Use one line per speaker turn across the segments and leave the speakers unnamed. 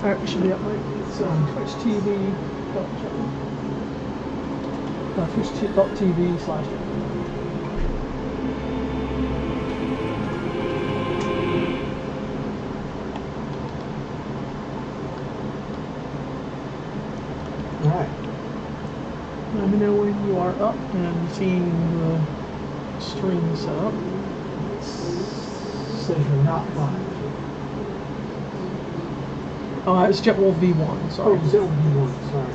Alright, it should be up right. It's Twitch TV. Twitch.tv/.
Alright.
Let me know when you are up and seeing the stream set up.
Says you're not live.
It's JetWolf V1, sorry.
Oh, Zero V1, sorry.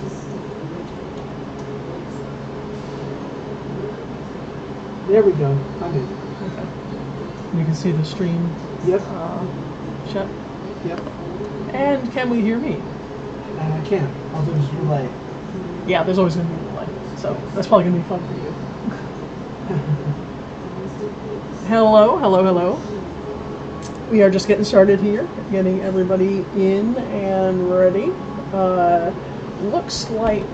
There we go. I'm in.
Okay. You can see the stream.
Yep.
Chat.
Yep.
And can we hear me?
I can. I'll do this relay.
Yeah, there's always going to be a delay. So that's probably going to be fun for you. Hello, hello, hello. We are just getting started here, getting everybody in and ready. Looks like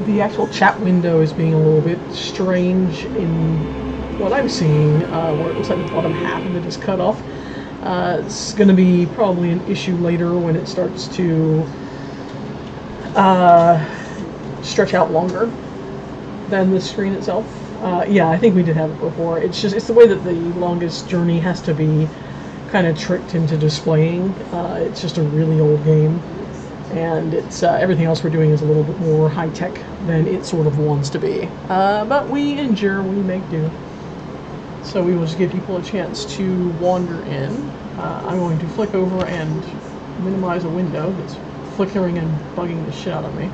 the actual chat window is being a little bit strange in what I'm seeing, where it looks like the bottom half of it is cut off. It's going to be probably an issue later when it starts to stretch out longer than the screen itself. Yeah, I think we did have it before. It's the way that the longest journey has to be kind of tricked into displaying. It's just a really old game, and it's everything else we're doing is a little bit more high tech than it sort of wants to be. But we endure, we make do. So we will just give people a chance to wander in. I'm going to flick over and minimize a window that's flickering and bugging the shit out of me.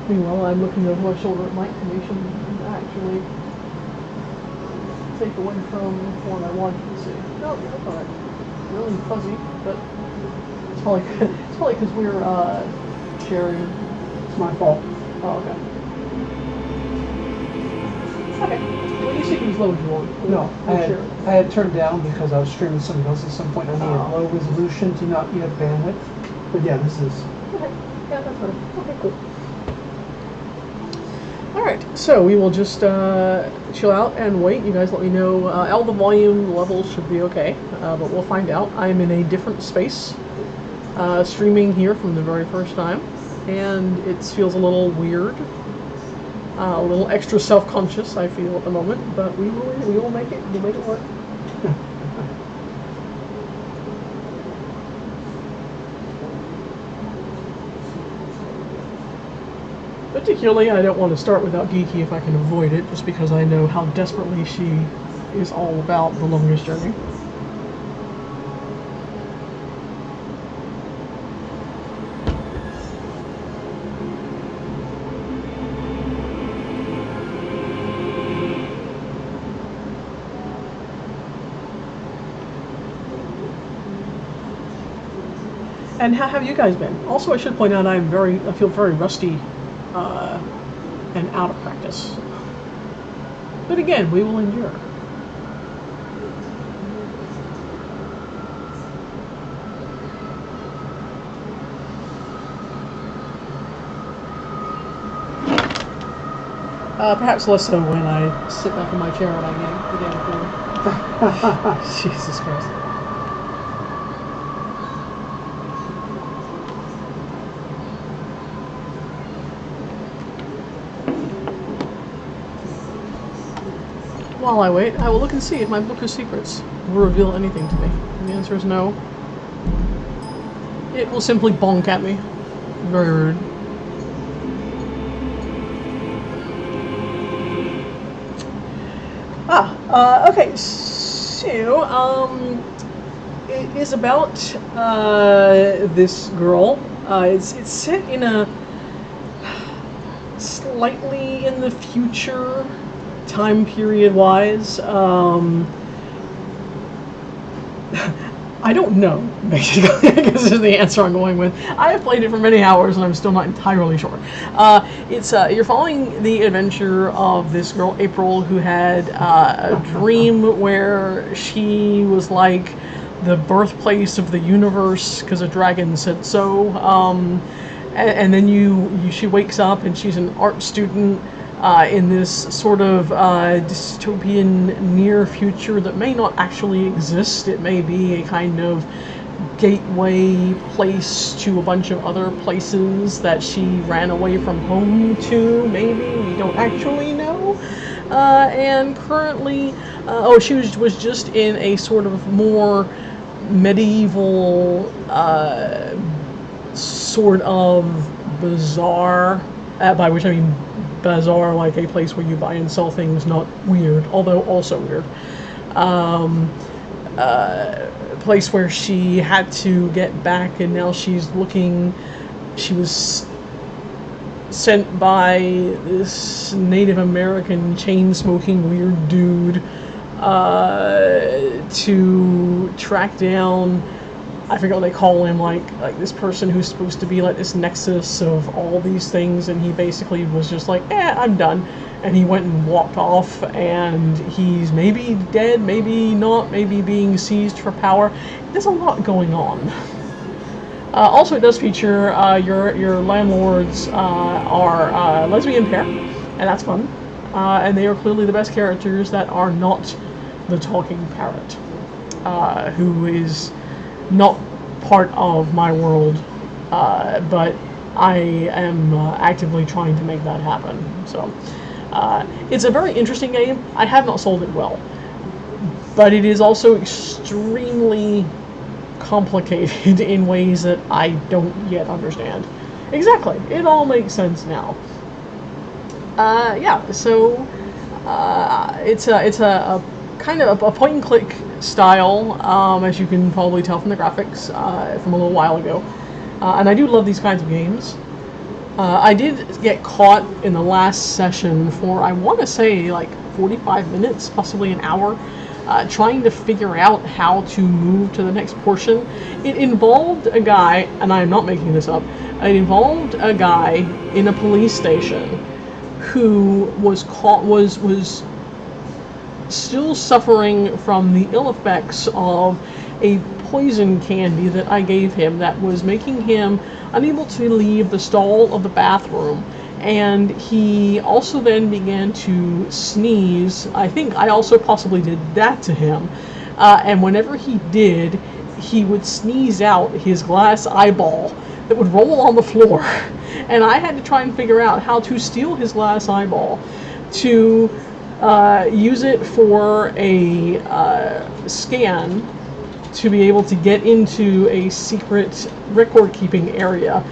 Meanwhile, I'm looking over my shoulder at my information and actually take away from what I want you to see. No, that's alright. Really fuzzy, but it's probably because we're sharing.
It's my fault.
Oh, okay. Okay. Well, you see as low as you want.
No, I had turned down because I was streaming something else at some point. I needed low resolution to not eat up bandwidth. But yeah, this is.
Okay. Yeah, that's better. Okay, cool. Alright, so we will just chill out and wait. You guys let me know. All the volume levels should be okay, but we'll find out. I'm in a different space, streaming here from the very first time, and it feels a little weird, a little extra self-conscious, I feel, at the moment, but we will make it. We'll make it work. Particularly, I don't want to start without Geeky if I can avoid it, just because I know how desperately she is all about the longest journey. And how have you guys been? Also, I should point out I feel very rusty and out of practice. But again, we will endure. Perhaps less so when I sit back in my chair and I get food. Jesus Christ. While I wait, I will look and see if my book of secrets will reveal anything to me. And the answer is no. It will simply bonk at me. Very rude. Okay, so, it is about, this girl. It's set in a slightly in the future, time period wise. I don't know, basically, I guess is the answer I'm going with. I have played it for many hours and I'm still not entirely sure. You're following the adventure of this girl, April, who had a dream where she was like the birthplace of the universe because a dragon said so. And then she wakes up and she's an art student in this sort of dystopian near future that may not actually exist. It may be a kind of gateway place to a bunch of other places that she ran away from home to, maybe. We don't actually know. And currently, she was just in a sort of more medieval, sort of bazaar, by which I mean bazaar, like a place where you buy and sell things, not weird, although also weird. Place where she had to get back, and now she's looking. She was sent by this Native American chain-smoking weird dude to track down, I forget what they call him, like this person who's supposed to be like this nexus of all these things, and he basically was just like, I'm done. And he went and walked off, and he's maybe dead, maybe not, maybe being seized for power. There's a lot going on. Also, it does feature your landlords are lesbian pair, and that's fun. And they are clearly the best characters that are not the talking parrot, who is not part of my world, but I am actively trying to make that happen. So it's a very interesting game. I have not sold it well, but it is also extremely complicated in ways that I don't yet understand. Exactly. It all makes sense now. So it's a kind of a point and click style, as you can probably tell from the graphics from a little while ago. And I do love these kinds of games. I did get caught in the last session for, I want to say, like 45 minutes, possibly an hour, trying to figure out how to move to the next portion. It involved a guy, and I am not making this up, it involved a guy in a police station who was still suffering from the ill effects of a poison candy that I gave him that was making him unable to leave the stall of the bathroom. And he also then began to sneeze. I think I also possibly did that to him. And whenever he did, he would sneeze out his glass eyeball that would roll on the floor. And I had to try and figure out how to steal his glass eyeball to use it for a scan to be able to get into a secret record-keeping area.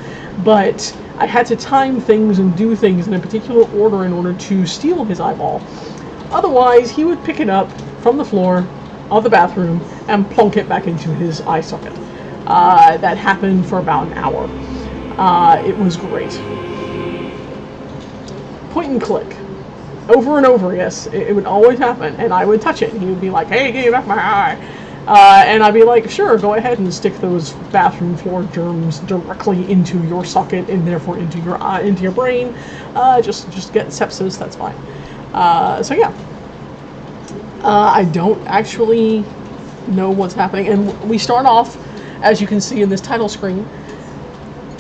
But I had to time things and do things in a particular order in order to steal his eyeball. Otherwise, he would pick it up from the floor of the bathroom and plonk it back into his eye socket. That happened for about an hour. It was great. Point and click. Over and over, yes. It would always happen, and I would touch it, and he would be like, "Hey, give me back my eye." And I'd be like, "Sure, go ahead and stick those bathroom floor germs directly into your socket and therefore into your eye, into your brain. Just get sepsis. That's fine." I don't actually know what's happening, and we start off, as you can see in this title screen,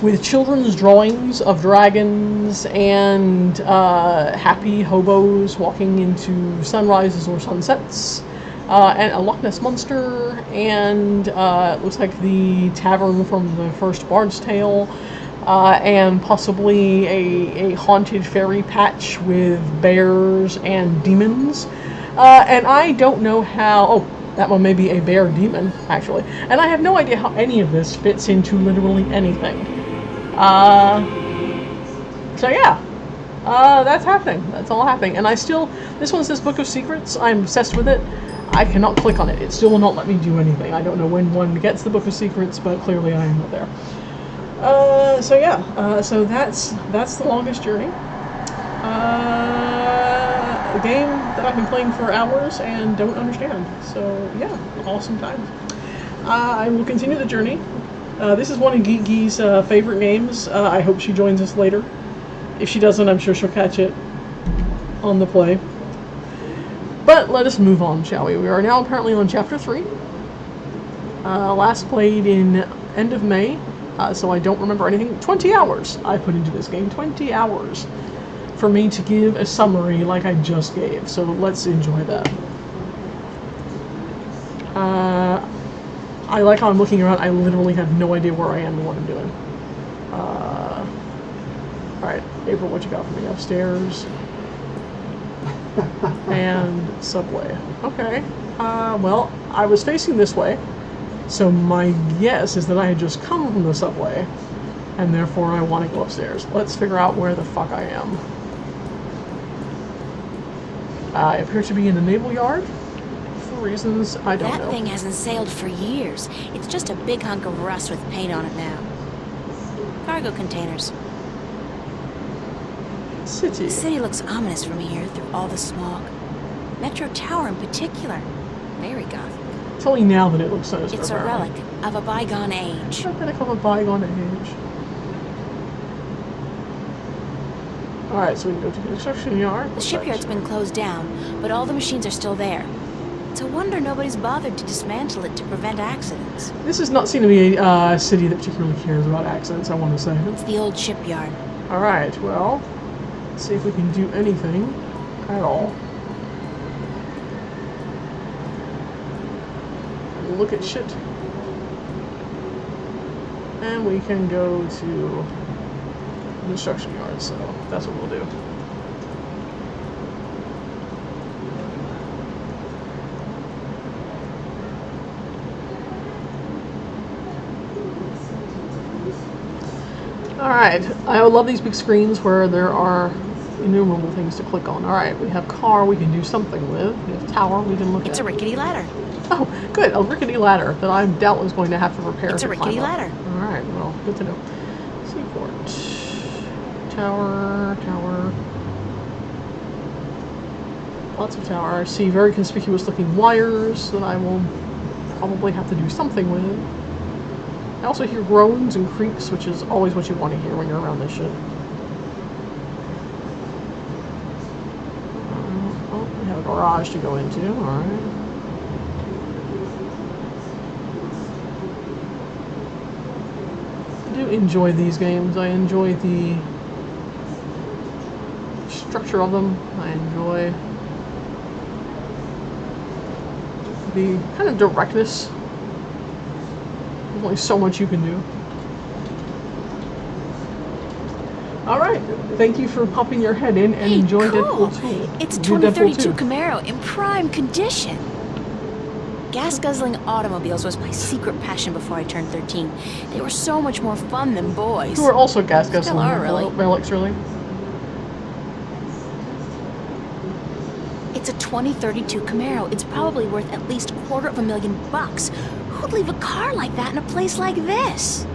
with children's drawings of dragons and happy hobos walking into sunrises or sunsets. And a Loch Ness Monster, and it looks like the tavern from the first Bard's Tale, and possibly a haunted fairy patch with bears and demons. And I don't know how... Oh, that one may be a bear demon, actually. And I have no idea how any of this fits into literally anything. That's happening. That's all happening. And this one says Book of Secrets. I'm obsessed with it. I cannot click on it. It still will not let me do anything. I don't know when one gets the Book of Secrets, but clearly I am not there. So that's the longest journey. A game that I've been playing for hours and don't understand. So yeah, awesome times. I will continue the journey. This is one of Gee's favorite games. I hope she joins us later. If she doesn't, I'm sure she'll catch it on the play. But let us move on, shall we? We are now apparently on Chapter 3. Last played in end of May, so I don't remember anything. 20 hours I put into this game. 20 hours for me to give a summary like I just gave. So let's enjoy that. I like how I'm looking around. I literally have no idea where I am and what I'm doing. Alright, April, what you got for me? Upstairs. And subway. Okay. Well, I was facing this way, so my guess is that I had just come from the subway, and therefore I want to go upstairs. Let's figure out where the fuck I am. I appear to be in the naval yard, for reasons I don't know.
That thing hasn't sailed for years. It's just a big hunk of rust with paint on it now. Cargo containers.
City.
The city looks ominous from here through all the smog. Metro Tower in particular. Very gothic.
It's only now that it looks sinister.
It's a relic of a bygone age.
A relic of a bygone age. Alright, so we can go to the construction yard.
The shipyard's been closed down, but all the machines are still there. It's a wonder nobody's bothered to dismantle it to prevent accidents.
This does not seem to be a city that particularly cares about accidents, I want to say.
It's the old shipyard.
Alright, well, let's see if we can do anything at all. Look at shit. And we can go to the construction yard, so that's what we'll do. Alright, I love these big screens where there are innumerable things to click on. Alright, we have car we can do something with. We have tower we can look at.
It's a rickety ladder.
Oh, good, a rickety ladder that I'm doubtless going to have to repair.
It's a rickety ladder.
Alright, well, good to know. Seaport. Tower, tower. Lots of tower. I see very conspicuous looking wires that I will probably have to do something with. I also hear groans and creaks, which is always what you want to hear when you're around this shit. Oh, we have a garage to go into, alright. I do enjoy these games. I enjoy the structure of them. I enjoy the kind of directness. There's only so much you can do. Alright, thank you for popping your head in and enjoy
cool.
Deadpool 2.
It's
Do
2032
Deadpool 2.
Camaro in prime condition. Gas-guzzling automobiles was my secret passion before I turned 13. They were so much more fun than boys.
Who are also gas-guzzling
Still are, really.
relics, really?
It's a 2032 Camaro. It's probably worth at least $250,000. Who'd leave a car like that in a place like this?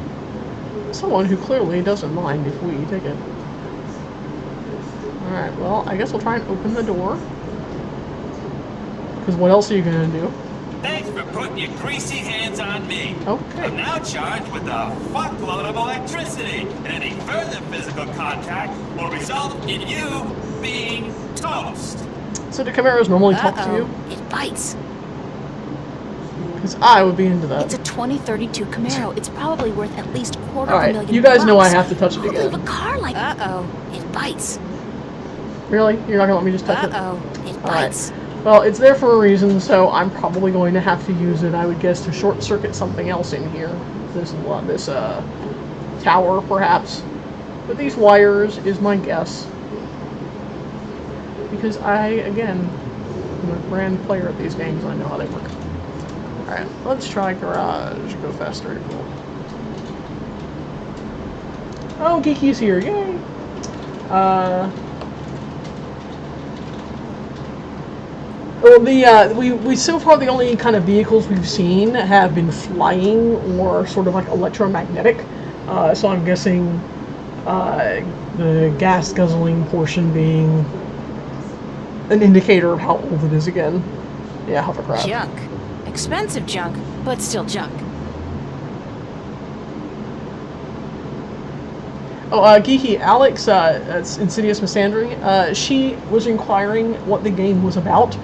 Someone who clearly doesn't mind if we take it. Alright, well, I guess we'll try and open the door. Because what else are you going to do?
Thanks for putting your greasy hands on me.
Okay.
I'm now charged with a fuckload of electricity, and any further physical contact will result in you being toast.
So do Camaros normally talk to you?
It bites.
Because I would be into that.
It's a 2032 Camaro. It's probably worth at least
Alright,
$250,000.
you guys know I have to touch it
Who'd
again.
leave a car like it bites.
Really? You're not going to let me just touch it?
It bites.
Well, it's there for a reason, so I'm probably going to have to use it, I would guess, to short-circuit something else in here. This tower, perhaps. But these wires is my guess. Because I, again, am a grand player at these games, and I know how they work. Alright, let's try garage. Go faster. Cool. Oh, Geeky's here. Yay! Well, we so far the only kind of vehicles we've seen have been flying or sort of like electromagnetic. So I'm guessing the gas guzzling portion being an indicator of how old it is again. Yeah, hovercraft.
Junk. Expensive junk, but still junk.
Oh, Geeky, Alex, that's Insidious Misandry, she was inquiring what the game was about.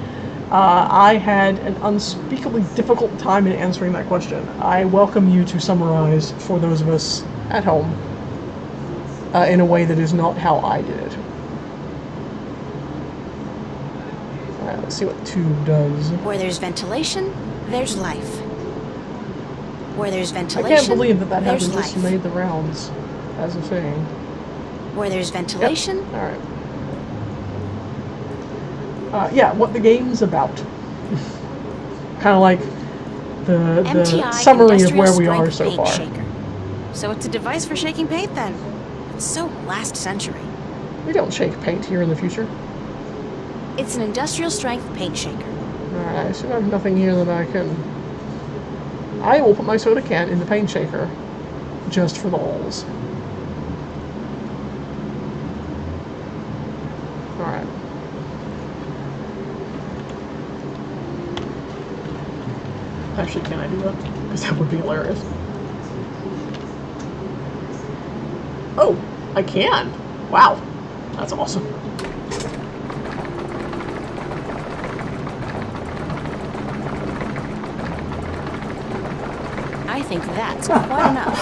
I had an unspeakably difficult time in answering that question. I welcome you to summarize for those of us at home in a way that is not how I did it. Alright, let's see what 2 does.
Where there's ventilation, there's life. Where there's
I
ventilation,
can't believe that
there's
hasn't just
life.
made the rounds as a saying.
Where there's ventilation,
All right. Yeah, what the game's about. Kind of like the
MTI
summary of where we
industrial
are
strength
so
paint
far.
shaker. So it's a device for shaking paint then. It's so last century.
We don't shake paint here in the future.
It's an industrial strength paint shaker.
Alright, so I have nothing here that I can... I will put my soda can in the paint shaker. Just for the lulz. Alright. Actually, can I do that? Because that would be hilarious. Oh, I can! Wow. That's awesome.
I think that's quite enough.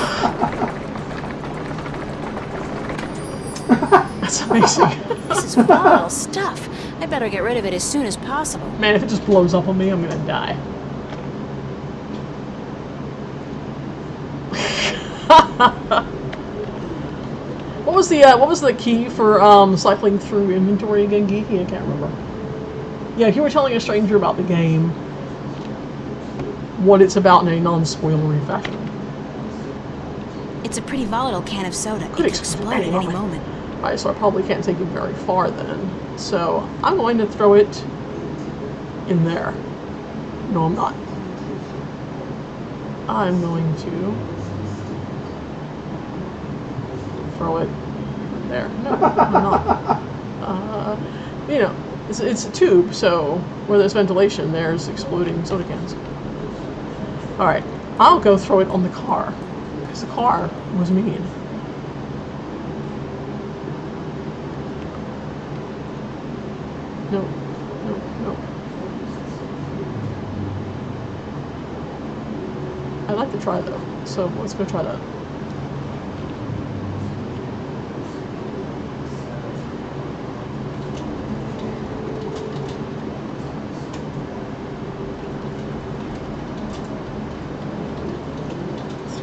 That's amazing.
This is volatile stuff. I better get rid of it as soon as possible.
Man, if it just blows up on me, I'm gonna die. What was the key for cycling through inventory again, Geeky? I can't remember. Yeah, if you were telling a stranger about the game, what it's about in a non-spoilery fashion.
It's a pretty volatile can of soda. It
Could
could
explode
explode at any
any
moment.
Alright, so I probably can't take it very far then. So I'm going to throw it in there. No, I'm not. I'm going to throw it there. No, I'm not. You know, it's a tube, so where there's ventilation, there's exploding soda cans. Alright, I'll go throw it on the car. Because the car was mean. No, no, no. I'd like to try though, so let's go try that.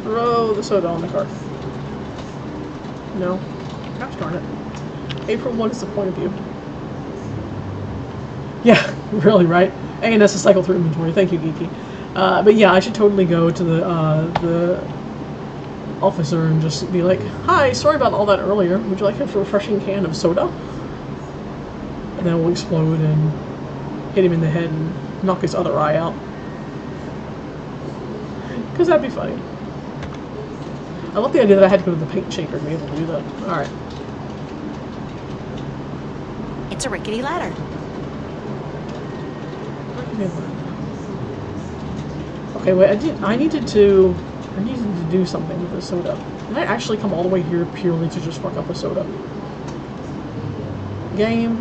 Throw the soda on the car. No. Gosh darn it. April, what is the point of view? Yeah, really, right? A&S is cycle through inventory. Thank you, Geeky. But yeah, I should totally go to the officer and just be like, "Hi, sorry about all that earlier. Would you like a refreshing can of soda?" And then we'll explode and hit him in the head and knock his other eye out. Because that'd be funny. I love the idea that I had to go to the paint shaker to be able to do that. Alright.
It's a rickety ladder.
Okay, wait, I needed to do something with the soda. Did I actually come all the way here purely to just fuck up a soda? Game.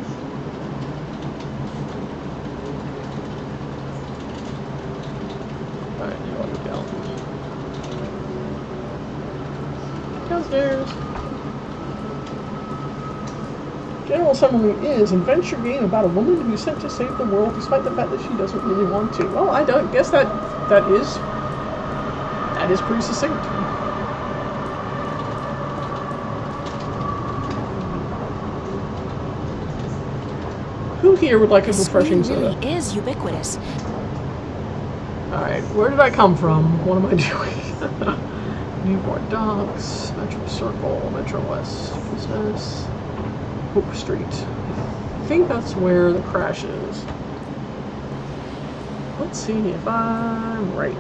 Alright, now I'll go down. Downstairs. General summary is adventure game about a woman who's sent to save the world despite the fact that she doesn't really want to. Well, I don't guess that is pretty succinct. Who here would like a refreshing
Screen
soda?
really is ubiquitous.
Alright, where did I come from? What am I doing? Newport Docks, Metro Circle, Metro West, Business, Hope Street. I think that's where the crash is. Let's see if I'm right.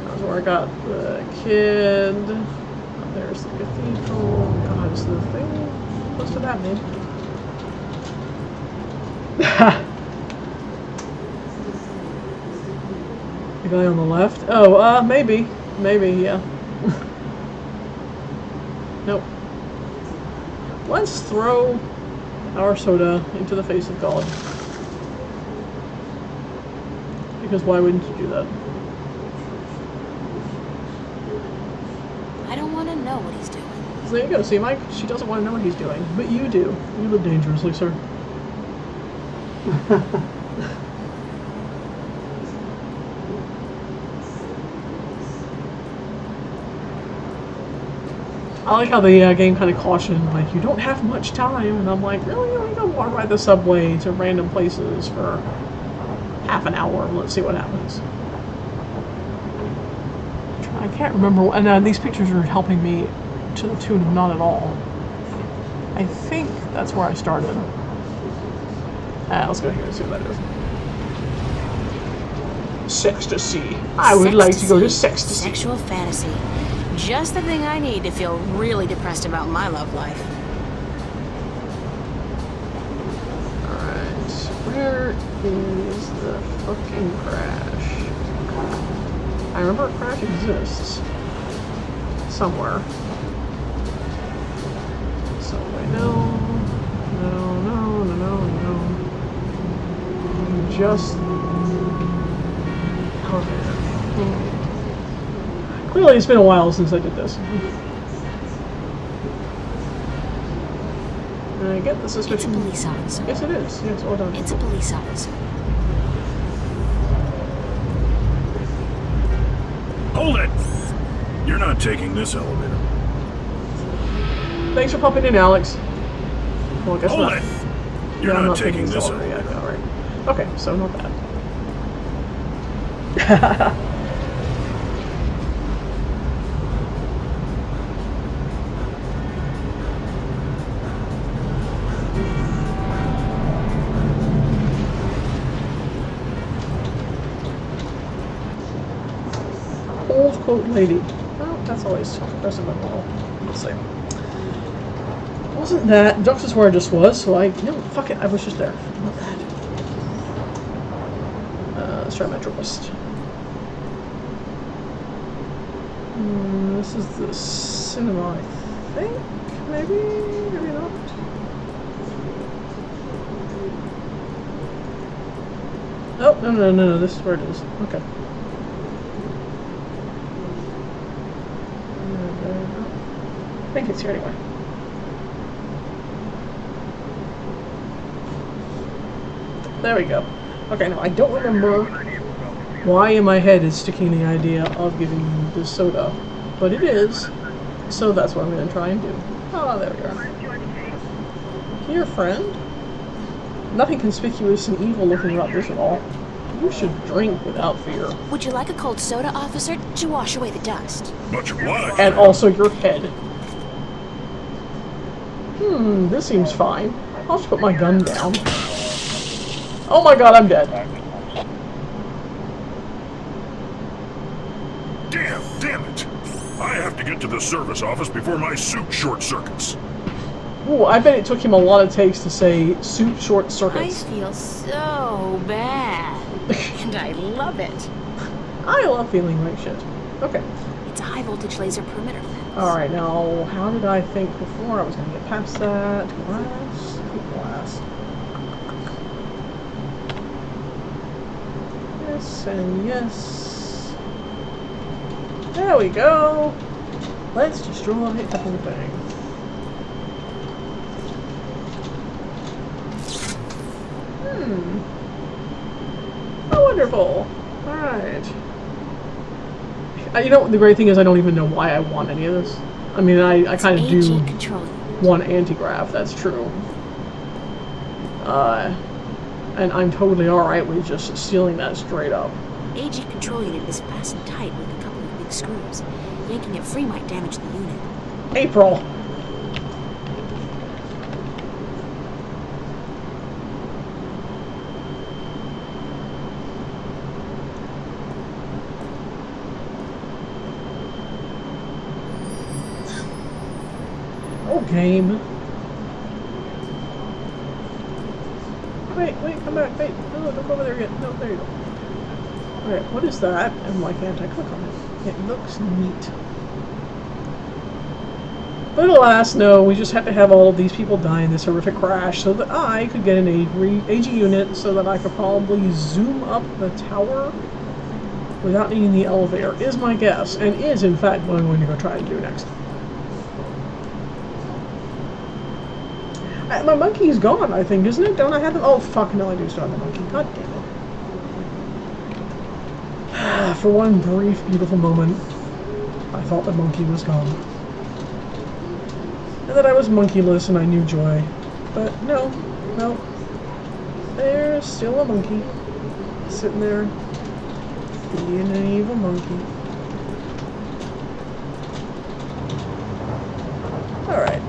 That's where I got the kid. There's the cathedral. God, is the thing close to that name? The guy on the left? Oh, maybe. Maybe, yeah. Nope. Let's throw our soda into the face of God. Because why wouldn't you do that?
I don't want to know what he's doing.
So there you go. See, Mike, she doesn't want to know what he's doing. But you do. You live dangerously, sir. I like how the game kind of cautioned, like, you don't have much time, and I'm like, really? I don't want to ride the subway to random places for half an hour. Let's see what happens. I can't remember, and these pictures are helping me to the tune of not at all. I think that's where I started. Let's go here and see what that is. Sextasy. I would like to go to Sextasy.
Sexual fantasy. Just the thing I need to feel really depressed about my love life.
Alright, where is the fucking crash? I remember a crash exists. Somewhere. Subway, no. No. Just... elevator. Clearly it's been a while since I did this. And I get the suspicion.
It's a police officer.
Yes, it is. Yes, well done.
It's a police officer.
Hold it! You're not taking this elevator.
Thanks for popping in, Alex. Well, I guess
Hold
not.
it! You're
I'm
not taking this
elevator.
elevator.
Yeah, alright. Okay, so not bad. Old quote lady. Well, that's always impressive and all. Let's see. Wasn't that? Ducks is where I just was, so fuck it, I was just there. Not that. Let's try Metro West. This is the cinema, I think? Maybe? Maybe not. Oh, no, this is where it is. Okay. I think it's here anyway. There we go. Okay, now I don't remember why in my head is sticking the idea of giving you the soda, but it is, so that's what I'm going to try and do. Oh, there we are. Here, friend. Nothing conspicuous and evil looking about this at all. You should drink without fear.
Would you like a cold soda, officer, to wash away the dust?
Much obliged.
And also your head. This seems fine. I'll just put my gun down. Oh my god, I'm dead.
Damn it! I have to get to the service office before my suit short circuits.
Ooh, I bet it took him a lot of takes to say suit short
I
circuits.
feel so bad. And I love it.
I love feeling like shit. Okay.
It's a high voltage laser perimeter fence.
Alright, now, how did I think before I was going to get past that? Glass? Glass. Yes, and yes. There we go. Let's destroy everything. Oh, wonderful. Alright. You know, the great thing is I don't even know why I want any of this. I mean, I kind of do want anti-grav, that's true. And I'm totally alright with just stealing that straight up.
AG control unit is fastened tight with a couple of big screws. Yanking it free might damage the unit.
April! Oh, game. Wait, come back, wait. No, don't go over there yet. No, there you go. Alright, what is that? And why can't I click on it? It looks neat. But alas, no, we just had to have all of these people die in this horrific crash so that I could get an AG unit so that I could probably zoom up the tower without needing the elevator, is my guess, and is in fact what I'm going to go try and do next. My monkey's gone, I think, isn't it? Don't I have him? Oh, fuck, no, I do still have the monkey. God damn it. For one brief, beautiful moment, I thought the monkey was gone. And that I was monkeyless and I knew joy. But no, no. There's still a monkey sitting there being an evil monkey. Alright.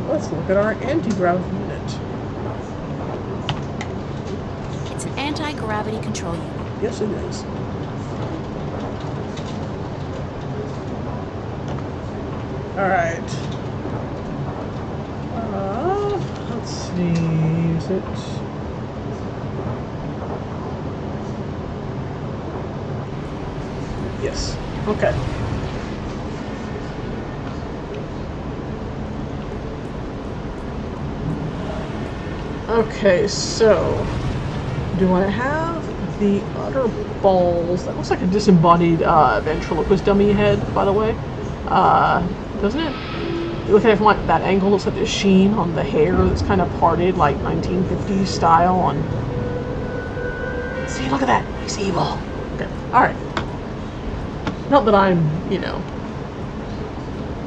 Let's look at our anti-grav unit.
It's an anti-gravity control unit.
Yes, it is. Alright. Let's see. Is it? Yes. Okay. Okay, so do I have the utter balls? That looks like a disembodied ventriloquist dummy head, by the way. Doesn't it? You look at it from like that angle, looks like this sheen on the hair that's kind of parted, like 1950s style. On see, look at that. He's evil. Okay, all right. Not that I'm, you know,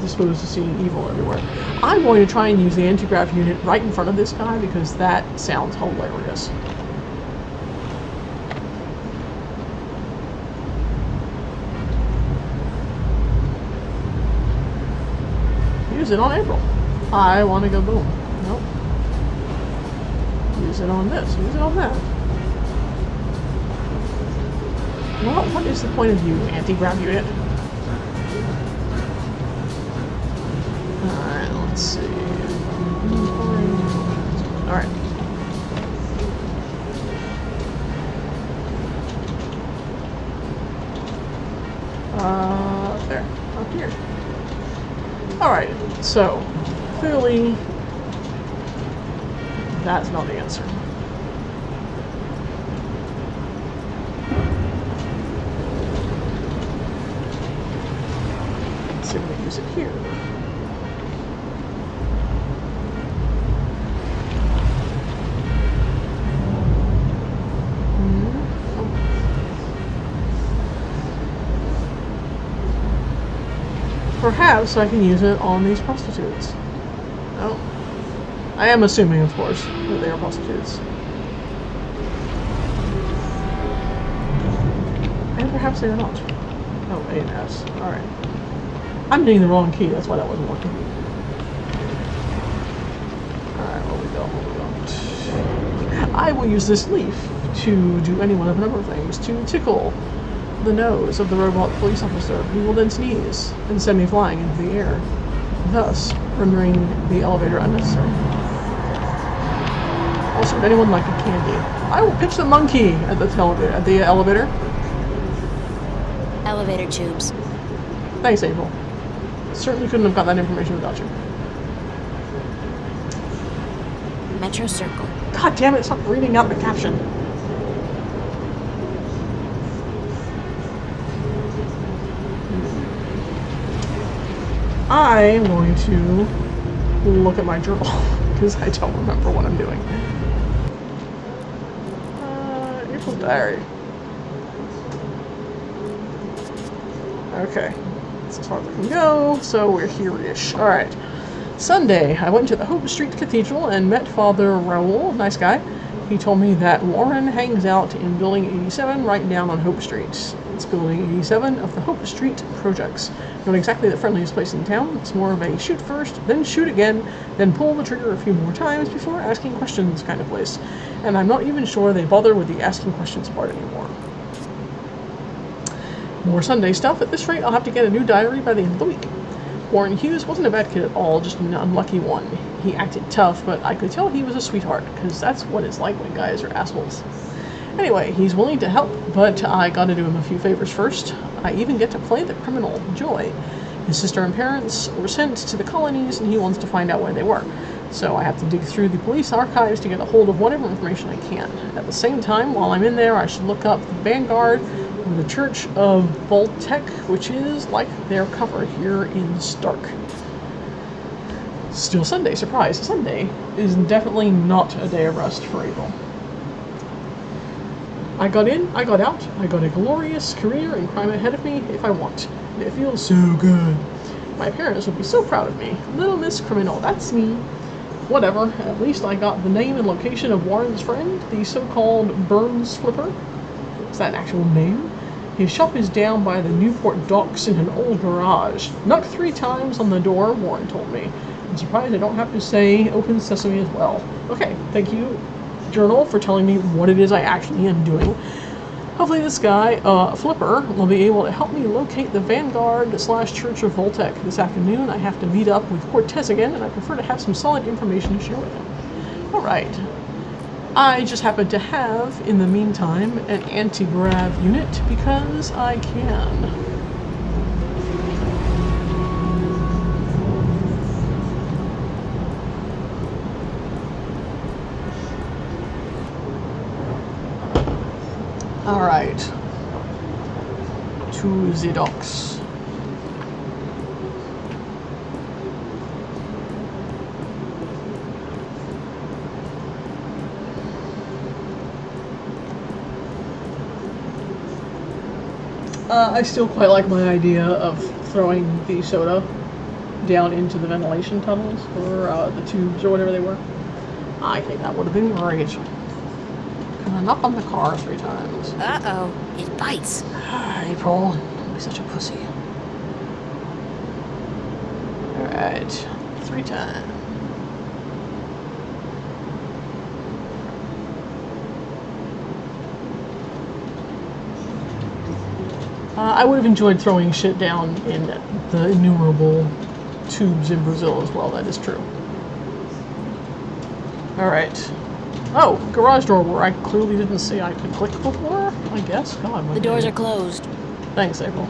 disposed to seeing evil everywhere. I'm going to try and use the anti-grav unit right in front of this guy because that sounds hilarious. Use it on April. I want to go boom. Nope. Use it on this. Use it on that. Well, what is the point of you, anti-grav unit? Alright, let's see. Alright. There. Up here. Alright, so, clearly, that's not the answer. Let's see if we can use it here. Perhaps I can use it on these prostitutes. Oh. I am assuming, of course, that they are prostitutes. And perhaps they are not. Oh, A and S. Alright. I'm hitting the wrong key, that's why that wasn't working. Alright, where we go, where we go. I will use this leaf to do any one of a number of things. To tickle the nose of the robot police officer, who will then sneeze and send me flying into the air, thus rendering the elevator unnecessary. Also, would anyone like a candy? I will pitch the monkey at the elevator.
Elevator tubes.
Thanks, April. Certainly couldn't have got that information without you.
Metro Circle.
God damn it, stop reading out the caption. I am going to look at my journal because I don't remember what I'm doing. April's diary. Okay, that's as far as I can go, so we're here-ish. Alright. Sunday, I went to the Hope Street Cathedral and met Father Raoul, nice guy. He told me that Warren hangs out in Building 87 right down on Hope Street. It's Building 87 of the Hope Street projects. Not exactly the friendliest place in town. It's more of a shoot first, then shoot again, then pull the trigger a few more times before asking questions kind of place. And I'm not even sure they bother with the asking questions part anymore. More Sunday stuff. At this rate, I'll have to get a new diary by the end of the week. Warren Hughes wasn't a bad kid at all, just an unlucky one. He acted tough, but I could tell he was a sweetheart, because that's what it's like when guys are assholes. Anyway, he's willing to help, but I gotta do him a few favors first. I even get to play the criminal, Joy. His sister and parents were sent to the colonies, and he wants to find out where they were. So I have to dig through the police archives to get a hold of whatever information I can. At the same time, while I'm in there, I should look up the Vanguard or the Church of Voltec, which is like their cover here in Stark. Still Sunday, surprise. Sunday is definitely not a day of rest for April. I got in, I got out, I got a glorious career in crime ahead of me if I want. It feels so good. My parents would be so proud of me. Little Miss Criminal, that's me. Whatever, at least I got the name and location of Warren's friend, the so-called Burns Flipper. Is that an actual name? His shop is down by the Newport docks in an old garage. Knocked 3 times on the door, Warren told me. I'm surprised I don't have to say open sesame as well. Okay, thank you, Journal, for telling me what it is I actually am doing. Hopefully this guy, Flipper, will be able to help me locate the Vanguard/Church of Voltec. This afternoon I have to meet up with Cortez again, and I prefer to have some solid information to share with him. Alright. I just happen to have, in the meantime, an anti-grav unit because I can. Alright. To the docks. I still quite like my idea of throwing the soda down into the ventilation tunnels, or the tubes, or whatever they were. I think that would have been great. Can I knock on the car 3 times?
Uh-oh, it bites.
April, don't be such a pussy. Alright, 3 times. I would have enjoyed throwing shit down in the innumerable tubes in Brazil as well, that is true. Alright. Oh, garage door where I clearly didn't see I could click before, I guess. Come on,
The doors are closed.
Thanks, April.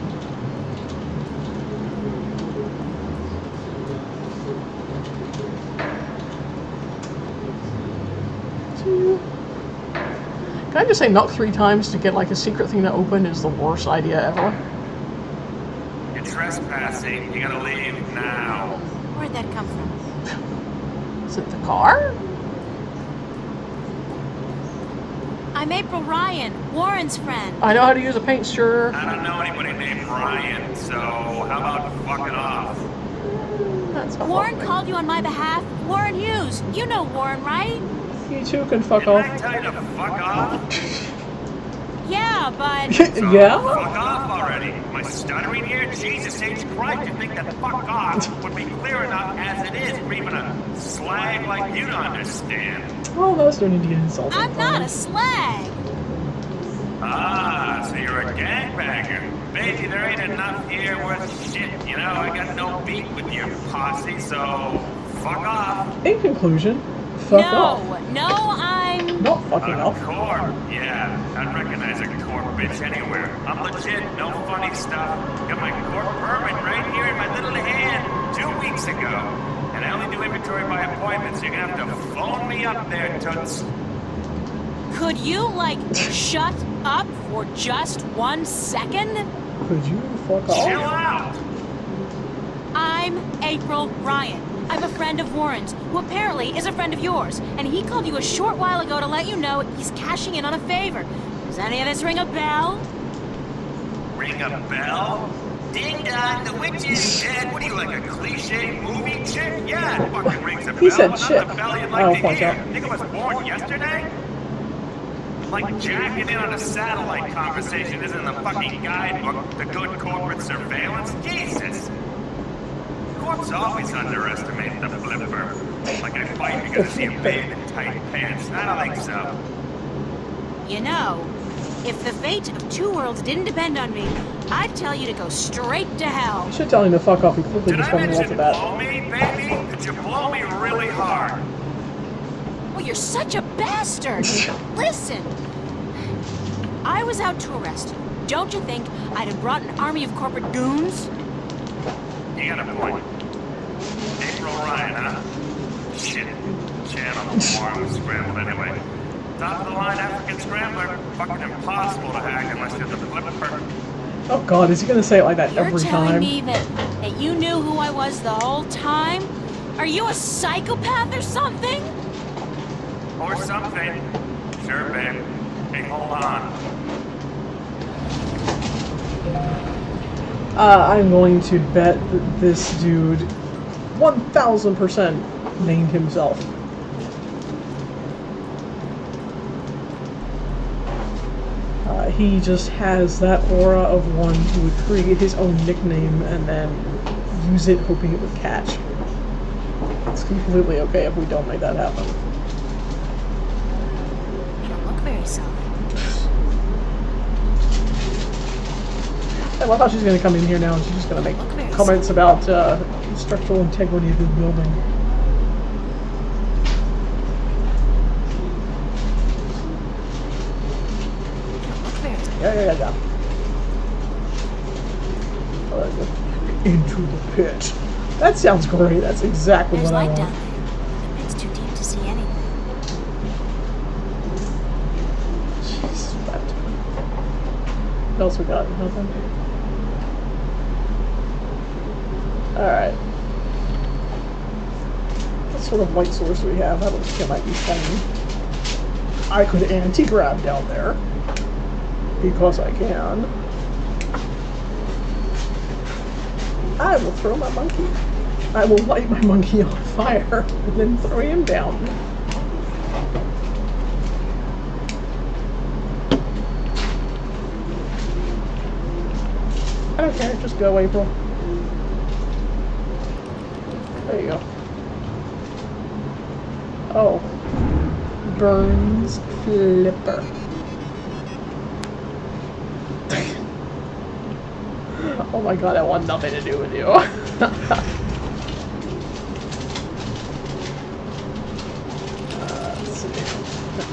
Can I just say knock 3 times to get like a secret thing to open is the worst idea ever?
You're trespassing. You gotta leave now.
Where'd that come from?
Is it the car?
I'm April Ryan, Warren's friend.
I know how to use a paint stirrer.
I don't know anybody named Ryan, so how about fucking off?
That's not
Warren
fucking-
called you on my behalf. Warren Hughes. You know Warren, right?
You two can fuck
Didn't
off.
I tell you to fuck off?
Yeah, but...
So
Yeah?
fuck off already. Am I stuttering here? Jesus H. Christ, you think that fuck off would be clear enough as it is for even a slag like you to understand?
Oh, those don't need to get insulted.
I'm not a slag.
Ah, so you're a gangbanger. Baby, there ain't enough here worth shit. You know, I got no beat with your posse, so fuck off.
In conclusion, fuck off.
No, I'm...
Not fucking
A
off.
corp, yeah. I'd recognize a corp bitch anywhere. I'm legit, no funny stuff. Got my corp permit right here in my little hand 2 weeks ago. And I only do inventory by appointment, so you're gonna have to phone me up there, toots.
Could you, like, shut up for just 1 second?
Could you fuck
Chill
off?
out!
I'm April Ryan. I'm a friend of Warren's, who apparently is a friend of yours. And he called you a short while ago to let you know he's cashing in on a favor. Does any of this ring a bell?
Ring a bell? Ding dong, the witch is dead. What are you, like a cliche movie chick? Yeah, it fucking rings a bell.
He said
What's
chick.
the bell you'd
I'll
like to
point
hear?
out.
Think I was born yesterday? Like jacking in on a satellite conversation isn't the fucking guidebook, the good corporate surveillance? Jesus! Corp's always underestimate the flipper. Like I fight because I see a babe in tight pants. I don't think so.
You know, if the fate of 2 worlds didn't depend on me, I'd tell you to go straight to hell.
You should tell him to fuck off. He quickly
Did
just
I
told me off
mention
the bat.
blow me, baby? Did you blow me really hard?
Well, you're such a bastard. Listen, I was out to arrest you. Don't you think I'd have brought an army of corporate goons?
You got a point. April Ryan, huh? Shit. Channel 4 was scrambled anyway. Top of the line African scrambler. Fucking impossible to hack unless you're the flipper.
Oh god, is he gonna say it like that
You're
every
telling
time?
me that you knew who I was the whole time? Are you a psychopath or something?
Or something. Sure, babe. Hey, hold on.
I'm going to bet that this dude 1000% named himself. He just has that aura of one who would create his own nickname and then use it hoping it would catch. It's completely okay if we don't make that happen.
You don't look very solid.
I love how she's going to come in here now and she's just going to make comments about structural integrity of the building. Yeah. Into the pit. That sounds great. That's exactly
There's
what I
light
want.
down there. The pit's too deep to see anything.
Jesus, what else we got? Nothing? Alright. What sort of light source do we have? That looks like it might be funny. I could anti-grab down there. Because I can. I will throw my monkey. I will light my monkey on fire and then throw him down. I don't care, just go, April. There you go. Oh. Burns Flipper. Oh my god, I want nothing to do with you.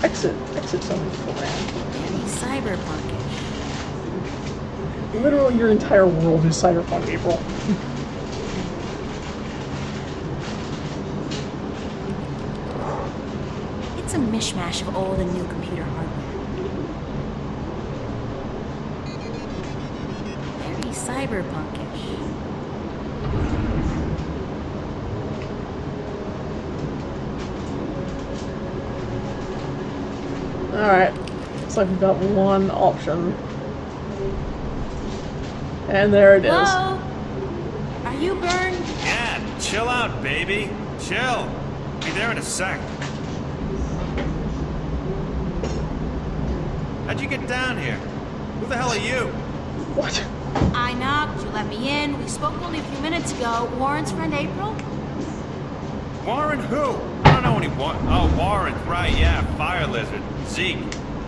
Let's see. Exit's only grand.
Very cyberpunkish.
Literally your entire world is cyberpunk, April.
It's a mishmash of old and new computer hardware. Very cyberpunkish.
Alright. Looks like we've got one option. And there it is.
Hello? Are you burned?
Yeah, chill out, baby. Chill. Be there in a sec. How'd you get down here? Who the hell are you?
What?
I knocked, you let me in. We spoke only a few minutes ago. Warren's friend April?
Warren who? I don't know anyone. Oh, Warren, right, yeah, Fire Lizard. Zeke.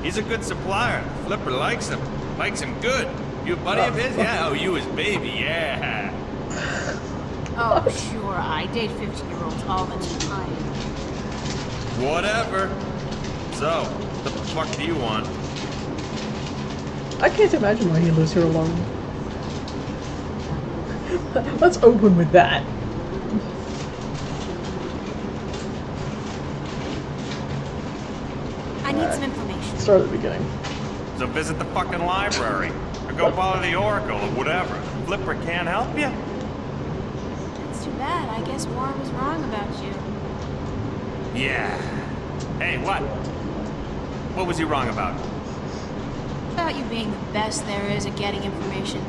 He's a good supplier. Flipper likes him. Likes him good. You a buddy of his? Yeah, oh, you his baby, yeah.
Oh, sure. I date 15-year-olds all the time.
Whatever. So, what the fuck do you want?
I can't imagine why he lives here alone. Let's open with that.
I need some information.
Start at the beginning.
So visit the fucking library. Or go bother the Oracle or whatever. Flipper can't help you?
That's too bad. I guess Warren was wrong about you.
Yeah. Hey, what? What was he wrong about?
About you being the best there is at getting information.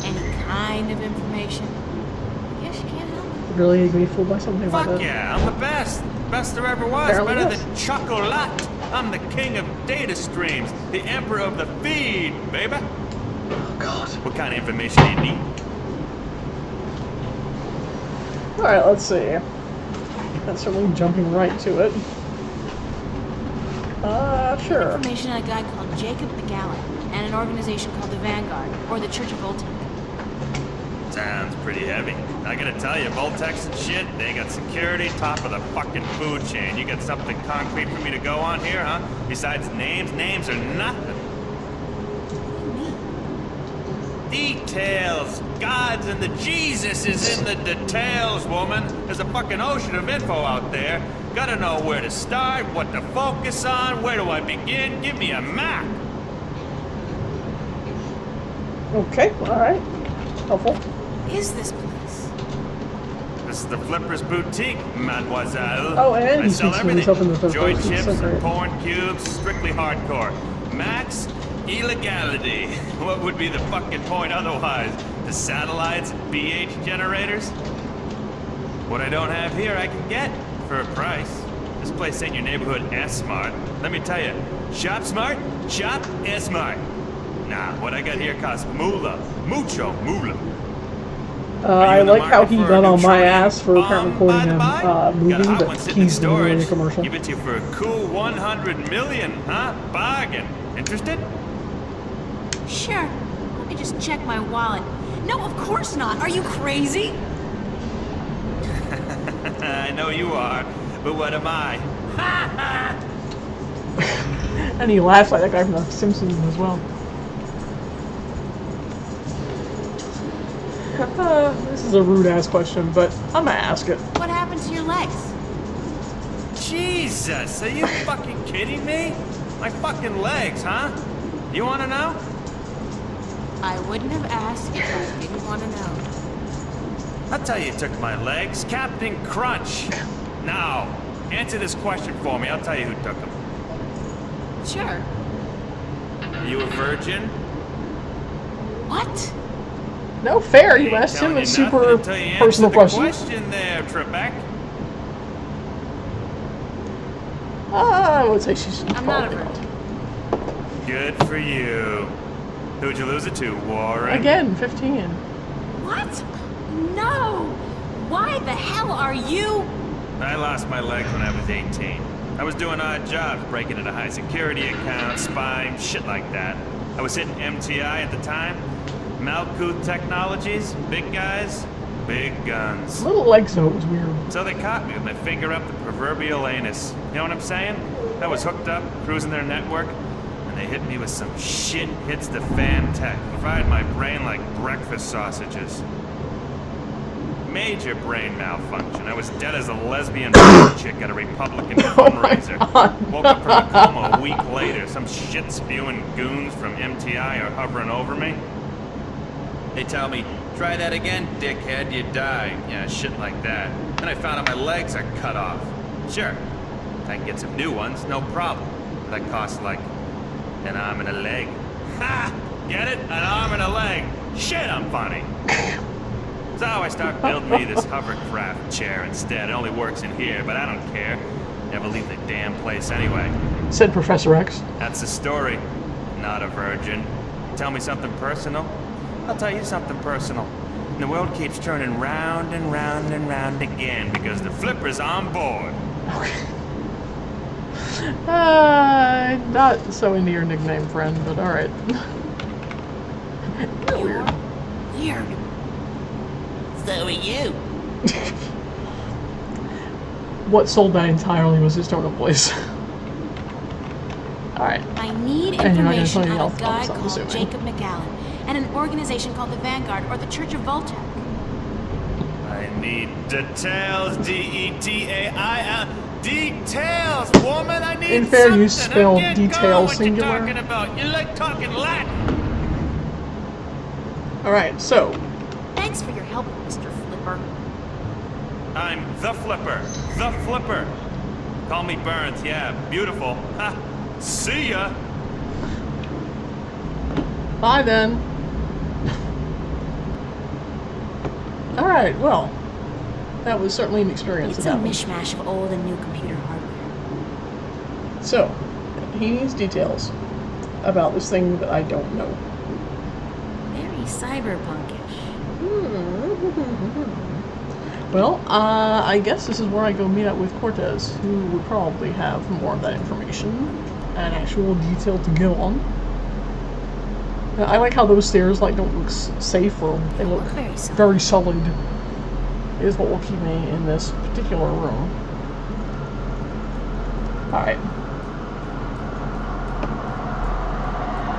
Any kind of information. I guess you can't help it.
Really be fooled by something like
Fuck
that?
yeah, I'm the best. Best there ever was.
Apparently
Better
yes.
than chocolate. I'm the king of data streams. The emperor of the feed, baby.
Oh god.
What kind of information do you need?
Alright, let's see. That's certainly jumping right to it. Sure.
Information on a guy called Jacob McGowan and an organization called the Vanguard, or the Church of Voltec.
Sounds pretty heavy. I gotta tell you, Voltex and shit, they got security top of the fucking food chain. You got something concrete for me to go on here, huh? Besides names? Names are nothing. Details. Gods and the Jesus is in the details, woman. There's a fucking ocean of info out there. Gotta know where to start, what to focus on, where do I begin? Give me a map.
Okay, alright. Helpful.
Is this place?
This is the Flipper's Boutique, mademoiselle.
Oh, and
I
he
sell
speaks for himself in the
everything.
third
Joy
person,
chips
so
and
great.
corn cubes, strictly hardcore. Max, Illegality. What would be the fucking point otherwise? The satellites, BH generators? What I don't have here, I can get for a price. This place ain't your neighborhood S-Mart. Let me tell you, shop smart, shop S-Mart. Nah, what I got here costs moolah. Mucho moolah.
I like how he got on my ass for apparently quoting him
Got a
movie,
hot
but
one sitting in
he's literally in a
storage.
commercial.
Give it to you for a cool 100 million, huh? Bargain. Interested?
Sure. Let me just check my wallet. No, of course not. Are you crazy?
I know you are, but what am I?
And he laughs like that guy from The Simpsons as well. This is a rude ass question, but I'm gonna ask it.
What happened to your legs?
Jesus, are you fucking kidding me? My fucking legs, huh? You wanna know?
I wouldn't have asked if I didn't want to know.
I'll tell you who took my legs. Captain Crunch. Now, answer this question for me. I'll tell you who took them.
Sure.
Are you a virgin?
What?
No fair, you
Ain't
asked him
telling
a
you
super
nothing until you answer
personal
the
question.
question there, Trebek.
I would say she's
I'm not a
probably
virgin.
Good for you. Who'd you lose it to, Warren?
Again, 15.
What? No! Why the hell are you?
I lost my legs when I was 18. I was doing odd jobs, breaking into high security accounts, spying, shit like that. I was hitting MTI at the time. Malkuth Technologies, big guys, big guns.
Little legs though, it was weird.
So they caught me with my finger up the proverbial anus. You know what I'm saying? I was hooked up, cruising their network, and they hit me with some shit hits the fan tech. Fried my brain like breakfast sausages. Major brain malfunction. I was dead as a lesbian chick at a Republican fundraiser.
God.
Woke up from a coma a week later. Some shit-spewing goons from MTI are hovering over me. They tell me, try that again, dickhead, you die. Yeah, shit like that. Then I found out my legs are cut off. Sure, I can get some new ones, no problem. But that costs like an arm and a leg. Ha! Get it? An arm and a leg. Shit, I'm funny. So I start building me this hovercraft chair instead. It only works in here, but I don't care. Never leave the damn place anyway.
Said Professor X.
That's the story. Not a virgin. Tell me something personal? I'll tell you something personal. The world keeps turning round and round and round again because the flipper's on board.
Not so into your nickname, friend, but alright.
You're weird. So are you.
What sold that entirely was his tone of voice. Alright.
I need
And you're not gonna
information
tell me
on a
else,
guy
I'm
called
assuming.
Jacob McAllen and an organization called the Vanguard or the Church of Voltac.
I need details. D-E-T-A-I-L. Details, woman. I need
In fair
something.
use, spell
I can't
detail
go what
singular.
you're talking about. You like talking Latin.
Alright, so.
Thanks for your help, Mr. Flipper.
I'm the Flipper. The Flipper. Call me Burns. Yeah, beautiful. Ha. See ya.
Bye then. Alright, well. That was certainly an experience.
It's
that
a
happened.
mishmash of old and new computer hardware.
So, he needs details about this thing that I don't know.
Very cyberpunkish.
Well, I guess this is where I go meet up with Cortez, who would probably have more of that information and actual detail to go on. I like how those stairs like don't look safe, or they look
Very solid.
very solid. Is what will keep me in this particular room. Alright.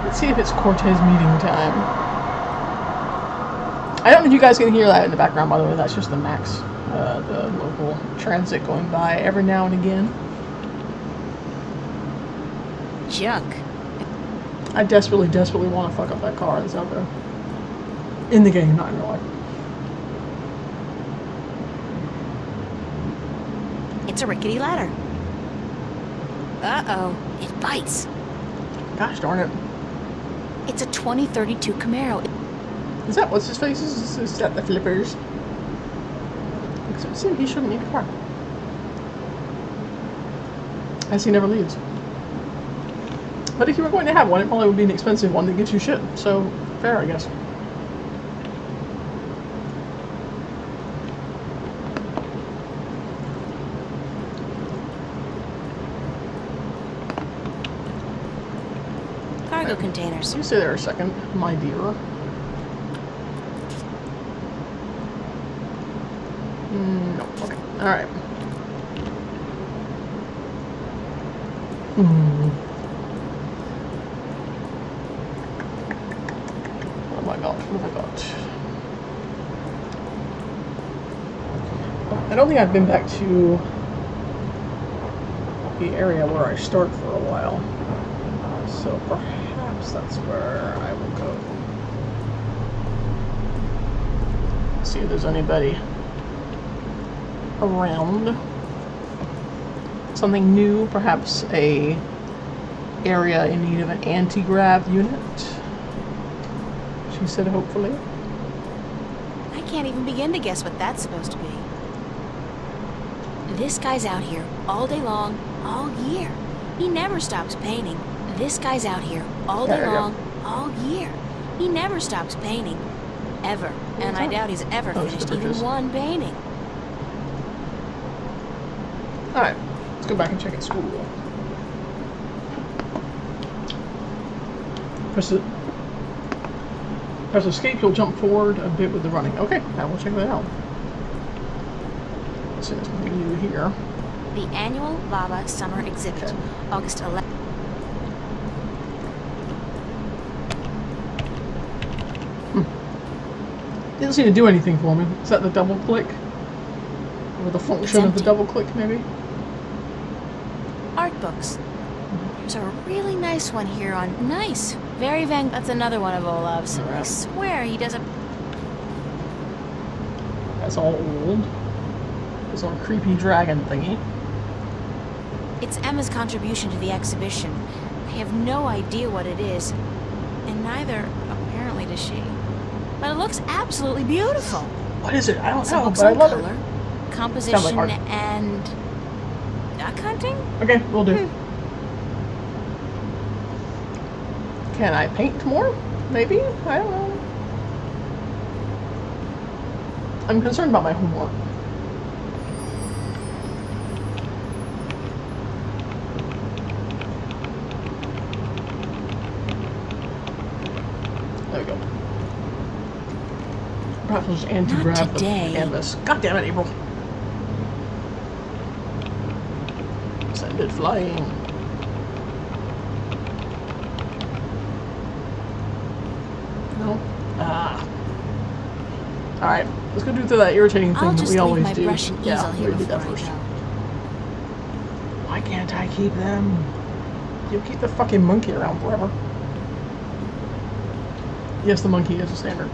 Let's see if it's Cortez meeting time. I don't know if you guys can hear that in the background, by the way. That's just the Max, the local transit going by every now and again.
Chuck.
I desperately want to fuck up that car that's out there. In the game, not in real life.
It's a rickety ladder. Uh-oh. It bites.
Gosh darn it.
It's a 2032 Camaro.
Is that what's his face? Is that the flippers? Because it would seem he shouldn't need a car. As he never leaves. But if you were going to have one, it probably would be an expensive one that gets you shit. So, fair, I guess.
Cargo containers.
You stay there a second, my dear. No, okay. Alright. What have I got? What have I got? I don't think I've been back to the area where I start for a while. So perhaps that's where I will go. See if there's anybody around. Something new, perhaps a area in need of an anti-grav unit. She said hopefully.
I can't even begin to guess what that's supposed to be. This guy's out here all day long, all year. He never stops painting. This guy's out here all day long, all year. He never stops painting. Ever. And I doubt he's ever finished even one painting.
Alright, let's go back and check at school. Press escape, you'll jump forward a bit with the running. Okay, now we'll check that out. Let's see, there's nothing new here.
The annual Lava Summer Exhibit,
Okay.
August 11th.
Didn't seem to do anything for me. Is that the double click? Or the function of the double click, maybe?
Art books. There's a really nice one here on... Nice! Very That's another one of Olaf's.
Alright.
I swear he does a...
That's all old. This little creepy dragon thingy.
It's Emma's contribution to the exhibition. I have no idea what it is. And neither, apparently, does she. But it looks absolutely beautiful.
What is it? I don't
Some
know,
books
but I
on
love
color,
it.
composition,
Sounds like art.
and... duck hunting?
Okay, we'll do. Can I paint more? Maybe? I don't know. I'm concerned about my homework. There we go. Perhaps we'll just anti-grab
Not
the
today.
canvas. God damn it, April. Send it flying. No? Ah. Alright, let's go do that irritating thing
I'll
that
just
we
leave
always
my
do.
brush and easel
Yeah,
here
we do that
before I
first.
go.
Why can't I keep them? You'll keep the fucking monkey around forever. Yes, the monkey is a standard.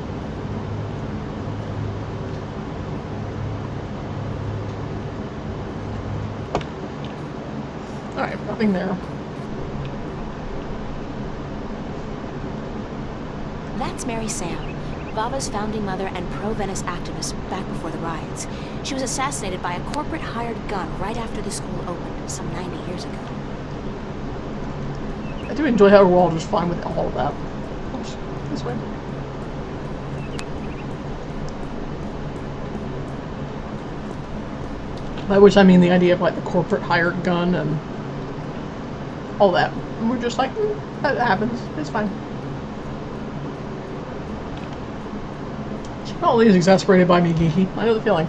Alright, nothing there.
That's Mary Sam, Vava's founding mother and pro-Venice activist back before the riots. She was assassinated by a corporate hired gun right after the school opened, some 90 years ago.
I do enjoy how we're all just fine with all of that. Oops, this way. By which I mean the idea of like the corporate hired gun and all that. And we're just like, that happens. It's fine. She probably is exasperated by me, geeky. I know the feeling.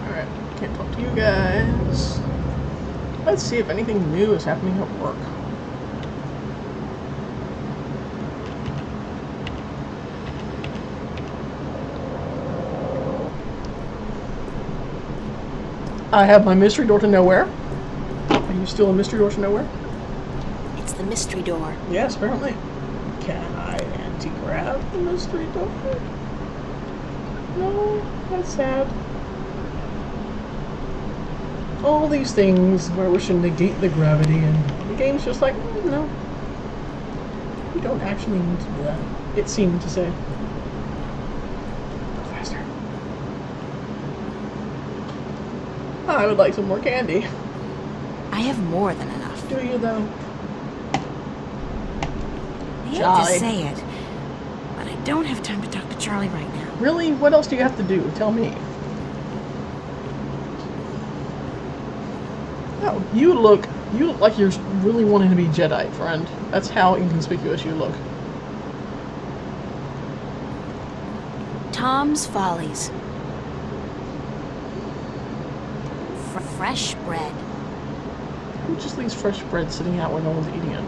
Alright, can't talk to you guys. Let's see if anything new is happening at work. I have my mystery door to nowhere. Are you still a mystery door to nowhere?
It's the mystery door.
Yes, apparently. Can I anti-grab the mystery door? No, that's sad. all these things where we should negate the gravity, and the game's just like, no. You don't actually need to do that. It seemed to say. Go faster. I would like some more candy.
I have more than enough.
Do you, though?
I hate
Charlie.
to say it, but I don't have time to talk to Charlie right now.
Really? What else do you have to do? Tell me. No, you look like you're really wanting to be Jedi, friend. That's how inconspicuous you look.
Tom's Follies. Fresh bread.
Who just leaves fresh bread sitting out where no one's eating it?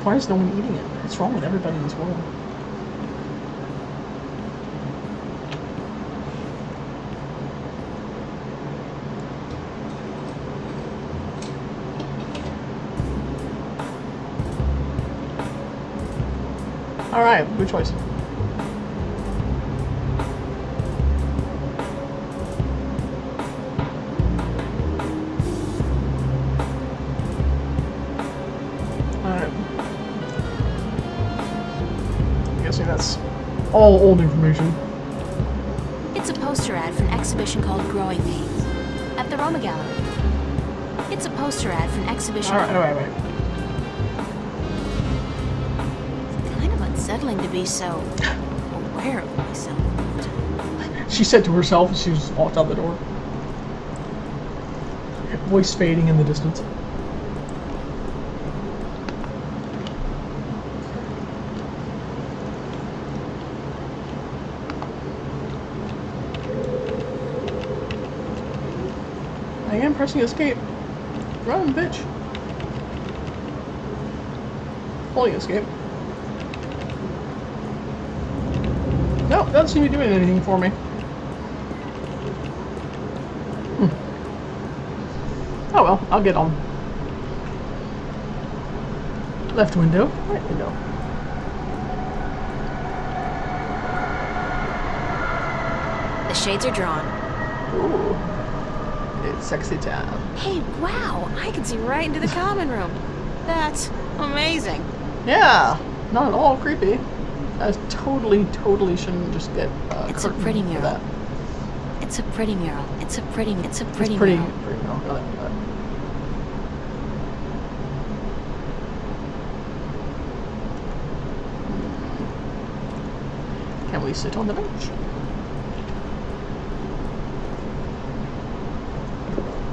Why is no one eating it? What's wrong with everybody in this world? Alright, good choice. Alright. I'm guessing that's all old information.
It's a poster ad for an exhibition called Growing Pains at the Roma Gallery. It's a poster ad for an exhibition.
Alright.
Kind of unsettling to be so aware of myself all the time.
She said to herself as she just walked out the door. Voice fading in the distance. I am pressing escape. Run, bitch. Holding escape. No, doesn't seem to be doing anything for me. Oh well, I'll get on. Left window, right window.
The shades are drawn.
Ooh. It's sexy time.
Hey, wow, I can see right into the common room. That's amazing.
Yeah, not at all creepy. I totally shouldn't just get
It's a
curtain
pretty
for
mural.
that.
It's a pretty mural. It's a pretty
It's pretty
mural.
mural. Got it. Can we sit on the bench?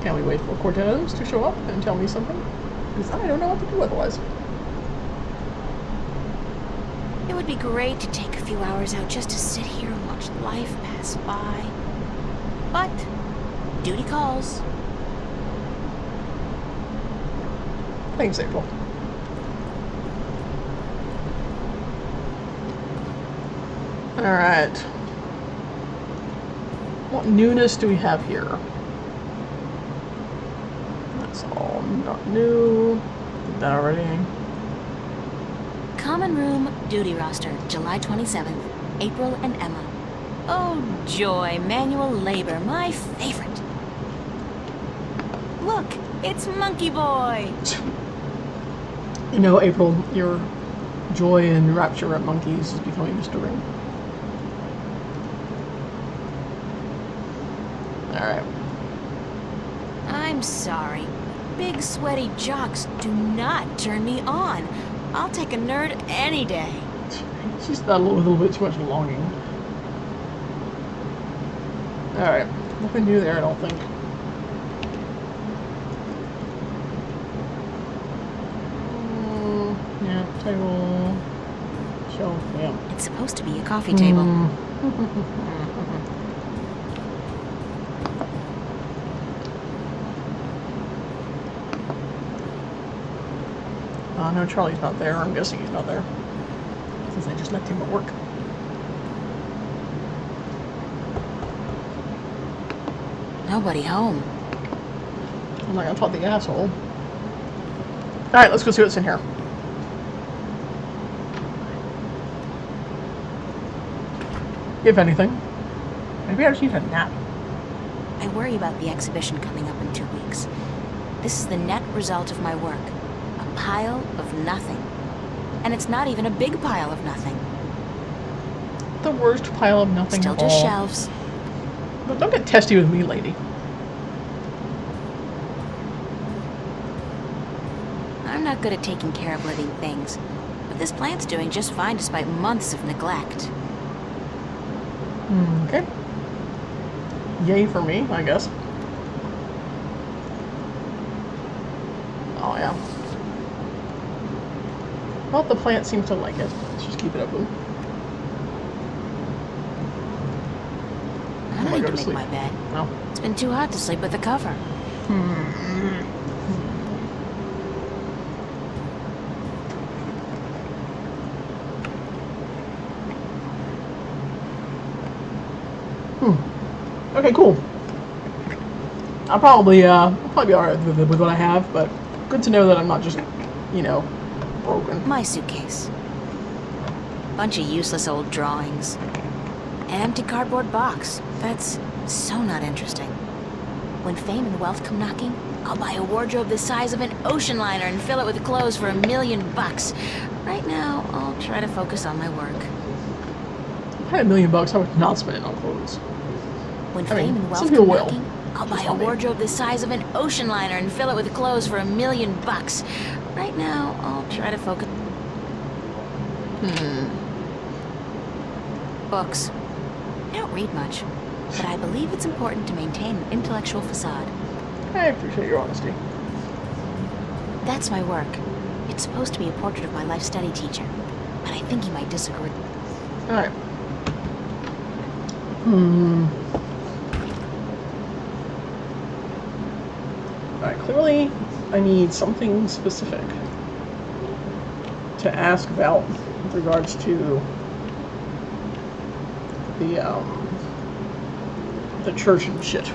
Can we wait for Cortez to show up and tell me something? Because I don't know what to do otherwise.
It would be great to take a few hours out just to sit here and watch life pass by. But duty calls.
Thanks, April. Alright. What newness do we have here? That's all not new. Did that already.
Common room duty roster, July 27th. April and Emma. Oh joy, manual labor, my favorite. Look, it's Monkey Boy.
You know, April, your joy and rapture at monkeys is becoming disturbing. Alright.
I'm sorry. Big sweaty jocks do not turn me on. I'll take a nerd any day.
She's got a little bit too much longing. Alright. Nothing new there, I don't think. Yeah, table. Shelf, yeah.
It's supposed to be a coffee table.
No, Charlie's not there. I'm guessing he's not there. Since I just left him at work.
Nobody home.
I'm not gonna talk the asshole. Alright, let's go see what's in here. If anything. Maybe I just need a nap.
I worry about the exhibition coming up in 2 weeks. This is the net result of my work. A pile of nothing. And it's not even a big pile of nothing.
The worst pile of nothing
Still
of
just
all.
shelves.
But don't get testy with me, lady.
I'm not good at taking care of living things, but this plant's doing just fine despite months of neglect.
Okay. Yay for me, I guess. Oh, yeah. Well, the plant seems to like it. Let's just keep it open.
I don't
I
need
go
to
to
make
sleep?
my bed.
No.
It's been too hot to sleep with the cover.
Okay, cool. I'll probably be alright with what I have, but good to know that I'm not just, you know, broken.
My suitcase. Bunch of useless old drawings. An empty cardboard box. That's so not interesting. When fame and wealth come knocking, I'll buy a wardrobe the size of an ocean liner and fill it with clothes for $1 million. Right now, I'll try to focus on my work.
If I had $1 million, I would not spend it on clothes.
When
I mean,
fame and wealth
some people
come
will.
knocking, I'll buy
Just
a
not me.
wardrobe the size of an ocean liner and fill it with clothes for $1 million. Right now, I'll try to focus. Books. I don't read much, but I believe it's important to maintain an intellectual facade.
I appreciate your honesty.
That's my work. It's supposed to be a portrait of my life study teacher, but I think he might disagree.
Alright. Alright, clearly I need something specific to ask about with regards to the church and shit.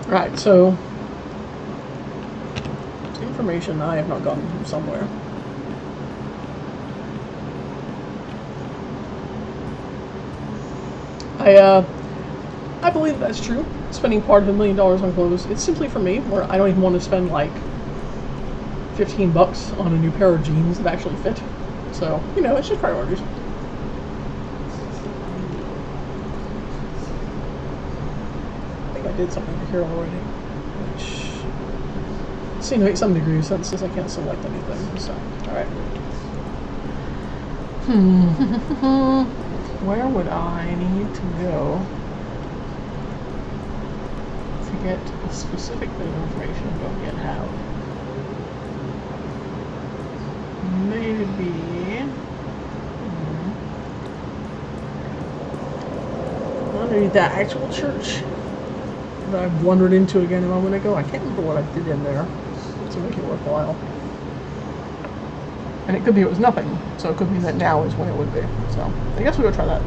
Right, so it's information I have not gotten from somewhere. I believe that's true. Spending part of $1 million on clothes, it's simply for me, where I don't even want to spend like $15 on a new pair of jeans that actually fit. So, you know, it's just priorities. I think I did something here already, which seemed to make some degree of sense since I can't select anything. So, alright. Where would I need to go to get a specific bit of information I don't yet have? Maybe. Maybe that actual church that I wandered into again a moment ago. I can't remember what I did in there to make it worthwhile. And it could be it was nothing, so it could be that now is when it would be. So I guess we'll go try that.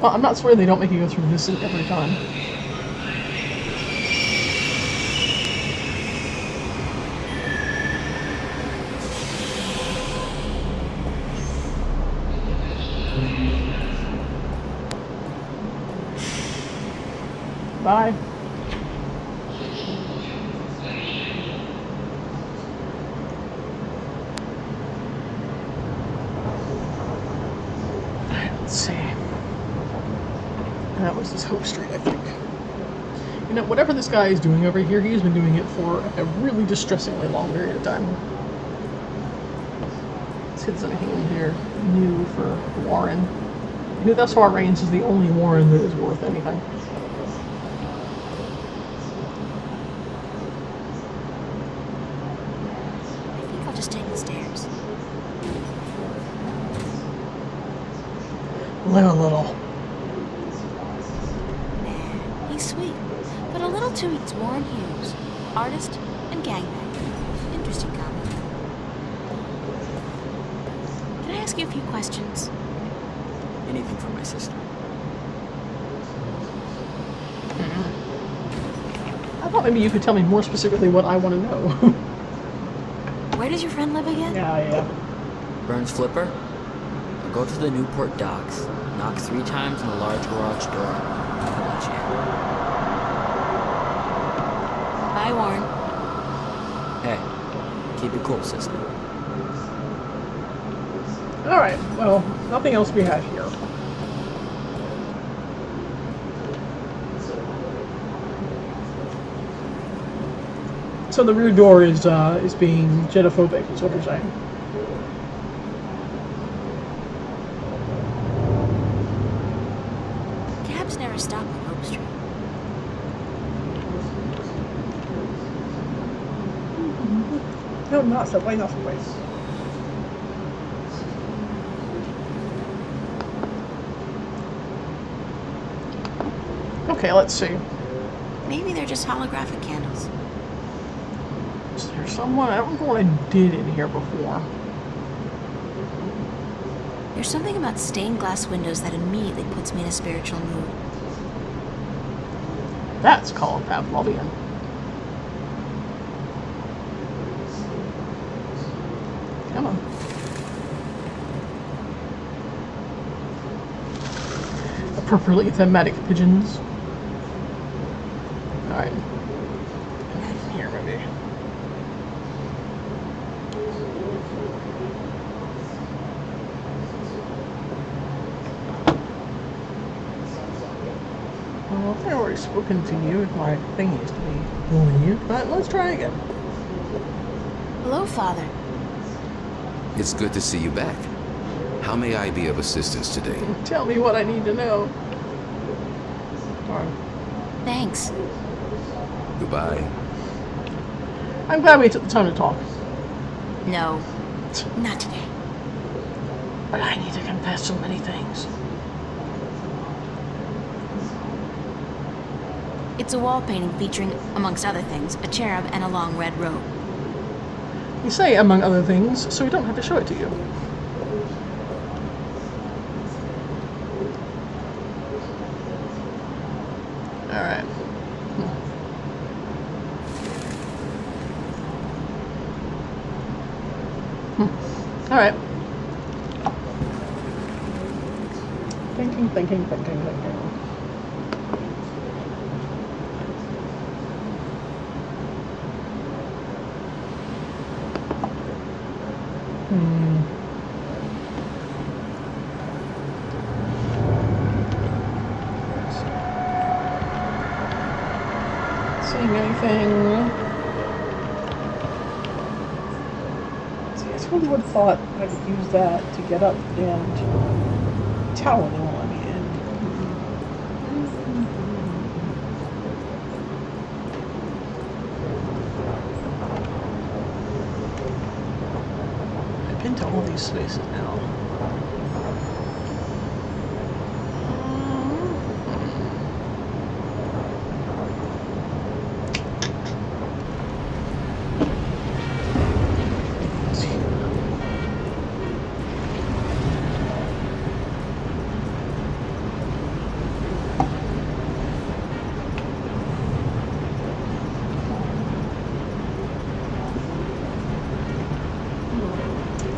Well, I'm not swearing they don't make you go through this every time. Bye. Let's see. That was this Hope Street, I think. You know, whatever this guy is doing over here, he's been doing it for a really distressingly long period of time. Let's see if there's anything in here new for Warren. Who thus far reigns is the only Warren that is worth anything.
I think I'll just take the stairs.
Live a little.
He's sweet, but a little too. It's Warren Hughes, artist and gangbang. Interesting comment. ask you a few questions?
Anything for my sister.
I thought maybe you could tell me more specifically what I want to know.
Where does your friend live again?
Yeah.
Burns Flipper? I'll go to the Newport docks, knock 3 times on the large garage door, and I'll let you
Bye, Warren.
in. Hey, keep it cool, sister.
Alright, well, nothing else we have here. So the rear door is being jetophobic, is what you're saying.
Cabs never stop on Hope Street.
No, not subway, not subway. Okay, let's see.
Maybe they're just holographic candles.
Is there someone? I don't remember what I did in here before.
There's something about stained glass windows that immediately puts me in a spiritual mood.
That's called Pavlovian. Come on. Appropriately thematic pigeons. Alright. Here, maybe. Well, I think I've already spoken to you. My thing used to be doing you, but let's try again.
Hello, Father.
It's good to see you back. How may I be of assistance today?
Tell me what I need to know. Alright.
Thanks.
Goodbye.
I'm glad we took the time to talk.
No, not today.
But I need to confess so many things.
It's a wall painting featuring, amongst other things, a cherub and a long red robe.
You say, among other things, so we don't have to show it to you. Alright. Alright. Thinking. Seeing anything? See, I really would have thought I could use that to get up and Talon on me. I've been to all these spaces now.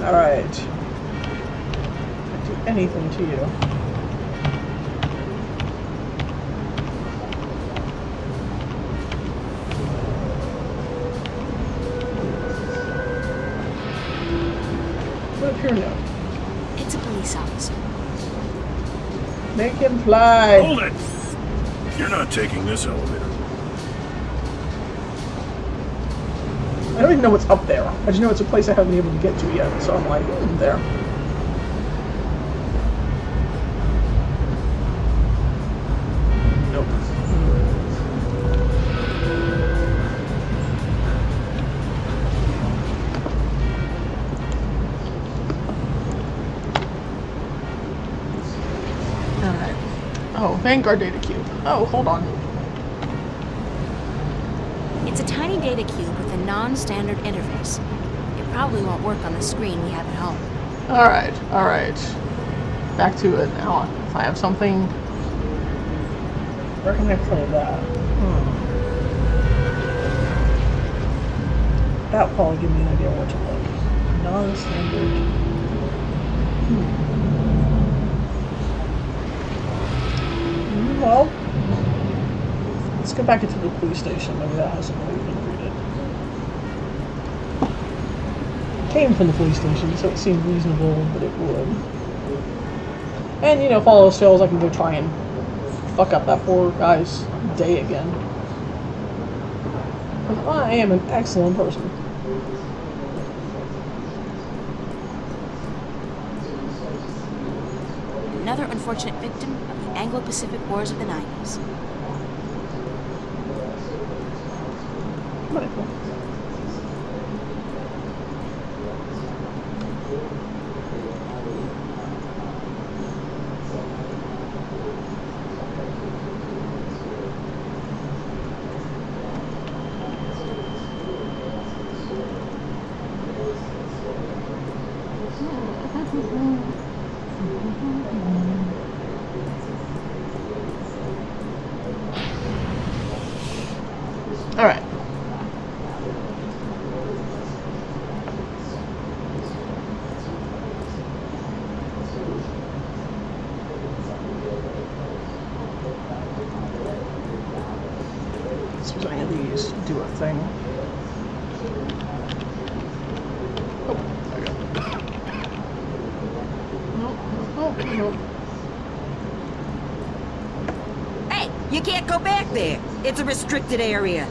Alright. Can't do anything to you. What up your note?
It's a police officer.
Make him fly!
Hold it! You're not taking this elevator.
I don't even know what's up there. I just know it's a place I haven't been able to get to yet, so I'm like, there. Nope. Alright. Oh, Vanguard data cube. Oh, hold on.
It's a tiny data cube with a non-standard interface. It probably won't work on the screen we have at home.
Alright, alright. Back to it now. If I have something... Where can I play that? That'll probably give me an idea what to look. Non-standard. Well, let's go back into the police station. Maybe that hasn't really been read it. Came from the police station, so it seemed reasonable that it would. And, you know, follow those trails, I can go try and fuck up that poor guy's day again. And I am an excellent person.
Another unfortunate victim of the Anglo-Pacific Wars of the 90s.
Wonderful. All right. Let's see if any of these do a thing. Oh, there we go. Nope.
Hey, you can't go back there. It's a restricted area.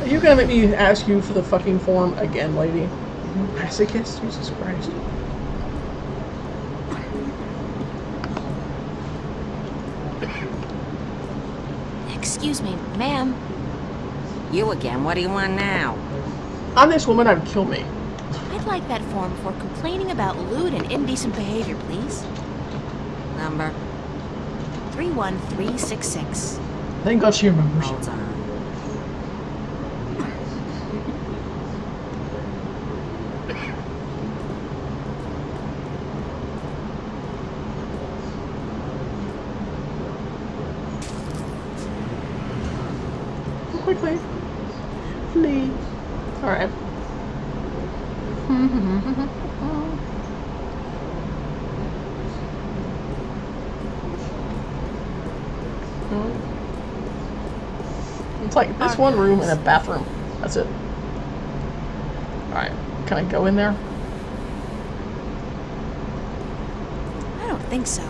Are you gonna make me ask you for the fucking form again, lady? You masochist? Jesus Christ.
Excuse me, ma'am.
You again, what do you want now?
I'm this woman, I'd kill me.
I'd like that form for complaining about lewd and indecent behavior, please.
Number?
31366.
Thank God she remembers.
Hold on.
Quickly. Flee. Alright. It's like this one room and a bathroom. That's it. Alright. Can I go in there?
I don't think so.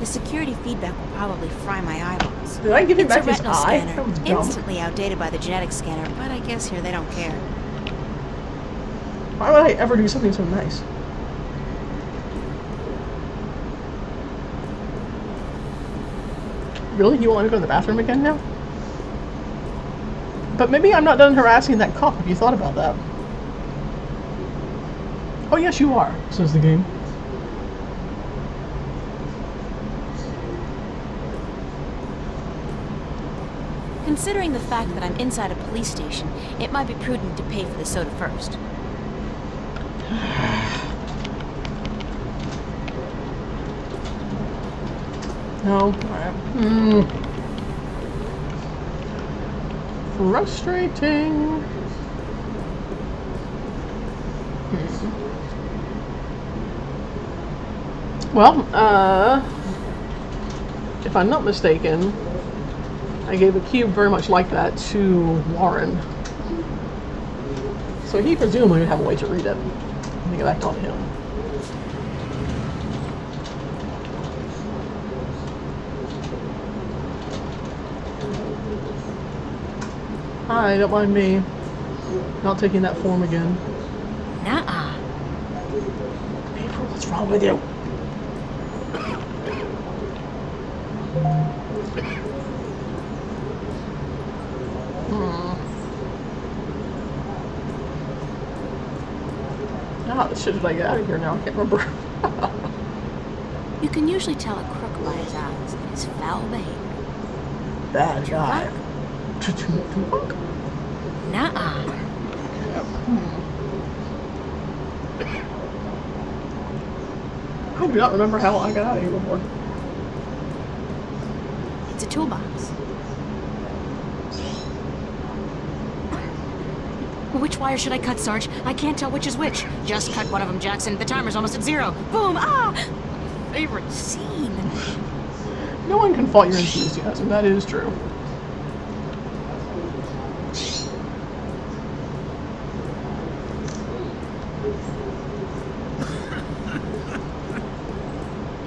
The security feedback will probably fry my eyeballs.
Did I give him
It's
back
a
his
retinal
eye?
scanner,
That was dumb.
instantly outdated by the genetic scanner, but I guess here they don't care.
Why would I ever do something so nice? Really? You want me to go to the bathroom again now? But maybe I'm not done harassing that cop. Have you thought about that? Oh yes, you are, says the game.
Considering the fact that I'm inside a police station, it might be prudent to pay for the soda first.
No. Alright. Frustrating. Well, if I'm not mistaken, I gave a cube very much like that to Warren. So he presumably would have a way to read it. Let me go back on him. Hi, don't mind me. Not taking that form again.
Nuh-uh.
April, what's wrong with you? How the shit did I get out of here now? I can't remember.
You can usually tell a crook by his eyes and his foul behavior.
Bad guy.
Nuh-uh.
I do not remember how I got out of here before.
It's a toolbox. Which wire should I cut, Sarge? I can't tell which is which. Just cut one of them, Jackson. The timer's almost at 0. Boom! Ah! Favorite scene.
No one can fault your enthusiasm, that is true.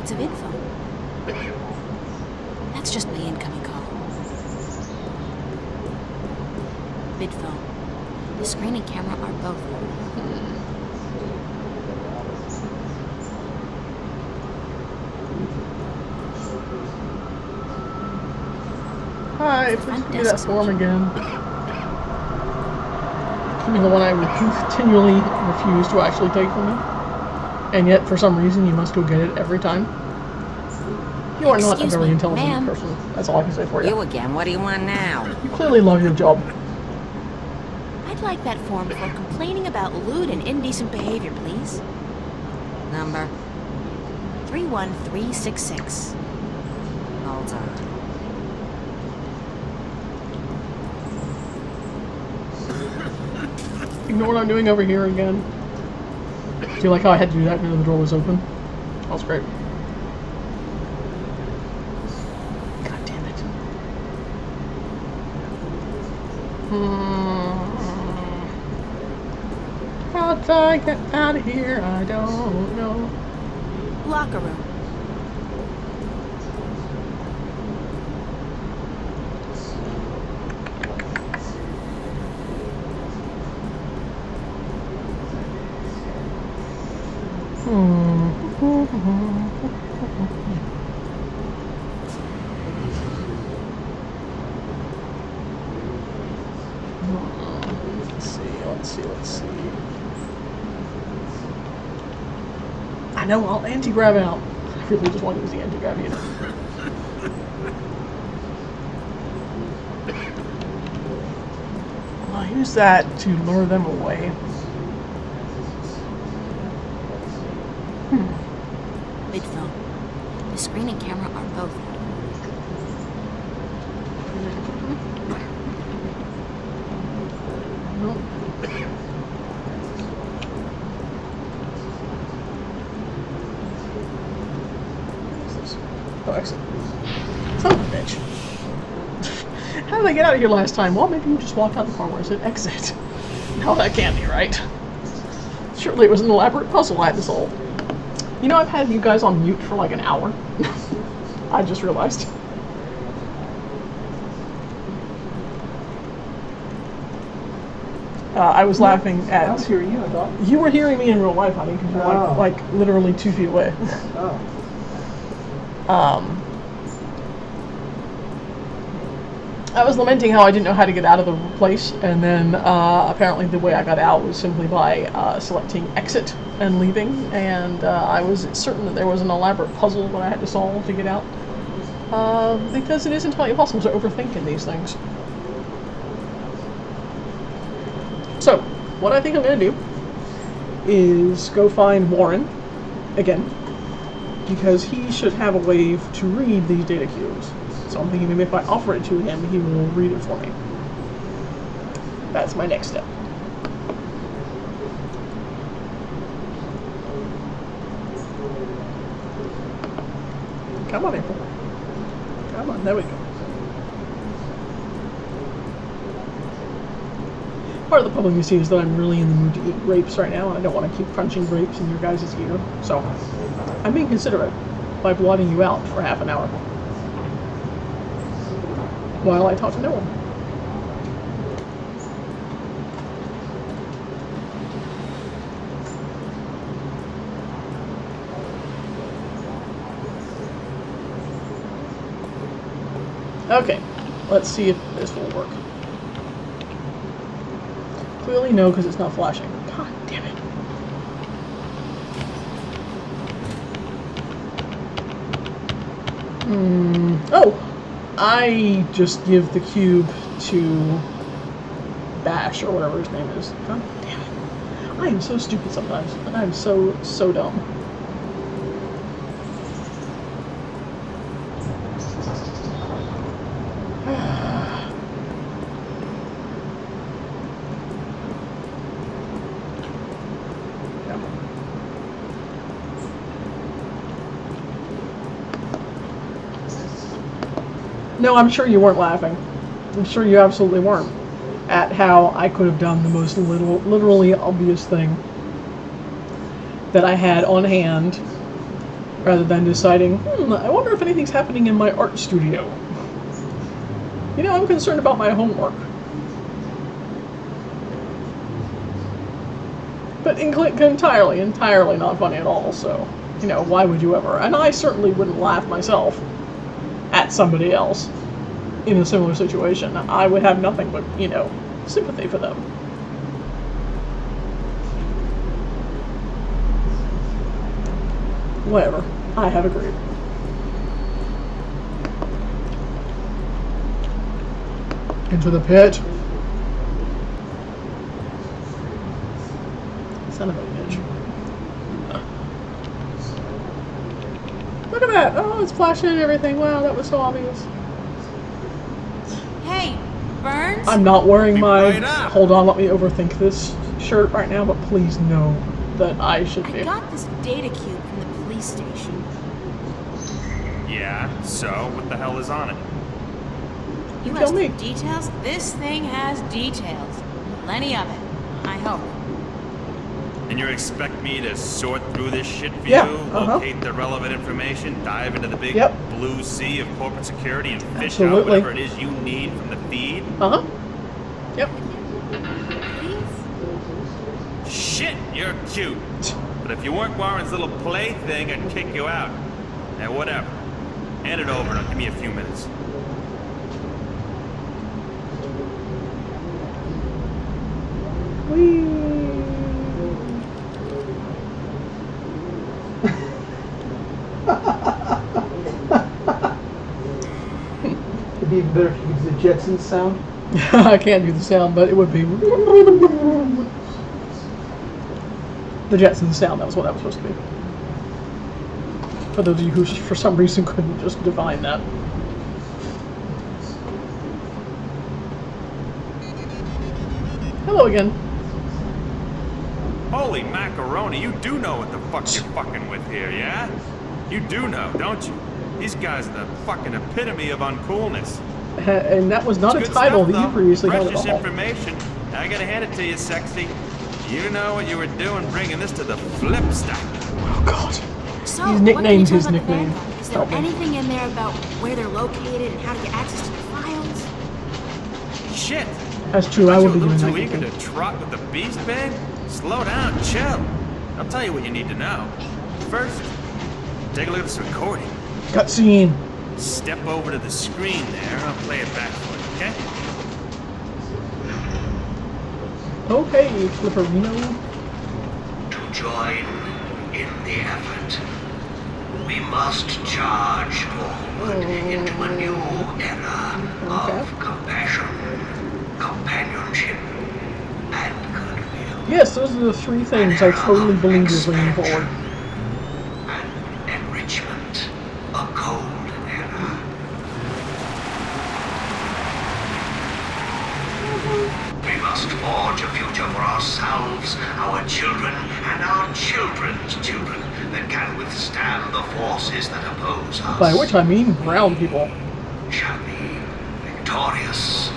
It's a vid phone. That's just my incoming call. Vid phone. The screen and camera are both.
Hi, please give me that form again. Give me the one I continually refuse to actually take from you. And yet, for some reason, you must go get it every time. You are not a very intelligent person. That's all I can say for you.
You again. What do you want now?
You clearly love your job.
I'd like that form for complaining about lewd and indecent behavior, please.
Number?
31366.
Hold on.
Ignore what I'm doing over here again. Do you like how I had to do that because the door was open? That was great. God damn it. How'd I get out of here? I don't know.
Locker room.
Let's see. I know, I'll anti-grav out. I really just want to use the anti-grav unit. I'll use that to lure them away.
Vid phone. The screen and camera are both.
Nope. What's this? Oh, exit. Son of a bitch. How did I get out of here last time? Well, maybe you just walked out the car where it said exit. No, that can't be right. Surely it was an elaborate puzzle I had to solve. You know, I've had you guys on mute for like an hour. I just realized. I was laughing at...
I was hearing you, I thought.
You were hearing me in real life, honey, because you're like literally 2 feet away.
Oh.
I was lamenting how I didn't know how to get out of the place, and then apparently the way I got out was simply by selecting exit and leaving, and I was certain that there was an elaborate puzzle that I had to solve to get out, because it is entirely possible to overthink in these things. So, what I think I'm going to do is go find Warren again, because he should have a way to read these data cubes. So I'm thinking maybe if I offer it to him, he will read it for me. That's my next step. Come on, April. Come on, there we go. Part of the problem you see is that I'm really in the mood to eat grapes right now, and I don't want to keep crunching grapes in your guys' ear. So I'm being considerate by blotting you out for half an hour while I talk to no one. Okay, let's see if this will work. Clearly no, because it's not flashing. God damn it. Oh! I just give the cube to Bash, or whatever his name is. God damn it. I am so stupid sometimes, and I am so dumb. No, I'm sure you weren't laughing. I'm sure you absolutely weren't. At how I could have done the most literally obvious thing that I had on hand, rather than deciding, I wonder if anything's happening in my art studio. You know, I'm concerned about my homework. But entirely not funny at all, so, you know, why would you ever? And I certainly wouldn't laugh myself at somebody else in a similar situation. I would have nothing but, you know, sympathy for them. Whatever. I have agreed. Into the pit. Son of a bitch. Look at that! Oh, it's flashing and everything. Wow, that was so obvious.
Hey, Burns?
I'm not wearing my
right up.
hold on, let me overthink this shirt right now, but please know that I should be.
I got this data cube from the police station.
Yeah, so what the hell is on it?
You
Tell
have
me.
some details? This thing has details. Plenty of it. I hope.
And you expect me to sort through this shit for
Yeah,
you, locate the relevant information, dive into the big blue sea of corporate security, and fish
Absolutely.
out whatever it is you need from the feed?
Uh-huh. Yep.
Please?
Shit, you're cute. But if you weren't Warren's little plaything, I'd kick you out. Now, whatever. Hand it over and give me a few minutes.
Whee!
It'd be even better if you could do the Jetsons sound.
I can't do the sound, but it would be the Jetsons sound. That was what that was supposed to be. For those of you who, for some reason, couldn't just divine that. Hello again.
Holy macaroni, you do know what the fuck you're fucking with here, yeah? You do know, don't you? These guys are the fucking epitome of uncoolness.
And that was not
It's
a
good
title
stuff,
that you
though.
previously held at
Precious
all.
information. I gotta hand it to you, sexy. You know what you were doing bringing this to the flip stack.
Oh God.
So,
He's
what
nicknamed
can you tell
his
about the
nickname.
Vanguard? Is there
Help me.
anything in there about where they're located and how to get access to the files?
Shit!
That's true. I
Aren't
would
you
be
a
doing
little
that.
too eager
quickly.
to trot with the beast, babe? Slow down, chill. I'll tell you what you need to know. First, take a look at this recording.
Cutscene.
Step over to the screen there, I'll play it back for you, okay?
Okay, Flipperino.
To join in the effort, we must charge forward into a new era of compassion, companionship, and goodwill.
Yes, those are the three things I totally believe is leaning forward.
And enrichment, a golden era. We must forge a future for ourselves, our children, and our children's children that can withstand the forces that oppose us.
By which I mean brown people.
Shall be victorious.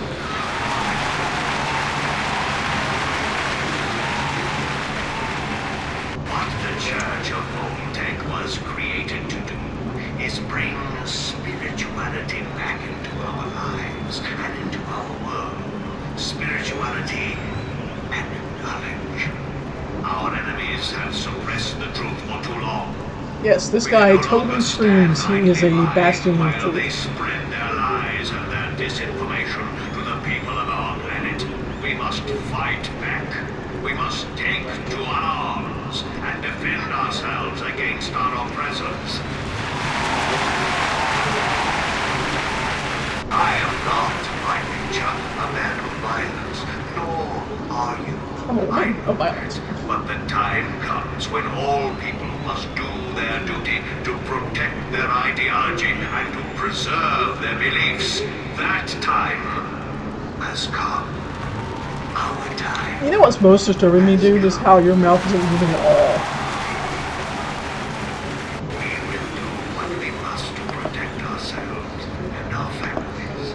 What the Church of Voltec was created to do is bring spirituality back into our lives and into our world. Spirituality and knowledge. Our enemies have suppressed the truth for too long.
Yes, this guy totally screams he is a bastion of
While they
truth.
spread their lies and their disinformation to the people of our planet, we must fight back. We must take to arms and defend ourselves against our oppressors. I am not, by nature, a man of violence, nor are you.
I'm a woman of violence.
But the time comes when all people must do their duty to protect their ideology and to preserve their beliefs. That time has come. Our time.
You know what's most disturbing me, dude, is how your mouth isn't moving at all.
We will do what we must to protect ourselves. and our families.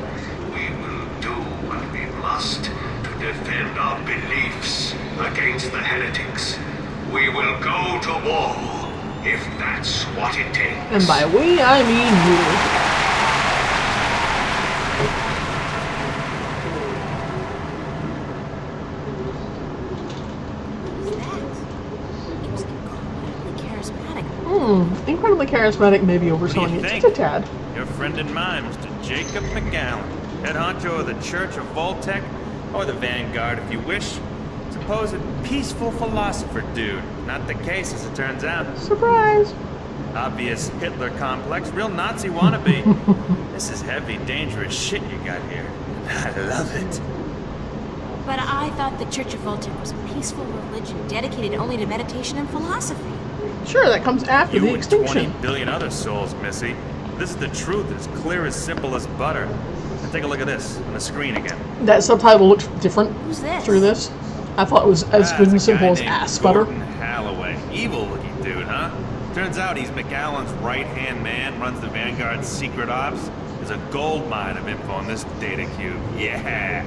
We will do what we must to defend our beliefs against the heretics. We will go to war if that's what it takes.
And by we, I mean you. Incredibly charismatic, maybe overselling it just a tad.
Your friend and mine, Mr. Jacob McGowan, head honcho of the Church of Voltec, or the Vanguard if you wish. Supposed peaceful philosopher dude. Not the case, as it turns out.
Surprise!
Obvious Hitler complex, real Nazi wannabe. This is heavy, dangerous shit you got here. I love it.
But I thought the Church of Voltec was a peaceful religion dedicated only to meditation and philosophy.
Sure, that comes after the
You and
extinction.
20 billion other souls, Missy. This is the truth, as clear as simple as butter. Now take a look at this, on the screen again.
That subtitle looks different
Who's this?
through this. I thought it was as good and simple as ass butter.
Gordon Halloway. Evil-looking dude, huh? Turns out he's McAllen's right-hand man, runs the Vanguard's secret ops. There's a gold mine of info on this data cube. Yeah.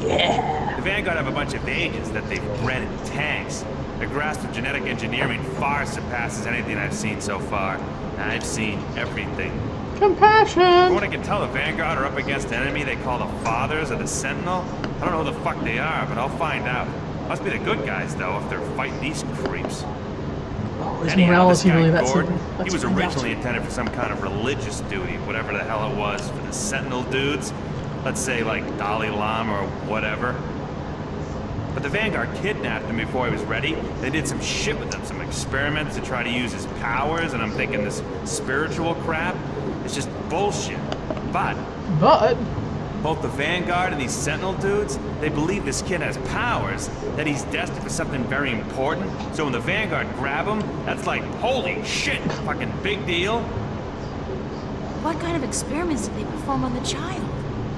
Yeah.
The Vanguard have a bunch of agents that they've bred in tanks. Their grasp of genetic engineering far surpasses anything I've seen so far. I've seen everything.
Compassion.
From what I can tell, the Vanguard are up against an enemy they call the Fathers of the Sentinel. I don't know who the fuck they are, but I'll find out. Must be the good guys, though, if they're fighting these creeps.
Oh, is
Anyhow, this
morality
guy
really that
Gordon,
simple?
he was originally intended for some kind of religious duty, whatever the hell it was, for the Sentinel dudes. Let's say, like, Dalai Lama or whatever. But the Vanguard kidnapped him before he was ready. They did some shit with him, some experiments to try to use his powers, and I'm thinking this spiritual crap is just bullshit. But both the Vanguard and these Sentinel dudes, they believe this kid has powers, that he's destined for something very important. So when the Vanguard grab him, that's like, holy shit, fucking big deal.
What kind of experiments did they perform on the child?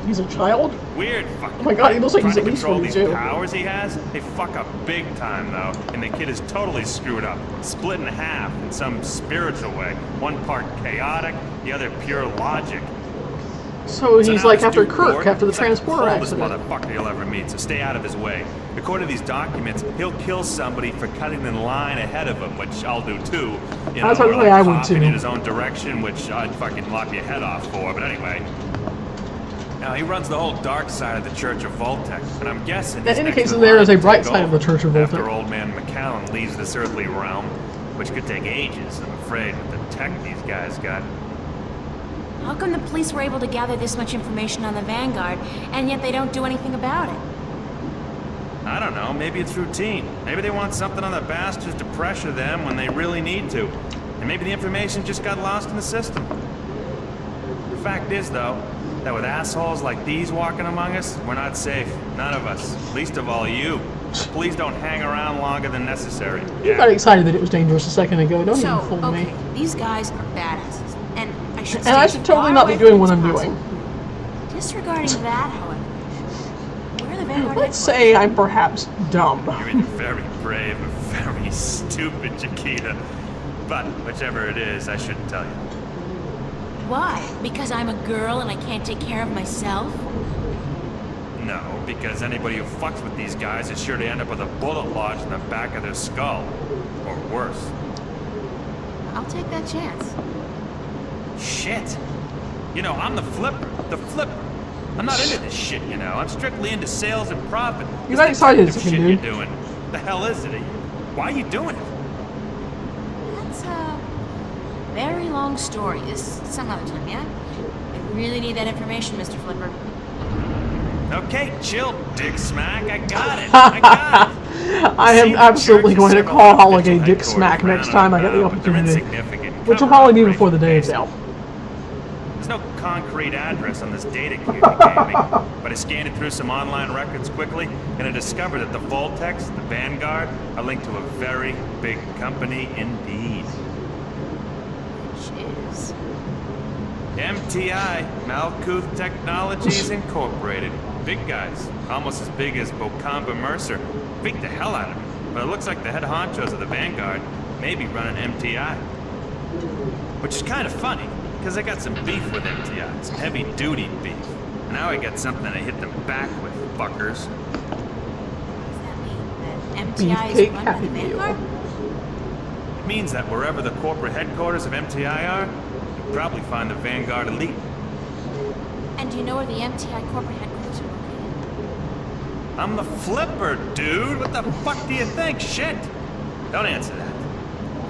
He's a child?
Weird fucking.
Oh my god, he looks like he's
trying
at
to
least
control these
42.
powers he has, they fuck up big time though, and the kid is totally screwed up, split in half in some spiritual way. One part chaotic, the other pure logic.
So he's
now
like
this
after
dude
Kirk,
Gordon,
after the
he's like
transporter
the coldest
accident.
motherfucker you'll ever meet, so stay out of his way. According to these documents, he'll kill somebody for cutting in line ahead of him, which I'll do too. You know,
That's what
or like
I would
coughing
too.
in his own direction, which I'd fucking lop your head off for, but anyway. Now, he runs the whole dark side of the Church of Voltec, and I'm guessing
That
he's
indicates
next
that
in
there
line
is a
to
bright
take
side of the
over
Church of
after
Voltec.
old man McAllen leaves this earthly realm, which could take ages, I'm afraid, with the tech these guys got.
How come the police were able to gather this much information on the Vanguard, and yet they don't do anything about it?
I don't know, maybe it's routine. Maybe they want something on the bastards to pressure them when they really need to. And maybe the information just got lost in the system. The fact is, though, that with assholes like these walking among us, we're not safe. None of us. Least of all you. Please don't hang around longer than necessary.
You got excited that it was dangerous a second ago. Don't
So,
even fool
okay,
me.
these guys are badasses, and I should
And I should totally not be doing what I'm doing.
Disregarding that, however, where are the Vanguard
Let's say I'm perhaps dumb.
You're either very brave or very stupid, Chiquita. But whichever it is, I shouldn't tell you.
Why? Because I'm a girl and I can't take care of myself?
No, because anybody who fucks with these guys is sure to end up with a bullet lodged in the back of their skull. Or worse.
I'll take that chance.
Shit. You know, I'm the flipper. The flipper. I'm not into this shit, you know. I'm strictly into sales and profit.
You're not excited as a
shit
kid,
you're
dude.
doing. The hell is it? Why are you doing it?
That's a very long story. Some other time, yeah? I really need that information, Mr. Flipper.
Okay, chill, Dick Smack. I got it. I got it.
I am absolutely going to call Holiday Dick Smack next time I get the opportunity. Which will probably be before the day is out.
There's no concrete address on this data cube you gave me, but I scanned it through some online records quickly, and I discovered that the Voltecs, the Vanguard, are linked to a very big company indeed.
Which is?
MTI, Malkuth Technologies Incorporated. Big guys, almost as big as Bocamba Mercer. Beat the hell out of me, but it looks like the head honchos of the Vanguard may be running MTI. Which is kind of funny, Because I got some beef with MTI, some heavy-duty beef. And now I got something to hit them back with, fuckers.
What does that mean? That MTI is
Beefcake
run by
Happy
the
Meal.
Vanguard?
It means that wherever the corporate headquarters of MTI are, you'll probably find the Vanguard elite.
And do you know where the MTI corporate headquarters are located?
I'm the flipper, dude. What the fuck do you think? Shit. Don't answer that.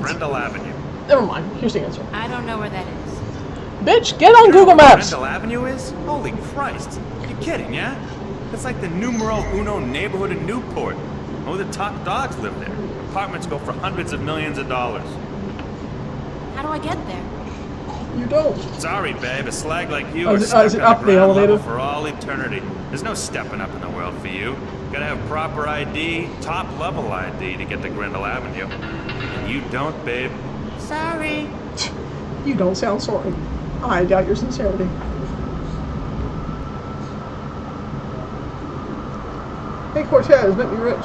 Brendel Avenue.
Never mind. Here's the answer.
I don't know where that is.
Bitch, get on Google Maps.
Brendel Avenue is? Holy Christ. You kidding, yeah? It's like the numero uno neighborhood in Newport. Only the top dogs live there. Apartments go for hundreds of millions of dollars.
How do I get there?
You don't.
Sorry, babe. A slag like you
Oh,
is
is it-
stuck
is it
on
up
the
the
ground
elevator?
level for all eternity. There's no stepping up in the world for you. Gotta have proper ID, top-level ID to get to Grendel Avenue. And you don't, babe. Sorry.
You don't sound sorry. I doubt your sincerity. Hey Cortez, make me rich.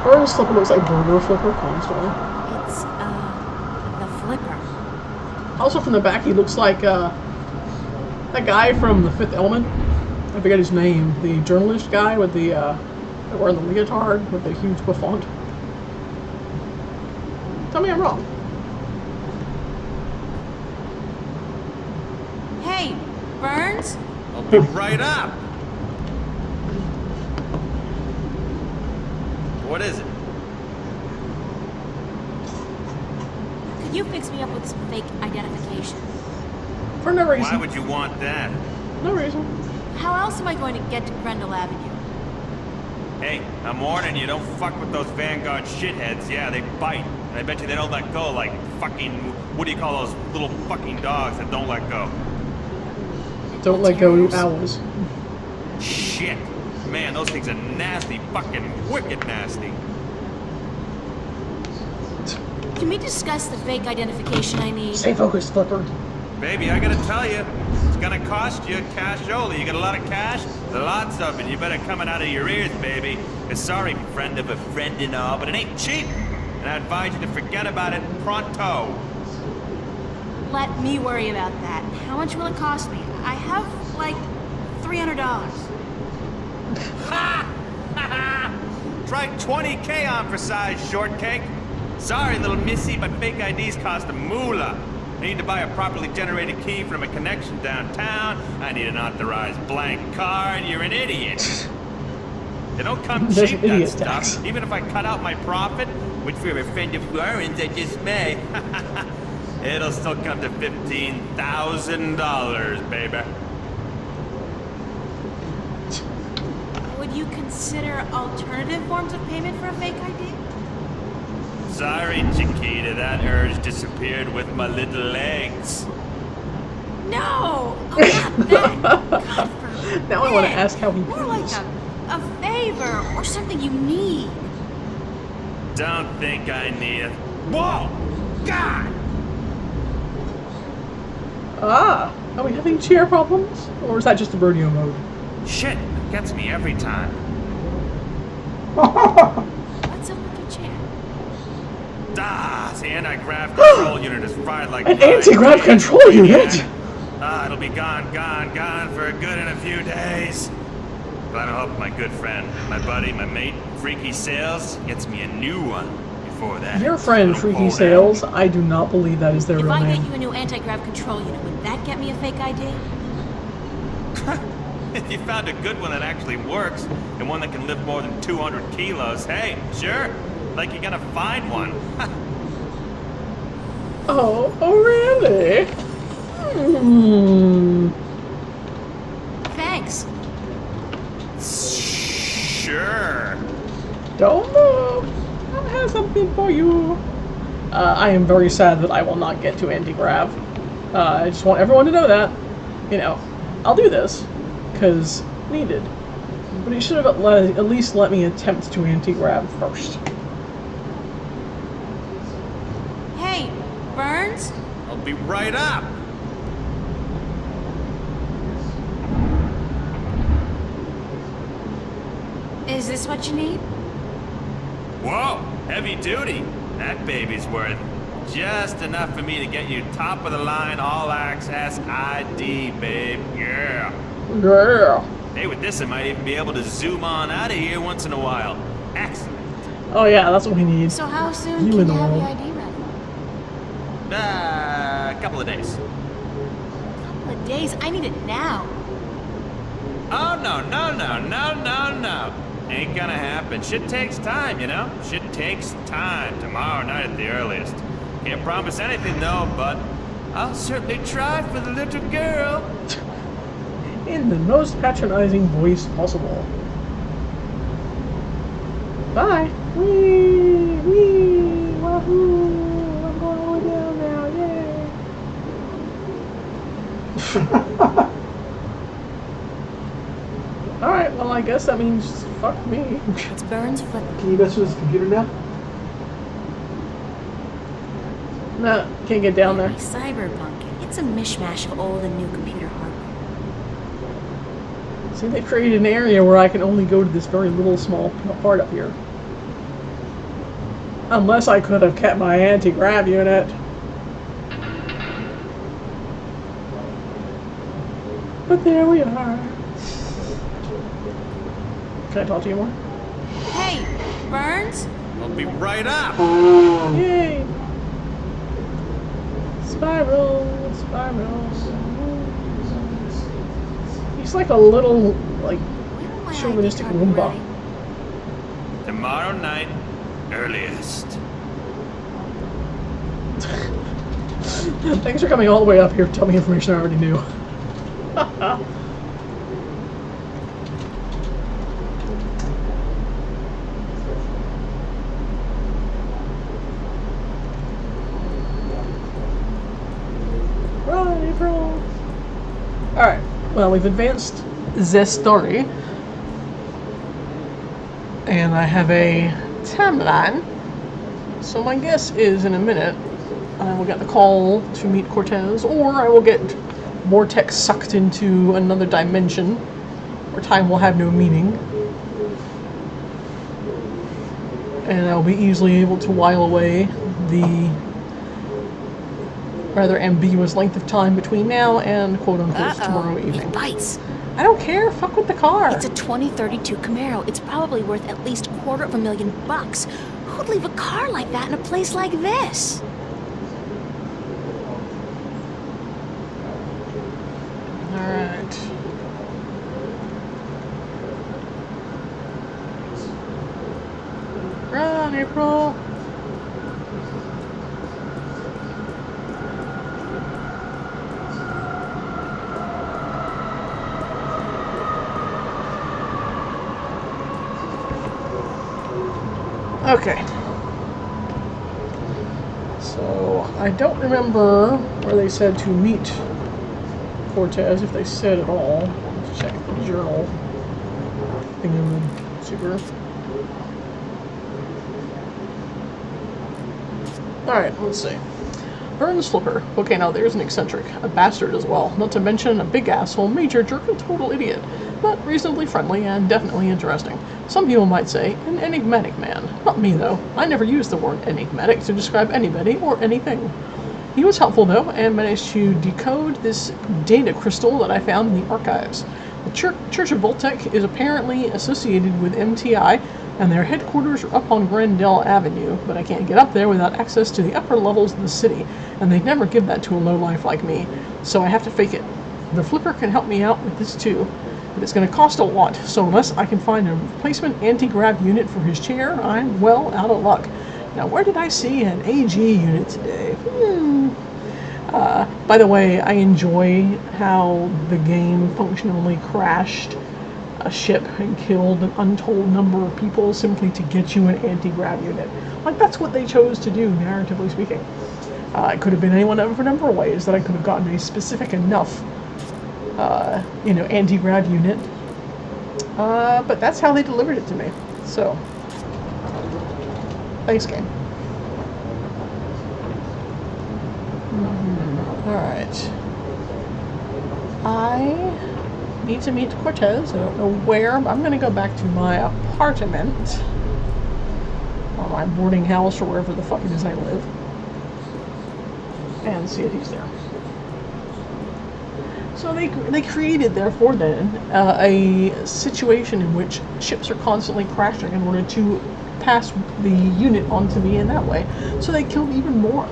Burns Flipper looks like Burger Flipper constantly.
It's, the flipper.
Also from the back he looks like, that guy from The Fifth Element. I forget his name. The journalist guy with the, wearing the leotard with the huge bouffant. Tell me I'm wrong.
Hey, Burns?
I'll be right up. What is it?
Could you fix me up with some fake identification?
For no reason.
Why would you want that?
No reason.
How else am I going to get to Grendel Avenue?
Hey, I'm warning you, don't fuck with those Vanguard shitheads. Yeah, they bite. And I bet you they don't let go like fucking, what do you call those little fucking dogs that don't let go?
Don't let go of owls.
Shit. Man, those things are nasty, fucking wicked nasty.
Can we discuss the fake identification I need?
Stay focused, Flipper.
Baby, I gotta tell you, it's gonna cost you cash only. You got a lot of cash? Lots of it. You better come it out of your ears, baby. Sorry, friend of a friend and all, but it ain't cheap. And I advise you to forget about it pronto.
Let me worry about that. How much will it cost me? I have, like, $300.
Try 20K on for size, shortcake. Sorry, little missy, but fake IDs cost a moolah. I need to buy a properly generated key from a connection downtown. I need an authorized blank card. You're an idiot. They don't come
There's
cheap,
an
that
idiot
stuff.
tax.
Even if I cut out my profit, which for a friend of Warren's I just may, it'll still come to $15,000, baby.
Would you consider alternative forms of payment for a fake ID?
Sorry, Chiquita, that urge disappeared with my little legs.
No! Oh, not that! God forbid.
Now I want to ask how he
More like
feels.
a favor or something you need.
Don't think I need it. Whoa! God!
Ah, are we having chair problems? Or is that just the rodeo mode?
Shit, it gets me every time.
What's up with your chair?
Ah, the anti-grav control unit is fried like
An
mine.
anti-grav control unit?
Ah, it'll be gone for good in a few days. But I hope my good friend, my buddy, my mate, Freaky Sales, gets me a new one before that.
Your friend,
little
Freaky
pull
Sales, I do not believe that is their
If
real
I get
name.
you a new anti-grav control unit, would that get me a fake ID?
If you found a good one that actually works, and one that can lift more than 200 kilos, hey, sure. Like you're gonna find one.
Oh really? Hmm.
Thanks.
Sure.
Don't know. I have something for you. I am very sad that I will not get to anti-grav. I just want everyone to know that. You know, I'll do this, because needed. But he should have at least let me attempt to anti-grav first.
Hey, Burns?
I'll be right up.
Is this what you need?
Whoa, heavy duty. That baby's worth Just enough for me to get you top of the line all access ID, babe. Yeah.
Yeah.
Hey, with this, I might even be able to zoom on out of here once in a while. Excellent.
Oh yeah, that's what we need.
So how soon
You in
can you
the
have the
world.
ID ready?
A couple of days.
Couple of days. I need it now.
Oh, no. Ain't gonna happen. Shit takes time, you know? Shit takes time. Tomorrow night at the earliest. Can't promise anything, though, but I'll certainly try for the little girl.
In the most patronizing voice possible. Bye. Wee, wahoo! I'm going all the way down now, yay! Alright, well I guess that means fuck me.
It's Burns' flipper.
Can you go to his computer now?
No, can't get down there.
Cyberpunk. It's a mishmash of old and new computer hardware.
See, they've created an area where I can only go to this very little small part up here. Unless I could have kept my anti-grav unit. But there we are. Can I talk to you more?
Hey, Burns?
I'll be right up.
Yay! Spiral. He's like a little, like,
When will my
chauvinistic
ID card be
Roomba.
ready?
Tomorrow night, earliest.
Thanks for coming all the way up here to tell me information I already knew. Run, April! Alright, well, we've advanced the story. And I have a timeline. So my guess is in a minute I will get the call to meet Cortez, or I will get vortex sucked into another dimension where time will have no meaning. And I'll be easily able to while away the rather ambiguous length of time between now and quote-unquote tomorrow evening.
It bites.
I don't care, fuck with the car.
It's a 2032 Camaro. It's probably worth at least $250,000. Who'd leave a car like that in a place like this?
Alright. Run, April! Okay. So, I don't remember where they said to meet Cortez, if they said at all. Let's check the journal. Super. Alright, let's see. Burns Flipper. Okay, now there's an eccentric. A bastard as well. Not to mention a big asshole, major jerk, and total idiot. But reasonably friendly and definitely interesting. Some people might say, an enigmatic man. Not me, though. I never use the word enigmatic to describe anybody or anything. He was helpful, though, and managed to decode this data crystal that I found in the archives. The Church of Voltec is apparently associated with MTI, and their headquarters are up on Grandel Avenue, but I can't get up there without access to the upper levels of the city, and they'd never give that to a lowlife like me, so I have to fake it. The Flipper can help me out with this, too. But it's going to cost a lot, so unless I can find a replacement anti-grav unit for his chair, I'm well out of luck. Now, where did I see an AG unit today? By the way, I enjoy how the game functionally crashed a ship and killed an untold number of people simply to get you an anti-grav unit. Like, that's what they chose to do, narratively speaking. It could have been any one of a number of ways that I could have gotten a specific enough anti-grav unit. But that's how they delivered it to me. So, thanks, game. Alright. I need to meet Cortez. I don't know where, but I'm going to go back to my apartment. Or my boarding house, or wherever the fuck it is I live. and see if he's there. So they created, therefore, then, a situation in which ships are constantly crashing in order to pass the unit onto me in that way. So they killed even more.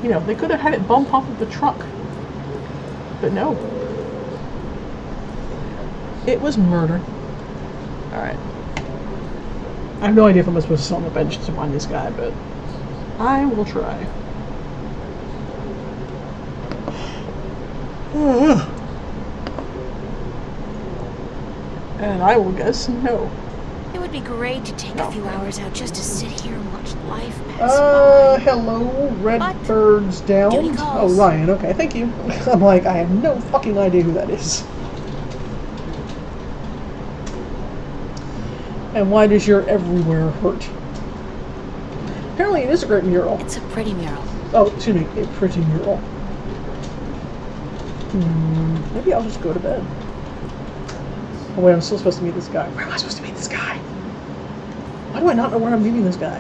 You know, they could have had it bump off of the truck. But no. It was murder. Alright. I have no idea if I'm supposed to sit on the bench to find this guy, but I will try. And I will guess no.
It would be great to take a few hours out just to sit here and watch life pass by.
Hello, red
What?
birds down.
Duty
Oh,
calls.
Ryan, okay, thank you. I'm like, I have no fucking idea who that is. And why does your everywhere hurt? Apparently it is a great mural.
It's a pretty mural.
Oh, excuse me, a pretty mural. Maybe I'll just go to bed. Oh wait, I'm still supposed to meet this guy. Where am I supposed to meet this guy? Why do I not know where I'm meeting this guy?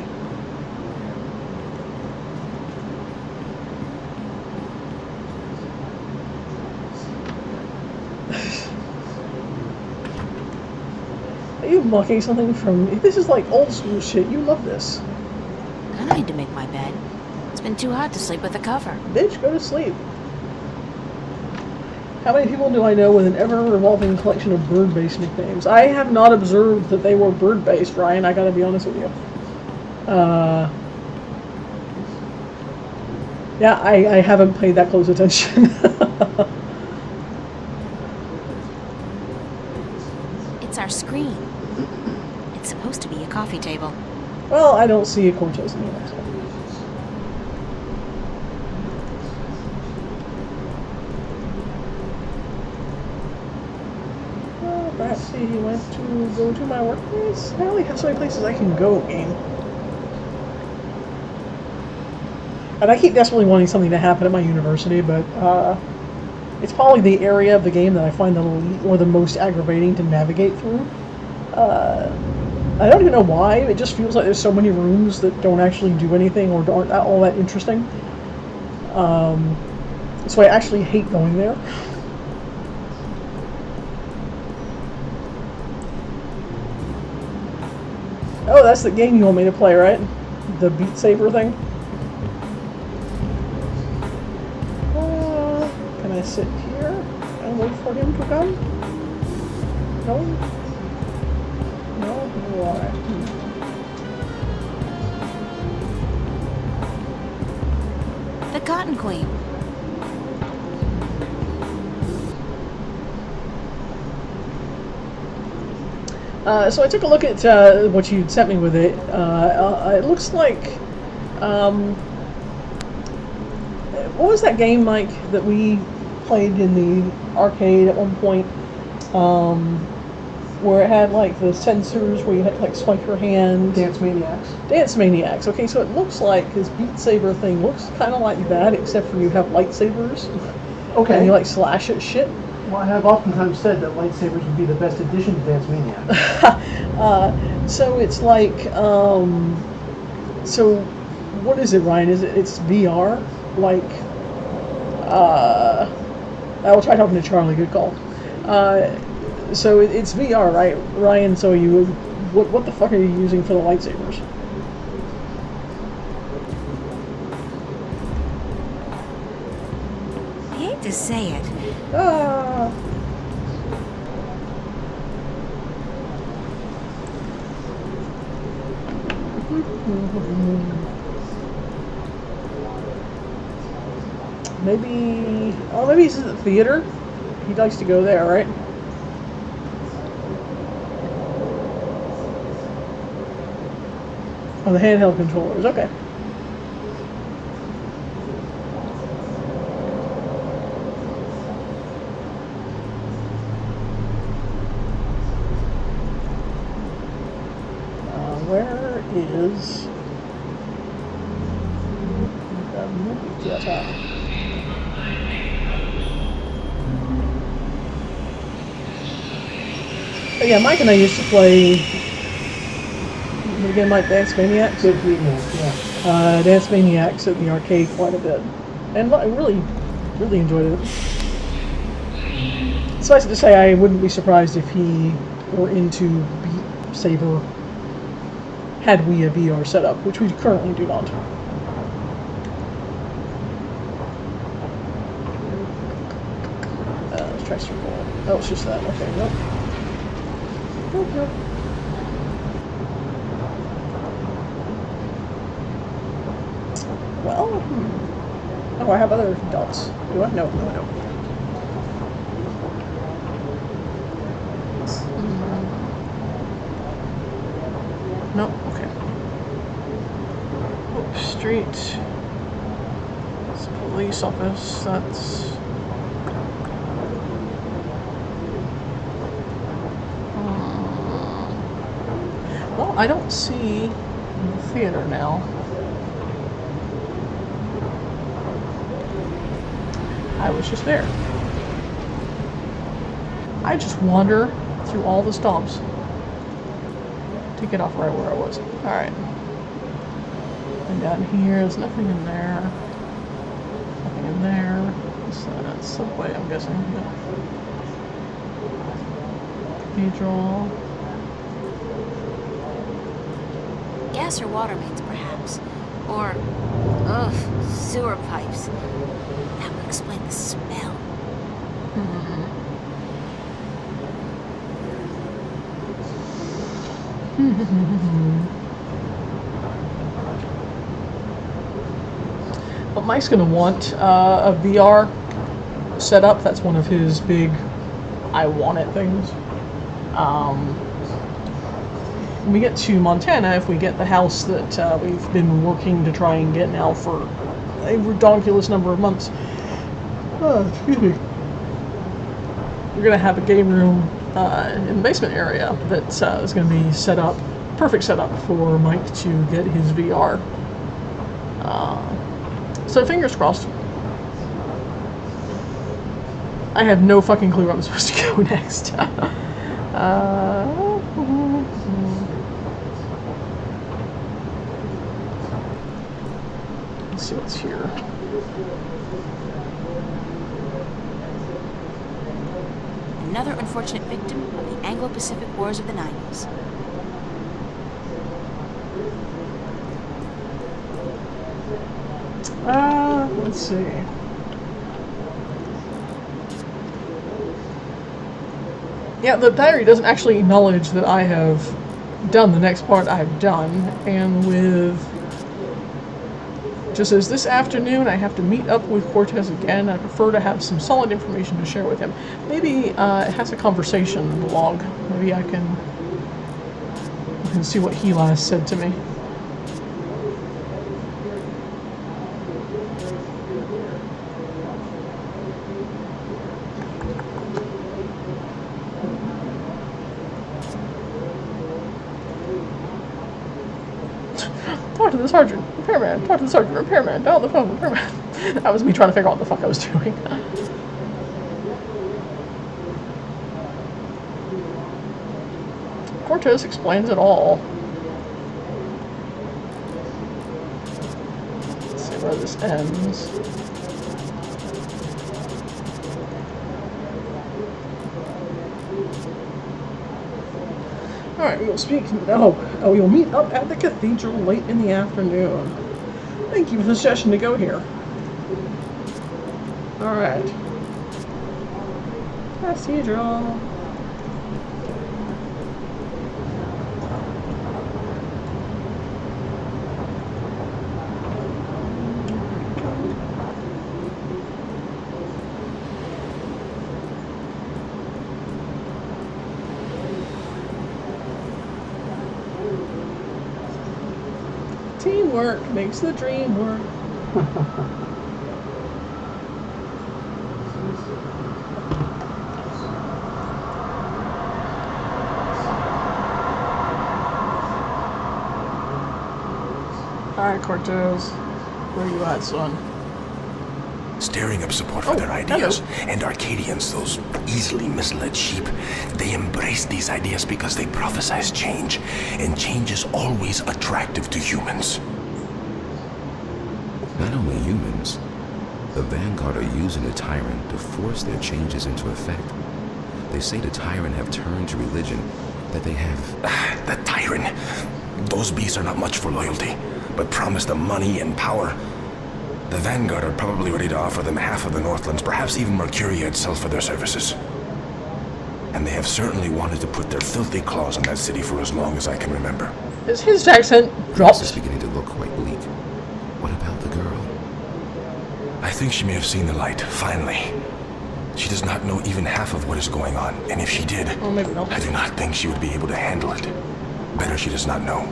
Are you mocking something from... This is like old school shit. You love this.
I don't need to make my bed. It's been too hot to sleep with a cover.
Bitch, go to sleep. How many people do I know with an ever-revolving collection of bird-based nicknames? I have not observed that they were bird-based, Ryan. I gotta be honest with you. Yeah, I haven't paid that close attention.
It's our screen. It's supposed to be a coffee table.
Well, I don't see a Cortez anyway. So. Well, perhaps he went to go to my workplace? I only have so many places I can go, game. And I keep desperately wanting something to happen at my university, but it's probably the area of the game that I find the most aggravating to navigate through. I don't even know why. It just feels like there's so many rooms that don't actually do anything or aren't all that interesting. So I actually hate going there. Oh, that's the game you want me to play, right? The Beat Saber thing? Can I sit here and wait for him to come? No? No? Alright.
The Cotton Queen.
So I took a look at what you sent me with it. It looks like... what was that game, Mike, that we played in the arcade at one point? Where it had like the sensors where you had to like swipe your hand.
Dance Maniacs.
Dance Maniacs. Okay, so it looks like his Beat Saber thing looks kind of like that, except for you have lightsabers.
Okay.
And you like slash at shit.
Well, I have oftentimes said that lightsabers would be the best addition to Dance Maniacs.
So it's like, so what is it, Ryan? It's VR? Like, I will try talking to Charlie, good call. So it's VR, right, Ryan? So what the fuck are you using for the lightsabers?
I hate to say it.
Maybe he's at the theater. He likes to go there, right? Oh, the handheld controllers, okay. Where is the movie theater? But yeah, Mike and I used to play again, Mike Dance Maniacs.
Dance Maniacs, yeah.
Dance Maniacs at the arcade quite a bit, and I really enjoyed it. Suffice it to say, I wouldn't be surprised if he were into Beat Saber had we a VR setup, which we currently do not. Let's try circle. Oh, it's just that. Okay, nope. Nope. Well, oh, I have other dots. Do I? No, no, no. No, okay. Oops, street. It's a police office. That's. Well, I don't see the theater now. I was just there. I just wander through all the stops to get off right where I was. Alright. And down here, there's nothing in there. Nothing in there. That's subway, I'm guessing. Yeah. Cathedral.
Gas or water mains, perhaps. Or, sewer pipes. That would explain the smell.
But Mike's going to want a VR setup. That's one of his big I want it things. When we get to Montana, if we get the house that we've been working to try and get now for a ridiculous number of months, excuse me, we're going to have a game room in the basement area that is going to be set up, perfect setup for Mike to get his VR. So fingers crossed. I have no fucking clue where I'm supposed to go next. Let's see what's here.
Another unfortunate victim of the Anglo-Pacific Wars of the 90s.
Let's see. Yeah, the diary doesn't actually acknowledge that I have done the next part I've done, and with just as this afternoon I have to meet up with Cortez again. I prefer to have some solid information to share with him. Maybe it has a conversation log. Maybe I can see what he last said to me. Talk to the sergeant, repairman. Talk to the sergeant, repairman. Down the phone, repairman. That was me trying to figure out what the fuck I was doing. Cortez explains it all. Let's see where this ends. Alright, we will speak. We will meet up at the cathedral late in the afternoon. Thank you for the suggestion to go here. Alright. Cathedral. Teamwork makes the dream work. Alright, Cortez. Where you at, son?
Stirring up support for their ideas. And Arcadians, those easily misled sheep, they embrace these ideas because they prophesize change. And change is always attractive to humans.
Not only humans, the Vanguard are using the Tyrant to force their changes into effect. They say the Tyrant have turned to religion, that they have...
The Tyrant. Those beasts are not much for loyalty, but promise them money and power. The Vanguard are probably ready to offer them half of the Northlands, perhaps even Mercuria itself for their services. And they have certainly wanted to put their filthy claws on that city for as long as I can remember.
Is his accent
This is
dropped?
beginning to look quite bleak. What about the girl?
I think she may have seen the light, finally. She does not know even half of what is going on, and if she did,
Or maybe not.
I do not think she would be able to handle it. Better she does not know.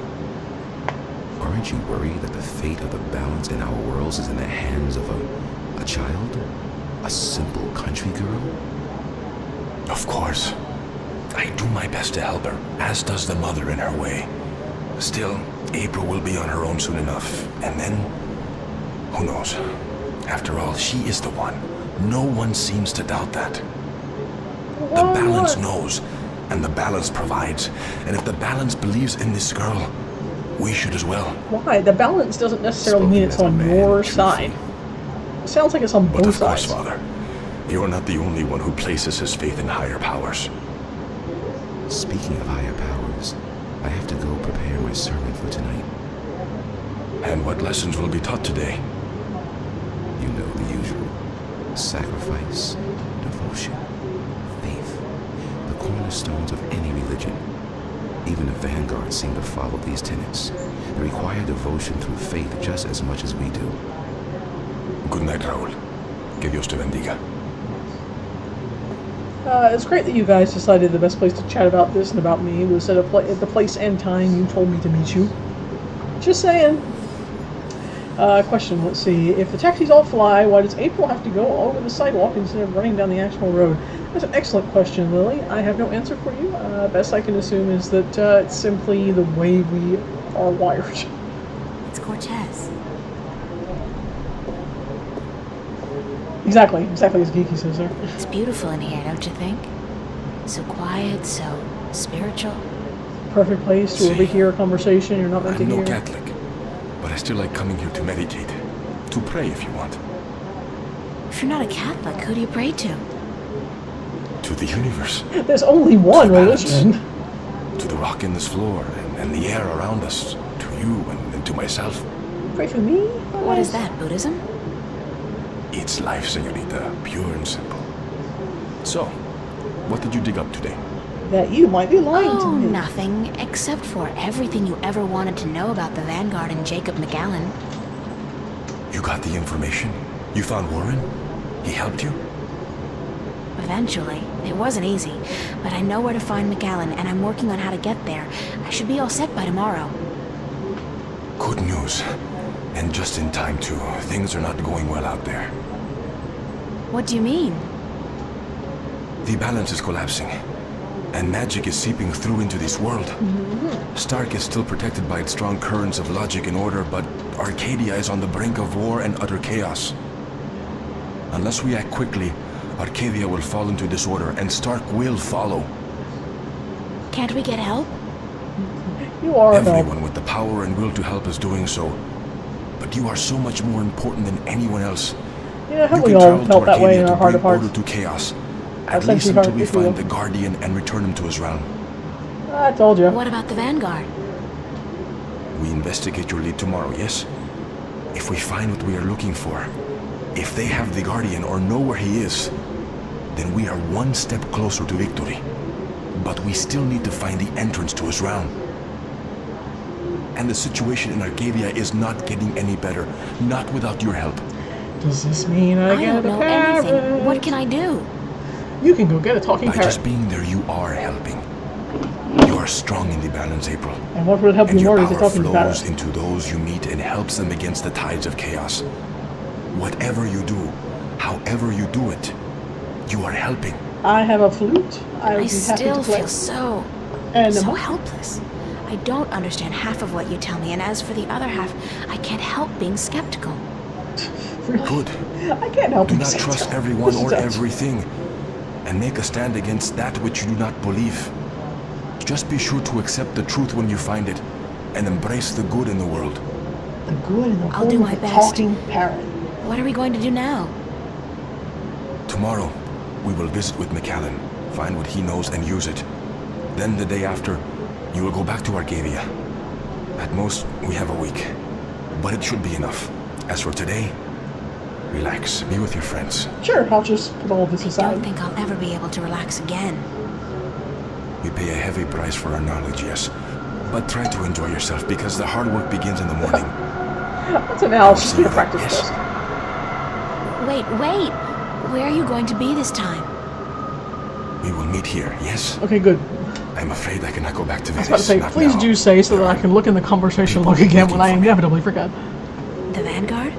Aren't you worried that the fate of the balance in our worlds is in the hands of a child? A simple country girl?
Of course. I do my best to help her, as does the mother in her way. Still, April will be on her own soon enough, and then... who knows? After all, she is the one. No one seems to doubt that. The balance knows, and the balance provides. And if the balance believes in this girl, we should as well.
Why? The balance doesn't necessarily mean it's
Spoken as a
on
man
your
of true
side.
faith.
It sounds like it's on
But
both
of course,
sides.
Father, you are not the only one who places his faith in higher powers.
Speaking of higher powers, I have to go prepare my sermon for tonight.
And what lessons will be taught today?
You know the usual. Sacrifice, devotion, faith. The cornerstones of any religion. Even the Vanguard seem to follow these tenets. They require devotion through faith just as much as we do.
Good night, Raúl. Que Dios te bendiga.
It's great that you guys decided the best place to chat about this and about me was at the place and time you told me to meet you. Just saying. Question, let's see. If the taxis all fly, why does April have to go over the sidewalk instead of running down the actual road? That's an excellent question, Lily. I have no answer for you. Best I can assume is that it's simply the way we are wired.
It's Cortez.
Exactly as Geeky says there.
It's beautiful in here, don't you think? So quiet, so spiritual.
Perfect place to overhear a conversation you're not meant to
I'm no
hear.
Catholic, but I still like coming here to meditate. To pray if you want.
If you're not a Catholic, who do you pray to?
To the universe.
There's only one
To balance.
religion.
To the rock in this floor and the air around us. To you and to myself.
Pray for me?
What is that, Buddhism?
It's life, señorita. Pure and simple. So, what did you dig up today?
That you might be lying to
Oh,
me.
nothing, except for everything you ever wanted to know about the Vanguard and Jacob McAllen.
You got the information? You found Warren? He helped you?
Eventually. It wasn't easy, but I know where to find McAllen, and I'm working on how to get there. I should be all set by tomorrow.
Good news. And just in time, too. Things are not going well out there.
What do you mean?
The balance is collapsing. And magic is seeping through into this world. Stark is still protected by its strong currents of logic and order, but Arcadia is on the brink of war and utter chaos. Unless we act quickly, Arcadia will fall into disorder, and Stark will follow.
Can't we get help?
You are a dog.
Everyone with the power and will to help is doing so. But you are so much more important than anyone else.
Yeah, have
You
we
can
all
travel
felt
to
that way
Arcadia
in
to
our heart of
bring
hearts?
order to chaos.
Our
At least
century
until
heart,
we
if you will.
find the Guardian and return him to his realm.
I told you.
What about the Vanguard?
We investigate your lead tomorrow, yes? If we find what we are looking for, if they have the Guardian or know where he is, then we are one step closer to victory. But we still need to find the entrance to his realm. And the situation in Arcadia is not getting any better, not without your help.
Does this mean I
I
get
don't
a
know
parrot?
anything. What can I do?
You can go get a talking
By
parrot.
just being there, you are helping. You are strong in the balance, April.
And what would help
And
you
your
more is a
power
talking
flows
parrot.
into those you meet and helps them against the tides of chaos. Whatever you do, however you do it, you are helping.
I have a flute. I would
I
be happy
still
to play.
feel so
And
helpless. I don't understand half of what you tell me, and as for the other half, I can't help being skeptical.
really,
Good.
I can't help
Do
you
not
say
trust
that.
everyone or
That-
everything, and make a stand against that which you do not believe. Just be sure to accept the truth when you find it, and embrace the good in the world.
the good in the
I'll do
form
my
of a
best.
talking parrot.
What are we going to do now?
Tomorrow, we will visit with McAllen, find what he knows and use it. Then the day after, you will go back to Arcadia. At most, we have a week. But it should be enough. As for today, relax, be with your friends.
Sure, I'll just put all this
I
aside.
don't think I'll ever be able to relax again.
We pay a heavy price for our knowledge, yes. But try to enjoy yourself, because the hard work begins in the morning.
That's an owl. Just
See
be a
you
practice
then, yes.
test.
Wait. Where are you going to be this time?
We will meet here, yes?
Okay, good.
I'm afraid I cannot go back to
I was
Venice.
about to say,
not
please
now.
do say so that I can look in the conversation log again when I
waiting for me.
inevitably forget.
The Vanguard?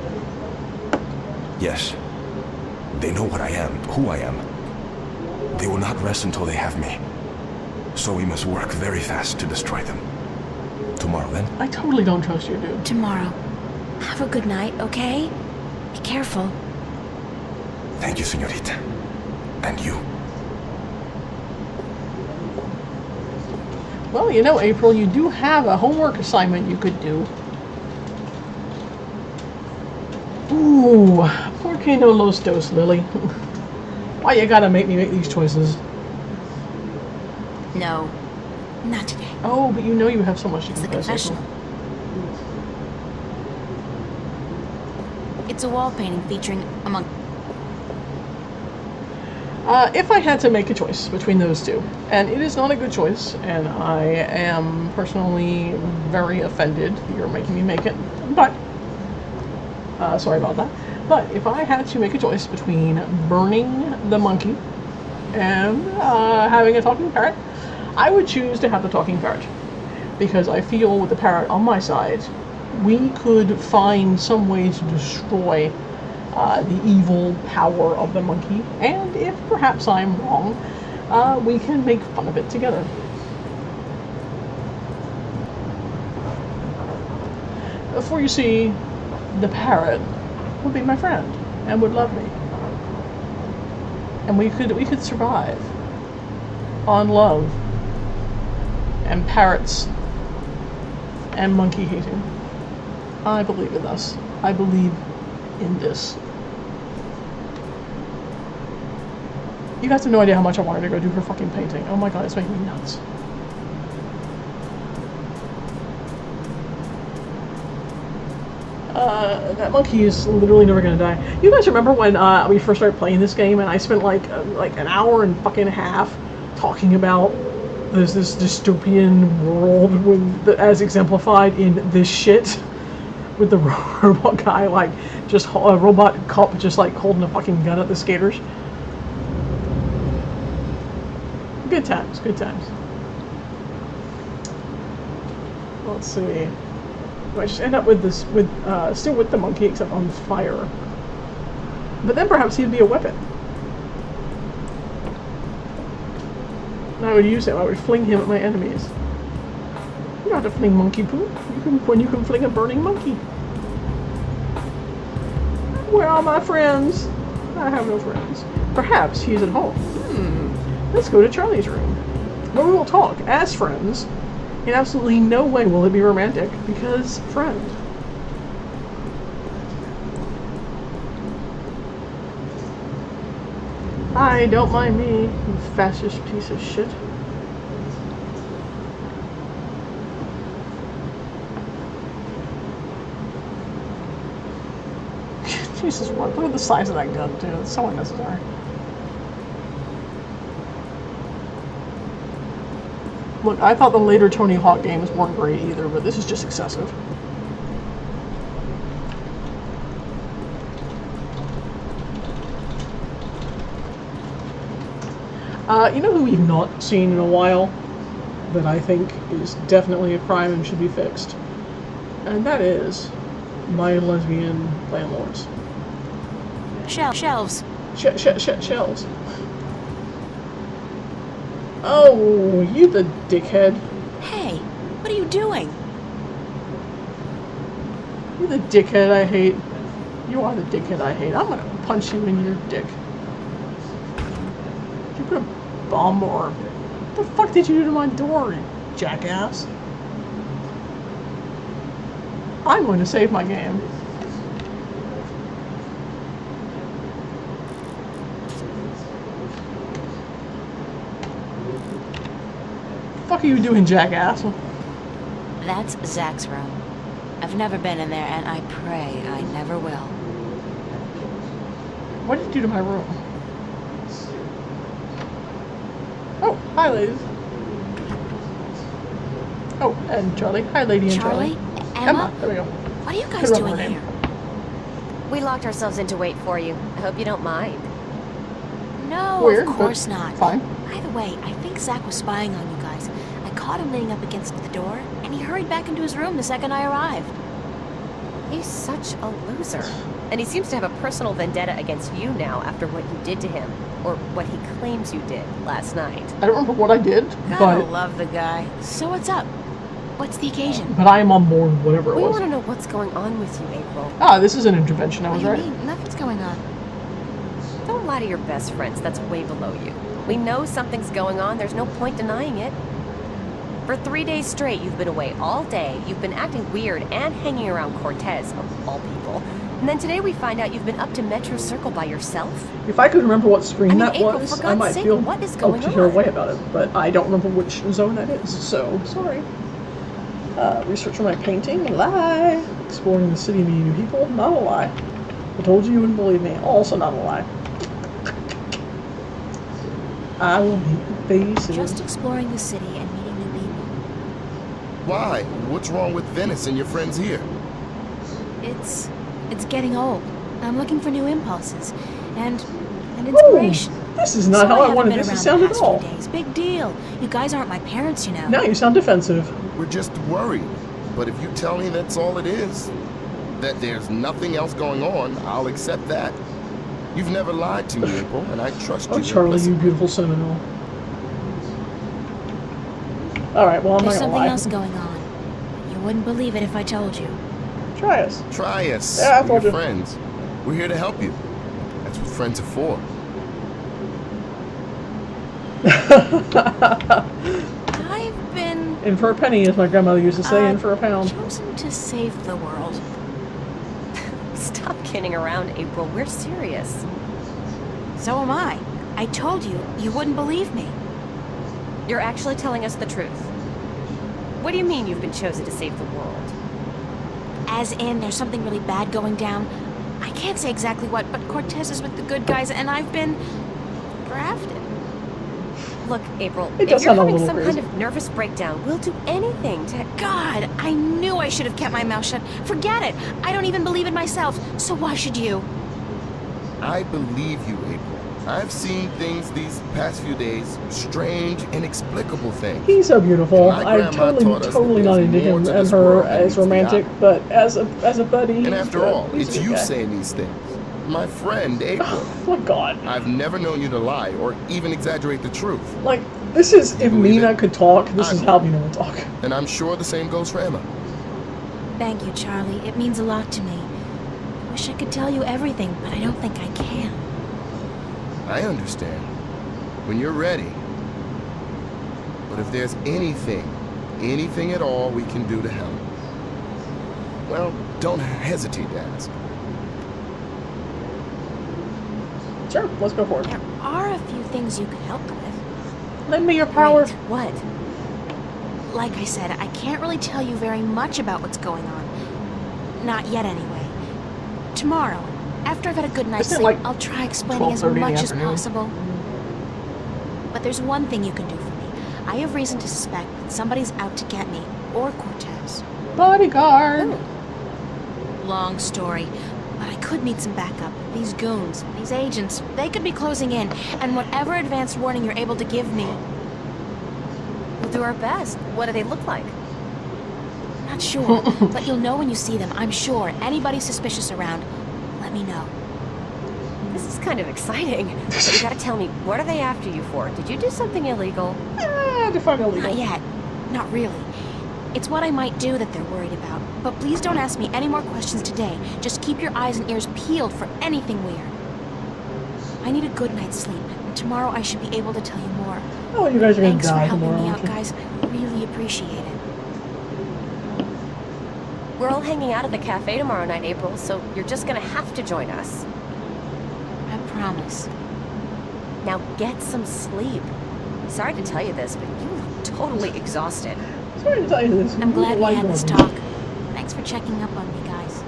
Yes. They know what I am, who I am. They will not rest until they have me. So we must work very fast to destroy them. Tomorrow, then?
I totally don't trust you, dude.
Tomorrow. Have a good night, okay? Be careful.
Thank you, señorita. And you.
Well, you know, April, you do have a homework assignment you could do. Ooh, por que no los dos, Lily? Why you gotta make me make these choices?
No, not today.
Oh, but you know you have so much to
It's the
confess, April.
confessional. It's a wall painting featuring a monkey.
If I had to make a choice between those two, and it is not a good choice, and I am personally very offended that you're making me make it, but, sorry about that, but if I had to make a choice between burning the monkey and having a talking parrot, I would choose to have the talking parrot, because I feel with the parrot on my side, we could find some way to destroy the evil power of the monkey, and if perhaps I'm wrong, we can make fun of it together. For you see, the parrot would be my friend and would love me, and we could survive on love and parrots and monkey hating. I believe in us. I believe in this. You guys have no idea how much I wanted to go do her fucking painting. Oh my god, it's making me nuts. That monkey is literally never gonna die. You guys remember when we first started playing this game and I spent like an hour and fucking a half talking about this dystopian world as exemplified in this shit? With the robot guy, like, just a robot cop just, like, holding a fucking gun at the skaters. Good times, good times. Let's see. I just end up with this, still with the monkey, except on fire. But then perhaps he'd be a weapon. And I would use him, I would fling him at my enemies. You don't have to fling monkey poop. You can fling a burning monkey. Where are my friends? I have no friends. Perhaps he's at home. Let's go to Charlie's room, where we will talk as friends. In absolutely no way will it be romantic, because friend. Hi, don't mind me, you fascist piece of shit. Jesus, what? Look at the size of that gun, dude. It's so unnecessary. Look, I thought the later Tony Hawk games weren't great either, but this is just excessive. You know who we've not seen in a while that I think is definitely a crime and should be fixed? And that is my lesbian landlords.
Shelves.
Shells. Oh, you the dickhead.
Hey, what are you doing?
You the dickhead I hate. You are the dickhead I hate. I'm gonna punch you in your dick. Did you put a bomb or... What the fuck did you do to my door, you jackass? I'm going to save my game. What the fuck are you doing, jackass?
That's Zach's room. I've never been in there, and I pray I never will.
What did you do to my room? Oh, hi, ladies. Oh, and Charlie. Hi, lady and Charlie.
Emma?
There we go.
What are you guys
Good
doing
rubber name.
here?
We locked ourselves in to wait for you. I hope you don't mind.
No,
Weird,
of course
but
not.
fine.
By the way, I think Zach was spying on you guys. I caught him leaning up against the door, and he hurried back into his room the second I arrived.
He's such a loser. And he seems to have a personal vendetta against you now after what you did to him. Or what he claims you did last night.
I don't remember what I did,
Gotta
but
love the guy. So what's up? What's the occasion?
I am on board, whatever it
We
was.
want to know what's going on with you, April.
Ah, this is an intervention. I
What
was
do you
right.
mean? Nothing's going on.
Don't lie to your best friends. That's way below you. We know something's going on. There's no point denying it. For 3 days straight, you've been away all day. You've been acting weird and hanging around Cortez, of all people. And then today we find out you've been up to Metro Circle by yourself.
If I could remember what screen that
April,
was,
for
I
God's
might
sake,
feel
what is going
to hear a
on?
way about it. But I don't remember which zone that is, so sorry. Research for my painting, lie. Exploring the city, meeting new people, not a lie. I told you wouldn't believe me, also not a lie. I will meet faces.
Just exploring the city and meeting new people.
Why? What's wrong with Venice and your friends here?
It's getting old. I'm looking for new impulses and inspiration.
Ooh, this is not how I wanted this to sound at all.
Days. Big deal. You guys aren't my parents, you know.
Now you sound defensive.
We're just worried. But if you tell me that's all it is, that there's nothing else going on, I'll accept that. You've never lied to me, April, and I trust you.
Oh, Charlie, you beautiful Seminole. Alright, well, I'm
There's
not gonna
something
lie.
else going on. You wouldn't believe it if I told you.
Try us.
Try us.
Yeah, I
We're
told
your
you.
friends. We're here to help you. That's what friends are for.
I've been
In for a penny, as my grandmother used to say, in for a pound.
chosen to save the world.
Stop kidding around, April. We're serious.
So am I. I told you, you wouldn't believe me.
You're actually telling us the truth. What do you mean you've been chosen to save the world?
As in, there's something really bad going down. I can't say exactly what, but Cortez is with the good guys, and I've been drafted.
Look, April,
It
if
does
you're
sound a
having
little
some
crazy.
kind of nervous breakdown, we'll do anything to...
God, I knew I should have kept my mouth shut. Forget it. I don't even believe it myself, so why should you?
I believe you, April. I've seen things these past few days, strange, inexplicable things.
He's so beautiful.
My
I'm
grandma taught us
totally
that
not
there's
into
more
him
to
and
this
her
world than
as
meets the
romantic,
eye.
but as a buddy,
And
he's
after
good.
all,
He's a
it's
good
you
guy.
saying these things. My friend, April.
Oh my God.
I've never known you to lie or even exaggerate the truth.
Like, this is, if
believe
Mina
it?
could talk, this
I
is how Mina would talk.
And I'm sure the same goes for Emma.
Thank you, Charlie. It means a lot to me. I wish I could tell you everything, but I don't think I can.
I understand. When you're ready. But if there's anything at all we can do to help, well, don't hesitate to ask.
Sure, let's go for it.
There are a few things you could help with.
Lend me your power.
Great. What? Like I said, I can't really tell you very much about what's going on. Not yet, anyway. Tomorrow, after I've had a good night's
Isn't it
sleep,
like
I'll try explaining as
12:30 in the
much as
afternoon?
possible. But there's one thing you can do for me. I have reason to suspect that somebody's out to get me, or Cortez.
Bodyguard.
Long story, but I could need some backup. These goons, these agents, they could be closing in, and whatever advance warning you're able to give me,
We'll do our best. What do they look like?
not sure, but you'll know when you see them, I'm sure. Anybody suspicious around, let me know.
This is kind of exciting. But you gotta tell me, what are they after you for? Did you do something illegal?
Define illegal.
Not yet. Not really. It's what I might do that they're worried about. But please don't ask me any more questions today. Just keep your eyes and ears peeled for anything weird. I need a good night's sleep, and tomorrow I should be able to tell you more.
Oh, you guys are gonna
Thanks for
die
helping
tomorrow,
me
aren't
out,
you?
guys. I really appreciate it.
We're all hanging out at the cafe tomorrow night, April, so you're just gonna have to join us.
I promise.
Now get some sleep. Sorry to tell you this, but you look totally exhausted.
Sorry to tell you this.
I'm glad we
Like
had this
one.
talk. Thanks for checking up on me, guys.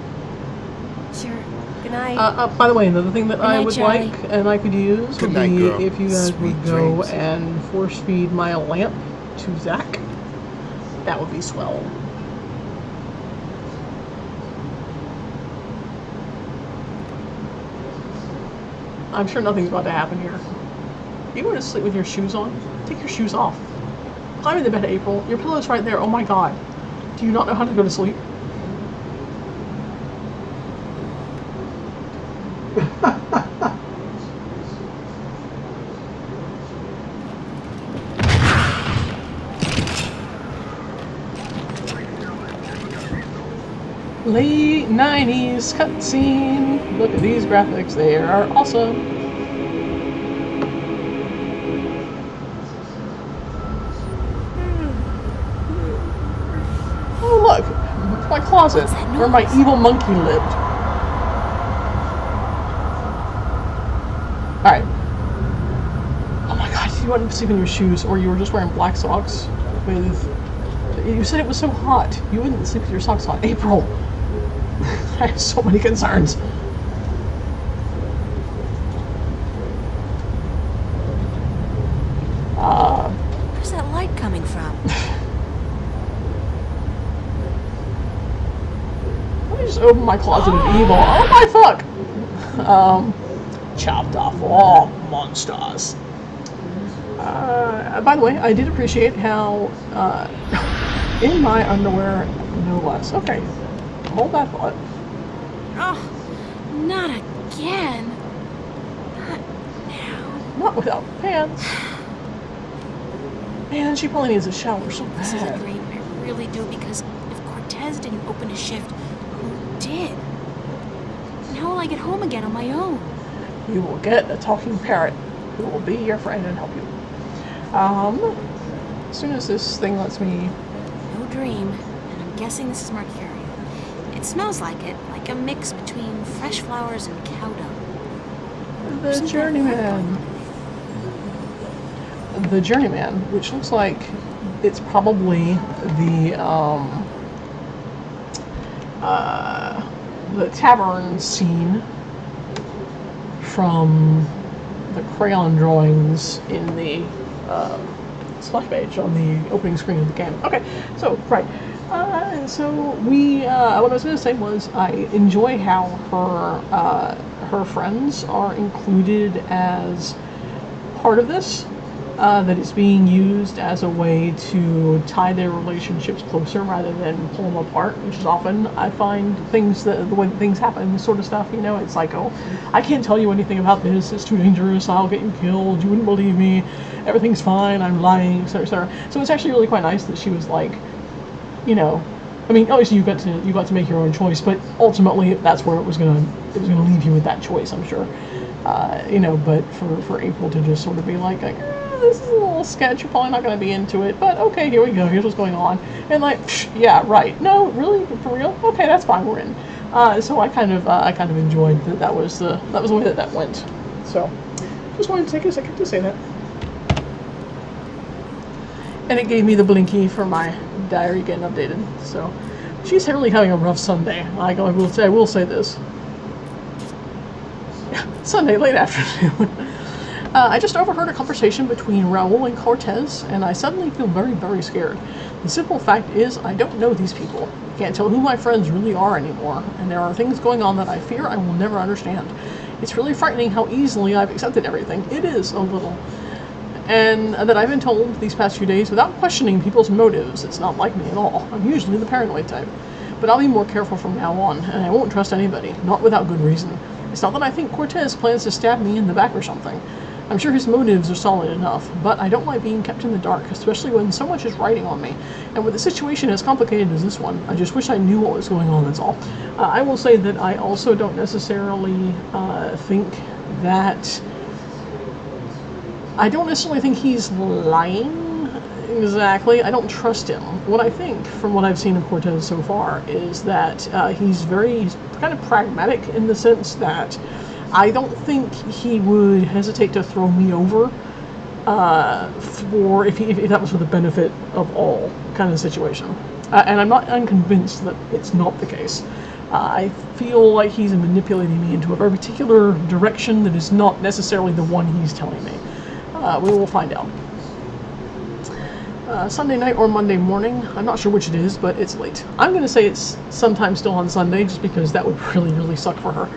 Sure. Good night.
By the way, another thing that I
night,
would
Charlie.
like and I could use
Good
would
night,
be
girl.
if you guys
Sweet
would go
dreams.
and force feed my lamp to Zach. That would be swell. I'm sure nothing's about to happen here. You want to sleep with your shoes on? Take your shoes off. Climb into bed, April. Your pillow's right there. Oh my god. Do you not know how to go to sleep? Late 90s cutscene. Look at these graphics. They are awesome. Oh look, it's my closet where my evil monkey lived. Alright. Oh my god, you wanted to sleep in your shoes, or you were just wearing black socks with... You said it was so hot. You wouldn't sleep with your socks on. April! I have so many concerns.
Where's that light coming from?
Let me just open my closet of evil. Oh my fuck! Chopped off all monsters. By the way, I did appreciate how, in my underwear, no less. Okay, hold that thought.
Oh, not again. Not now.
Not without pants. Man, she probably needs a shower so
This is a
bad.
dream. I really do, because if Cortez didn't open his shift, who did? And how will I get home again on my own?
You will get a talking parrot who will be your friend and help you. As soon as this thing lets me...
No dream, and I'm guessing this is Mercury. It smells like it, like a mix between fresh flowers and cow dung.
The Journeyman. The Journeyman, which looks like it's probably the tavern scene from the crayon drawings in the splash page on the opening screen of the game. Okay, so right. So we, what I was going to say was, I enjoy how her friends are included as part of this. That it's being used as a way to tie their relationships closer rather than pull them apart, which is often, I find, things that the way that things happen, this sort of stuff, you know, it's like, oh, I can't tell you anything about this, it's too dangerous, I'll get you killed, you wouldn't believe me, everything's fine, I'm lying, etc., etc. So it's actually really quite nice that she was like, you know, I mean, obviously you got to make your own choice, but ultimately that's where it was gonna leave you with that choice, I'm sure. You know, but for April to just sort of be like this is a little sketch, you're probably not going to be into it, but okay, here we go, here's what's going on. And like, yeah, right, no, really, for real? Okay, that's fine, we're in. So I kind of enjoyed that was the way that went. So, just wanted to take a second to say that. And it gave me the blinky for my diary getting updated. So, she's really having a rough Sunday. I will say this. Sunday, late afternoon. I just overheard a conversation between Raul and Cortez, and I suddenly feel very, very scared. The simple fact is, I don't know these people. I can't tell who my friends really are anymore, and there are things going on that I fear I will never understand. It's really frightening how easily I've accepted everything. It is, a little. And that I've been told these past few days without questioning people's motives. It's not like me at all. I'm usually the paranoid type. But I'll be more careful from now on, and I won't trust anybody, not without good reason. It's not that I think Cortez plans to stab me in the back or something. I'm sure his motives are solid enough, but I don't like being kept in the dark, especially when so much is riding on me. And with a situation as complicated as this one, I just wish I knew what was going on, that's all. I will say that I also don't necessarily think that... I don't necessarily think he's lying. Exactly. I don't trust him. What I think, from what I've seen of Cortez so far, is that he's kind of pragmatic in the sense that I don't think he would hesitate to throw me over for if that was for the benefit of all kind of situation. And I'm not unconvinced that it's not the case. I feel like he's manipulating me into a very particular direction that is not necessarily the one he's telling me. We will find out. Sunday night or Monday morning. I'm not sure which it is, but it's late. I'm going to say it's sometime still on Sunday, just because that would really, really suck for her.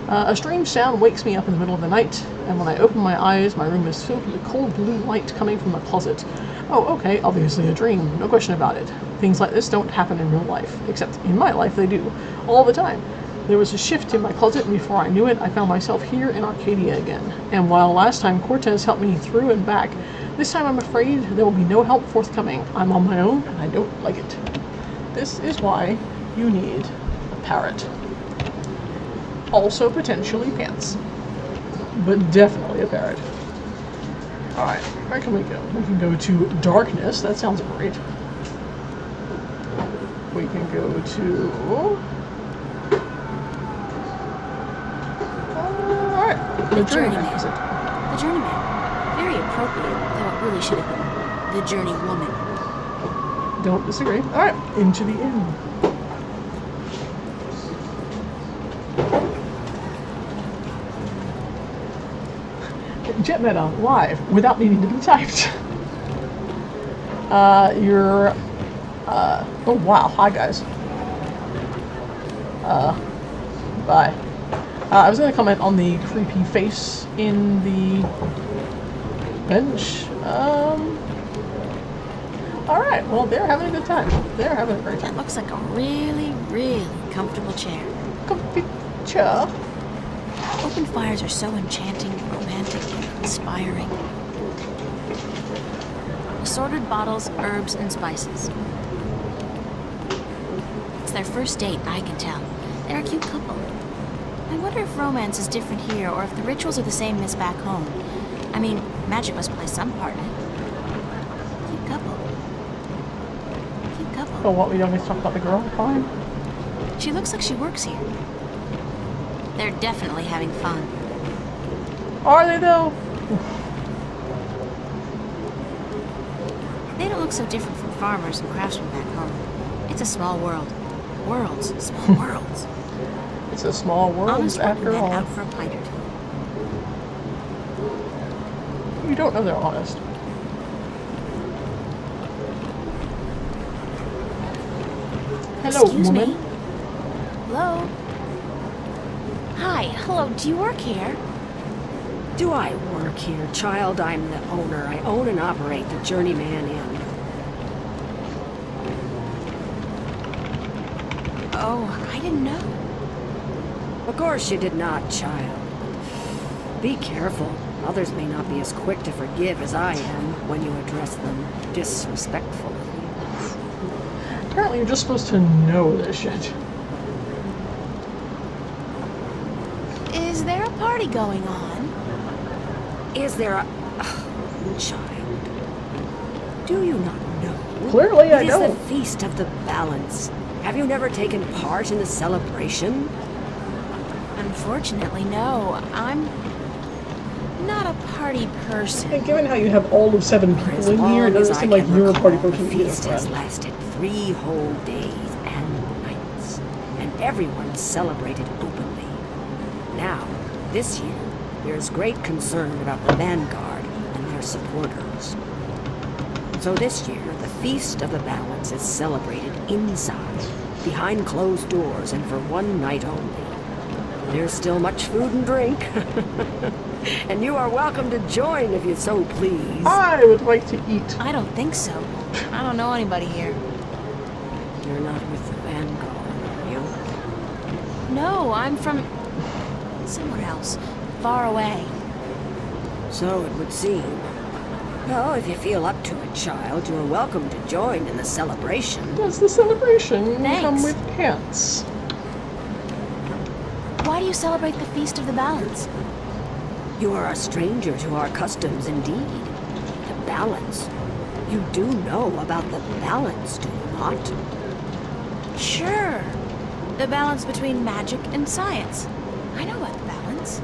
A strange sound wakes me up in the middle of the night, and when I open my eyes, my room is filled with a cold blue light coming from the closet. Oh, okay, obviously a dream, no question about it. Things like this don't happen in real life, except in my life they do, all the time. There was a shift in my closet, and before I knew it, I found myself here in Arcadia again. And while last time Cortez helped me through and back, this time I'm afraid there will be no help forthcoming. I'm on my own, and I don't like it. This is why you need a parrot. Also potentially pants. But definitely a parrot. Alright, where can we go? We can go to darkness. That sounds great. We can go to... Alright, the journeyman.
The journeyman. Very appropriate, though it really should have been the journey woman.
Don't disagree. Alright, into the inn. Jet Meta live without needing to be typed. Oh wow, hi guys. Bye. I was gonna comment on the creepy face in the bench. Alright, well they're having a good time. They're having a great time.
That looks like a really, really comfortable chair.
Comfy chair.
Open fires are so enchanting, romantic, and inspiring. Assorted bottles, herbs, and spices. It's their first date, I can tell. They're a cute couple. I wonder if romance is different here, or if the rituals are the same as back home. I mean, magic must play some part in it. Cute couple. Cute couple.
Oh, what, we don't get to talk about the girl? Fine.
She looks like she works here. They're definitely having fun.
Are they though?
They don't look so different from farmers and craftsmen back home. It's a small world. Worlds. Small worlds.
It's a small world
Honest
after all.
Out for a pint or two.
You don't know they're honest. Hello,
Excuse
woman.
me. Hello? Hi, hello, do you work here?
Do I work here, child? I'm the owner. I own and operate the Journeyman Inn.
Oh, I didn't know.
Of course you did not, child. Be careful. Others may not be as quick to forgive as I am when you address them disrespectfully.
Apparently you're just supposed to know this shit.
Is there a party going on?
Is there a... child. Do you not know?
Clearly I
It is
don't.
the Feast of the Balance. Have you never taken part in the celebration?
Unfortunately, no. I'm not a party person.
And given how you have all of 7
For as
people in here, it
long as
doesn't
I
seem like
can
you're a party
recall,
person
the
either,
feast has
friend.
lasted 3 whole days and nights, and everyone celebrated openly. Now, this year, there's great concern about the Vanguard and their supporters. So this year, the Feast of the Balance is celebrated inside, behind closed doors, and for one night only. There's still much food and drink. And you are welcome to join if you so please.
I would like to eat.
I don't think so. I don't know anybody here.
You're not with the Vanguard, are you?
No, I'm from somewhere else. Far away.
So it would seem. Well, if you feel up to it, child, you're welcome to join in the celebration.
Does the celebration
Thanks.
come with pants?
Why do you celebrate the Feast of the Balance?
You are a stranger to our customs indeed. The balance. You do know about the balance, do you not?
Sure. The balance between magic and science. I know about the balance.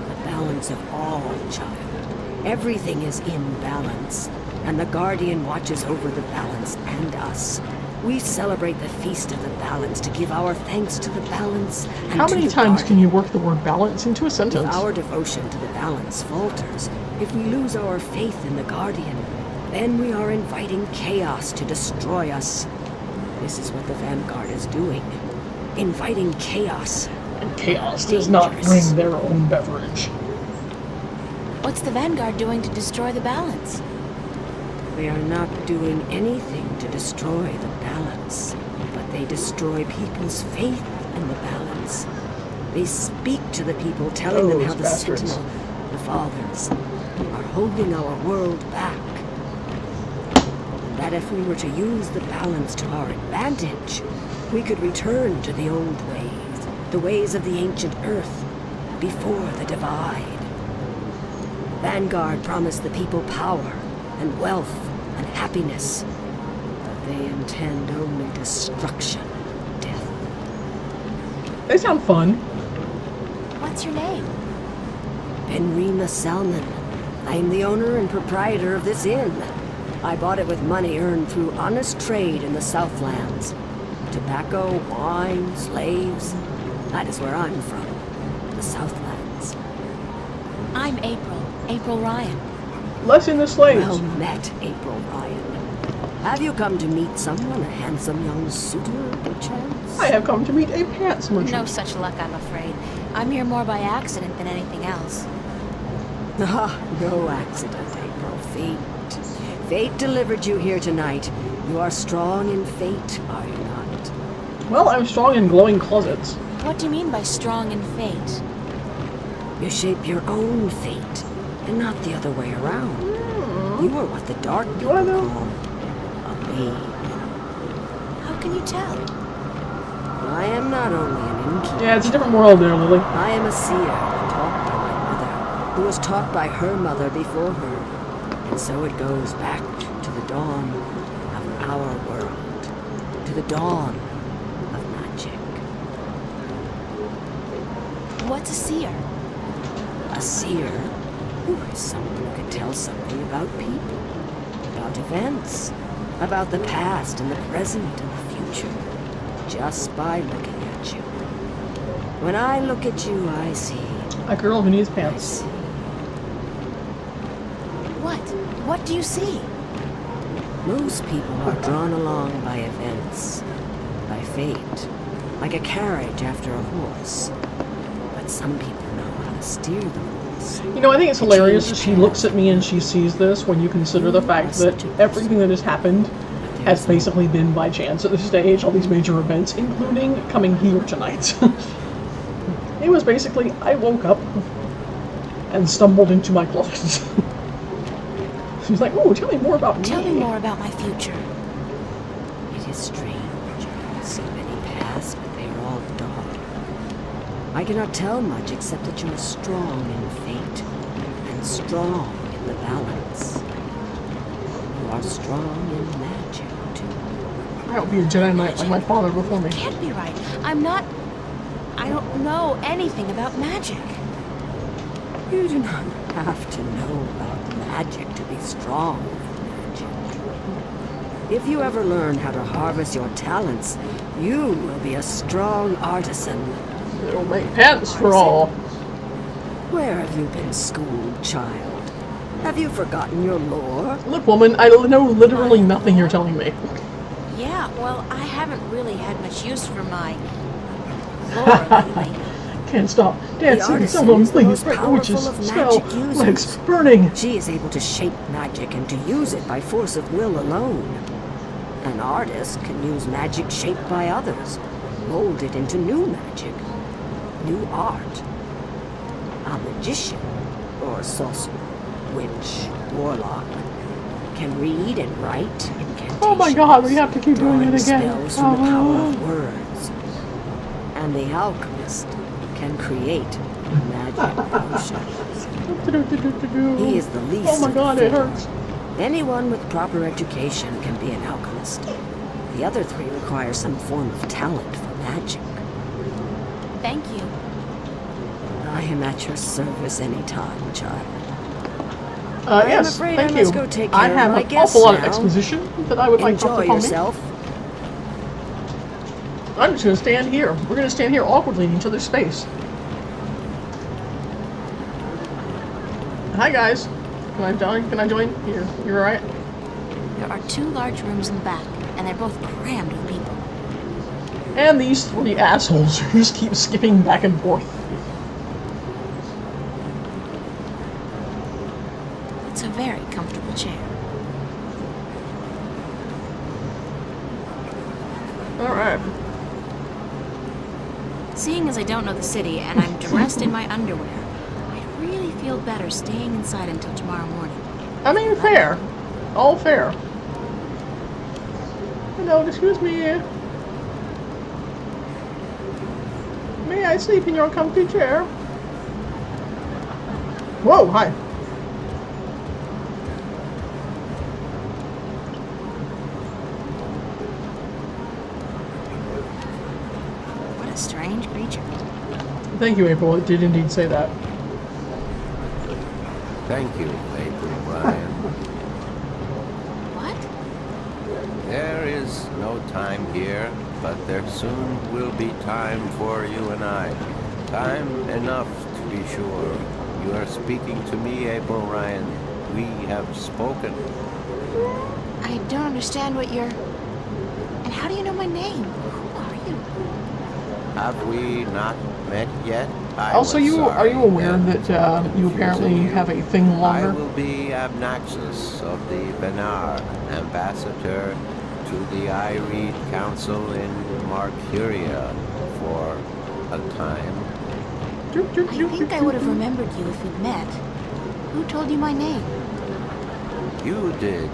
The balance of all, child. Everything is in balance, and the Guardian watches over the balance and us. We celebrate the Feast of the Balance to give our thanks to the balance and
How many times can you work the word balance into a sentence?
If our devotion to the balance falters, if we lose our faith in the Guardian, then we are inviting chaos to destroy us. This is what the Vanguard is doing. Inviting chaos.
And chaos does not bring their own beverage.
What's the Vanguard doing to destroy the balance?
They are not doing anything to destroy the balance, but they destroy people's faith in the balance. They speak to the people, telling them how the Sentinel, the Fathers, are holding our world back. And that if we were to use the balance to our advantage, we could return to the old ways, the ways of the ancient Earth, before the divide. Vanguard promised the people power and wealth and happiness, but they intend only destruction and death.
They sound fun.
What's your name?
Benrima Salmon. I am the owner and proprietor of this inn. I bought it with money earned through honest trade in the Southlands. Tobacco, wine, slaves. That is where I'm from. The Southlands.
I'm April Ryan.
Less in the slaves.
Well met, April Ryan. Have you come to meet someone, a handsome young suitor, perchance?
I have come to meet a pants merchant.
No such luck, I'm afraid. I'm here more by accident than anything else.
Ah, no accident, April. Fate. Fate delivered you here tonight. You are strong in fate, are you not?
Well, I'm strong in glowing closets.
What do you mean by strong in fate?
You shape your own fate, and not the other way around. You are what the dark people call a babe.
How can you tell?
I am not only an innkeeper.
Yeah, it's a different world there, Lily.
I am a seer, taught by my mother, who was taught by her mother before her. And so it goes back to the dawn of our world, to the dawn of magic.
What's a seer?
A seer? Who is someone who can tell something about people, about events, about the past and the present and the future, just by looking at you. When I look at you, I see.
A girl who needs pants.
What? What do you see?
Most people are drawn along by events, by fate, like a carriage after a horse. But some people know how to steer the horse.
You know, I think it's hilarious that she looks at me and she sees this when you consider the fact that everything that has happened has basically been by chance at this stage, all these major events, including coming here tonight. It was basically, I woke up and stumbled into my closet. She's like, oh, tell me more about me.
Tell me more about my future.
It is strange. So many paths, but they are all dark. I cannot tell much except that you are strong in fate and strong in the balance. You are strong in magic, too.
I don't be a Jedi Knight like my father before me.
Can't be right. I don't know anything about magic.
You do not have to know about magic to be strong in magic. If you ever learn how to harvest your talents, you will be a strong artisan.
It'll make pants for all.
Where have you been schooled, child? Have you forgotten your lore?
Look, woman, I know literally nothing you're telling me.
Yeah, well, I haven't really had much use for my lore lately.
Can't stop dancing, someone please break the witch's spell. Legs burning.
She is able to shape magic and to use it by force of will alone. An artist can use magic shaped by others, mold it into new magic, new art. A magician, or sorcerer, witch, warlock, can read and write incantations.
Oh my god, we have to keep doing it again.
Spells from the power of words. And the alchemist can create magic potions. He is the least.
Oh my god, it hurts.
Anyone with proper education can be an alchemist. The other three require some form of talent for magic.
Thank you.
I am at your service anytime, child.
Yes,
afraid
thank
I
you.
must go take care
I
of
have
my
an
guests
awful lot of
now.
exposition that I would like to
Enjoy
tell me.
yourself.
I'm just going to stand here. We're going to stand here awkwardly in each other's space. Hi guys. Can I join? Can I join? You're alright?
There are 2 large rooms in the back, and they're both crammed with people.
And these 3 assholes who just keep skipping back and forth.
It's a very comfortable chair.
Alright.
Seeing as I don't know the city and I'm dressed in my underwear, I really feel better staying inside until tomorrow morning.
I mean, fair. All fair. Hello, excuse me. May I sleep in your comfy chair? Whoa, hi.
What a strange creature.
Thank you, April. It did indeed say that.
Thank you, April Ryan.
What?
There is no time here, but there soon will be time for you and I. Time enough, to be sure. You are speaking to me, April Ryan. We have spoken.
I don't understand what you're... And how do you know my name? Who are you?
Have we not met yet?
Also, are you aware that you apparently have a thing
I
longer?
will be Abnaxus of the Benar, ambassador to the Ireed Council in Marcuria for a time.
I think I would have remembered you if we'd met. Who told you my name?
You did.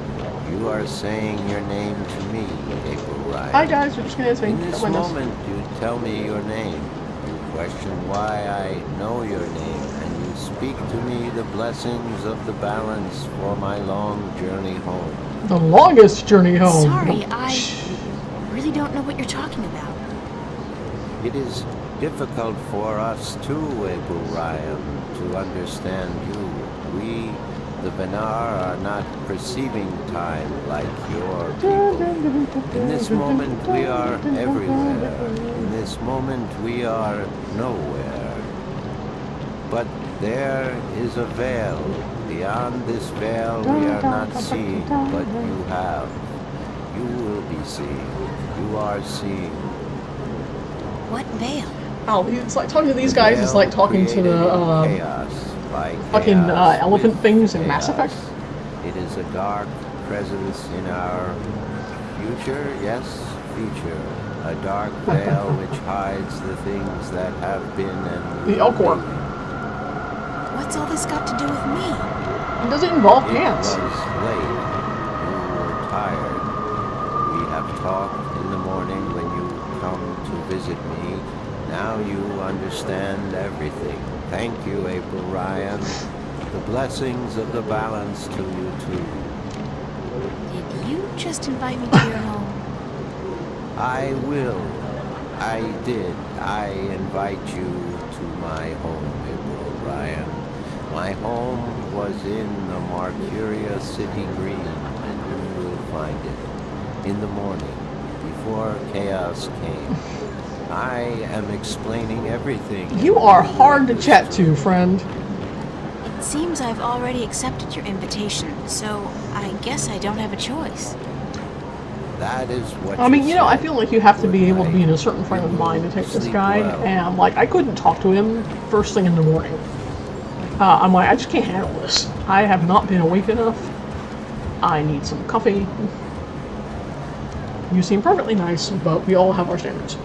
You are saying your name to me, April Ryan.
Hi guys, we're just gonna say
In this moment, you tell me your name. You question why I know your name, and you speak to me the blessings of the balance for my long journey home.
The longest journey home.
Sorry, I really don't know what you're talking about.
It is difficult for us too, April Ryan, to understand you. We, the Benar, are not perceiving time like your people. In this moment we are everywhere. In this moment we are nowhere. But there is a veil. Beyond this veil we are not seeing, but you have. You will be seeing. You are seeing.
What veil?
Oh, it's like talking to these guys is like talking to the fucking elephant things in Mass Effect.
It is a dark presence in our future, yes, future. A dark veil which hides the things that have been and
the Elcor.
What's all this got to do with me?
Does it involve
It
pants?
was late. You were tired. We have talked in the morning when you come to visit me. Now you understand everything. Thank you, April Ryan. The blessings of the balance to you too.
Did you just invite me to your home?
I will. I did. I invite you to my home, April Ryan. My home was in the Marcuria City Green, and you will find it in the morning, before chaos came. I am explaining everything.
You are hard to chat to, friend.
It seems I've already accepted your invitation, so I guess I don't have a choice.
That is what
I mean, you know, I feel like you have to be able to be in a certain frame of mind to take this guy, and like, I couldn't talk to him first thing in the morning. I'm like, I just can't handle this. I have not been awake enough. I need some coffee. You seem perfectly nice, but we all have our standards.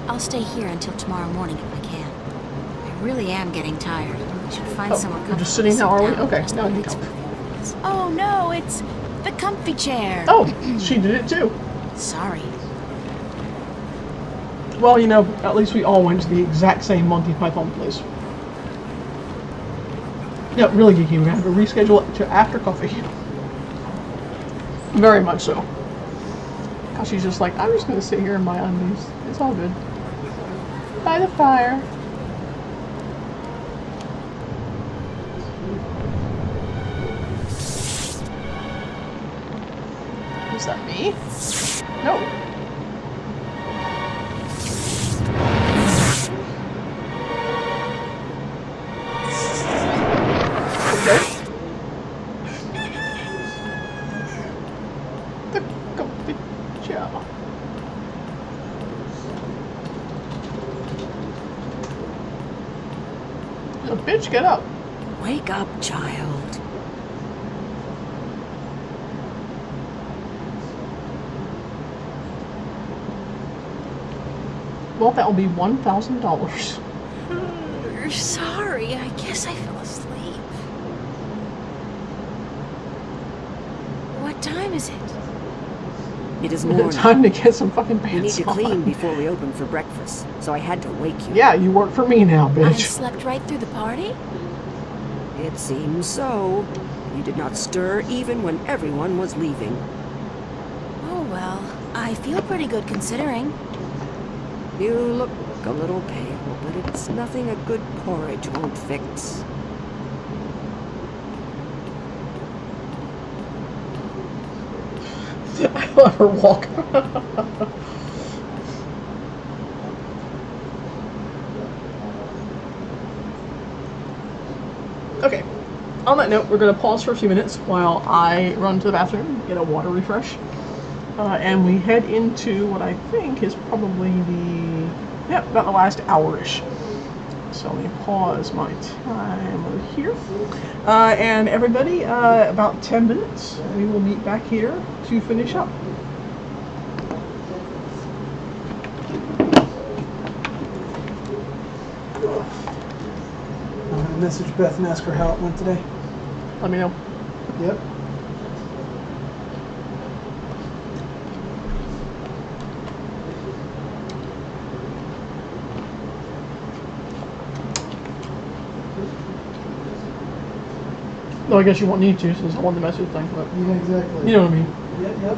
I'll stay here until tomorrow morning if I can. I really am getting tired. I should find somewhere comfortable.
You're just sitting now, are we? Okay, now you come.
Oh no, it's the comfy chair.
Oh, she did it too.
Sorry.
Well, you know, at least we all went to the exact same Monty Python place. Yeah, really geeky. We're gonna have to reschedule it to after coffee. Very much so. Cause she's just like, I'm just gonna sit here in my undies. It's all good. By the fire. Is that me? No. Okay. The job. A bitch, get up.
Wake up, child.
Well, that will be $1,000.
Sorry, I guess I fell asleep. What time is it?
It is morning.
Time to get some fucking pants
We need to clean
on.
before we open for breakfast, so I had to wake you.
Yeah, you work for me now,
I
bitch.
slept right through the party?
It seems so. You did not stir even when everyone was leaving.
Oh well, I feel pretty good considering.
You look a little pale, but it's nothing a good porridge won't fix.
I let her walk. Okay. On that note, we're going to pause for a few minutes while I run to the bathroom, get a water refresh, and we head into what I think is probably about the last hour-ish. So let me pause my time over here. And everybody, about 10 minutes, we will meet back here to finish up.
I'm gonna message Beth and ask her how it went today.
Let me know.
Yep.
No, I guess you won't need to since I won the message thing, but
Yeah, exactly.
you know what I mean.
Yep.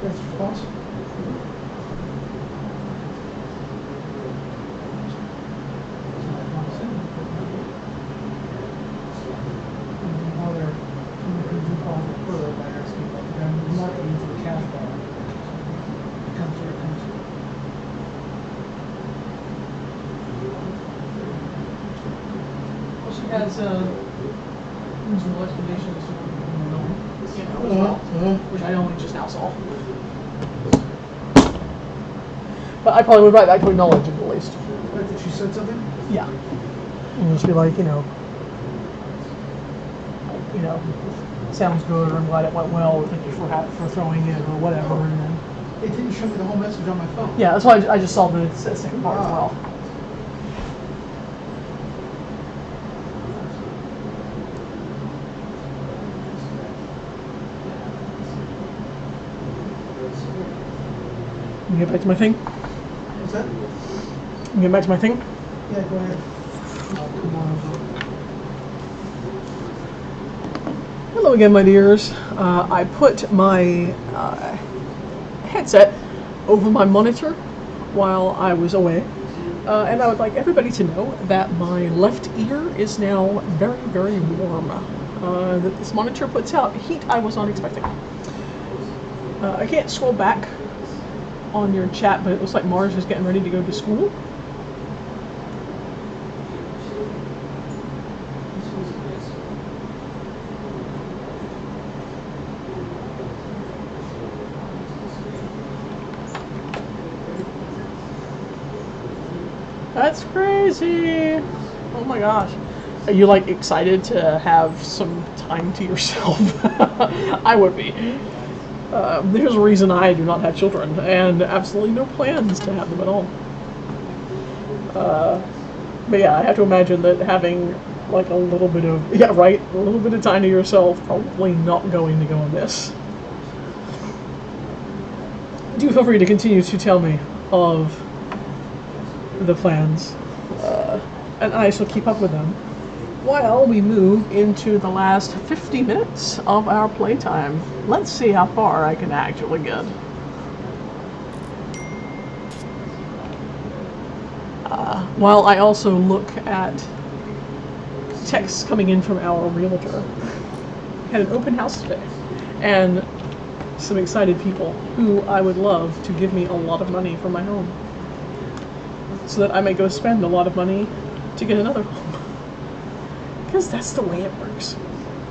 That's response. While they're further by asking, I'm not going to the cash bar. It comes here, it comes here.
Well, she has reasonable explanations for as well, which I only just now saw. But I probably would write back to acknowledge it at least.
Like that she said something?
Yeah. And just be like, sounds good, or I'm glad it went well, or thank you for throwing it, or whatever, and then.
It didn't show me the whole message on my phone.
Yeah, that's why I just saw the second part as well. Can you get back to my thing?
What's that?
Can you get back to my thing?
Yeah, go ahead. Come on.
Hello again, my dears. I put my headset over my monitor while I was away, and I would like everybody to know that my left ear is now very, very warm. That this monitor puts out heat I was not expecting. I can't scroll back on your chat, but it looks like Mars is getting ready to go to school. That's crazy. Oh my gosh. Are you like excited to have some time to yourself? I would be. There's a reason I do not have children, and absolutely no plans to have them at all. But yeah, I have to imagine that having like a little bit of, a little bit of time to yourself, probably not going to go amiss. Do feel free to continue to tell me of the plans, and I shall keep up with them while we move into the last 50 minutes of our playtime. Let's see how far I can actually get. While I also look at texts coming in from our realtor. Had an open house today, and some excited people who I would love to give me a lot of money for my home, so that I may go spend a lot of money to get another home. Because that's the way it works.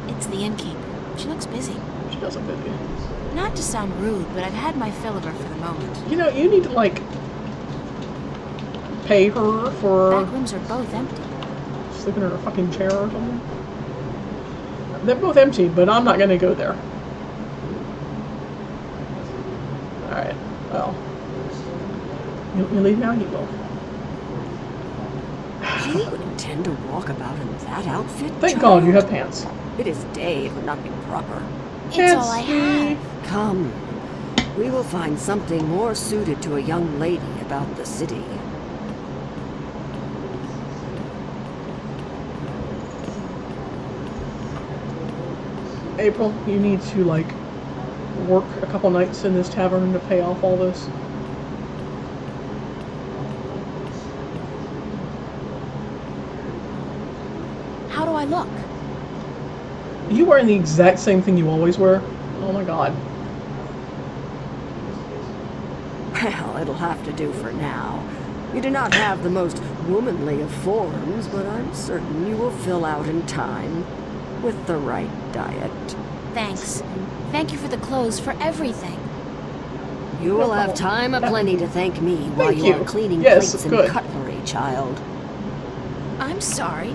It's the innkeeper. She looks busy.
She does look busy.
Not to sound rude, but I've had my fill of her for the moment.
You know, you need to, like, pay her for...
Back rooms are both empty.
Sleeping in her fucking chair or something. They're both empty, but I'm not gonna go there. Alright, well. You leave now? You will.
You would intend to walk about in that outfit?
Thank God you have pants.
It is day, it would not be proper.
It's all I have.
Come. We will find something more suited to a young lady about the city.
April, you need to, like, work a couple nights in this tavern to pay off all this.
How do I look?
Are you wearing the exact same thing you always wear? Oh my God.
Well, it'll have to do for now. You do not have the most womanly of forms, but I'm certain you will fill out in time with the right diet.
Thanks. Thank you for the clothes, for everything.
You will have time aplenty to thank me while you are cleaning plates and cutlery, child.
I'm sorry.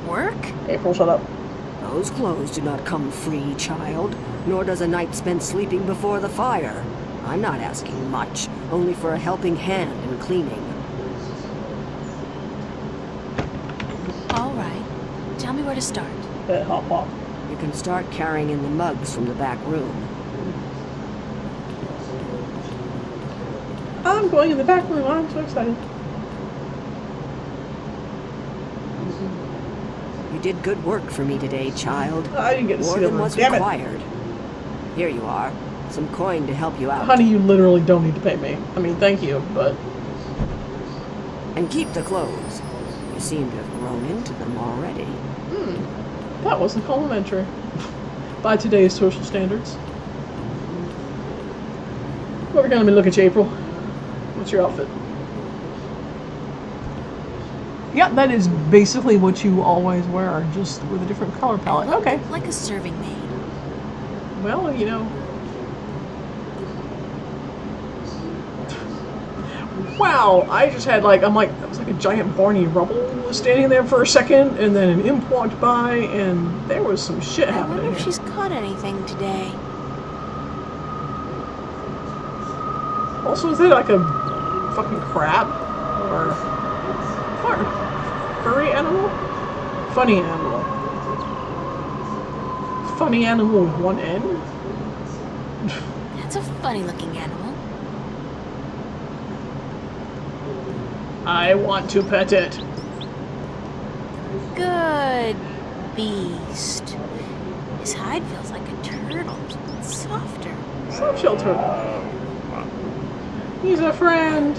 Work?
April, shut up.
Those clothes do not come free, child, nor does a night spent sleeping before the fire. I'm not asking much, only for a helping hand in cleaning.
All right. Tell me where to start.
Hop, hop.
You can start carrying in the mugs from the back room.
I'm going in the back room. I'm so excited.
You did good work for me today, child.
I didn't get to see
More
the
than
room.
was
Damn it.
required. Here you are. Some coin to help you out.
Honey, you literally don't need to pay me. I mean, thank you, but...
And keep the clothes. You seem to have grown into them already.
That wasn't complimentary. By today's social standards. Well, we're gonna look at you, April. What's your outfit? Yeah, that is basically what you always wear, just with a different color palette. Okay.
Like a serving maid.
Well, you know. Wow, I just had like, that was like a giant Barney Rubble standing there for a second, and then an imp walked by, and there was some shit
I
happening.
wonder if she's caught anything today.
Also, is that like a fucking crab? Or furry animal? Funny animal. Funny animal with one N?
That's a funny looking animal.
I want to pet it.
Good beast. His hide feels like a turtle. It's softer.
Soft-shell turtle. He's a friend.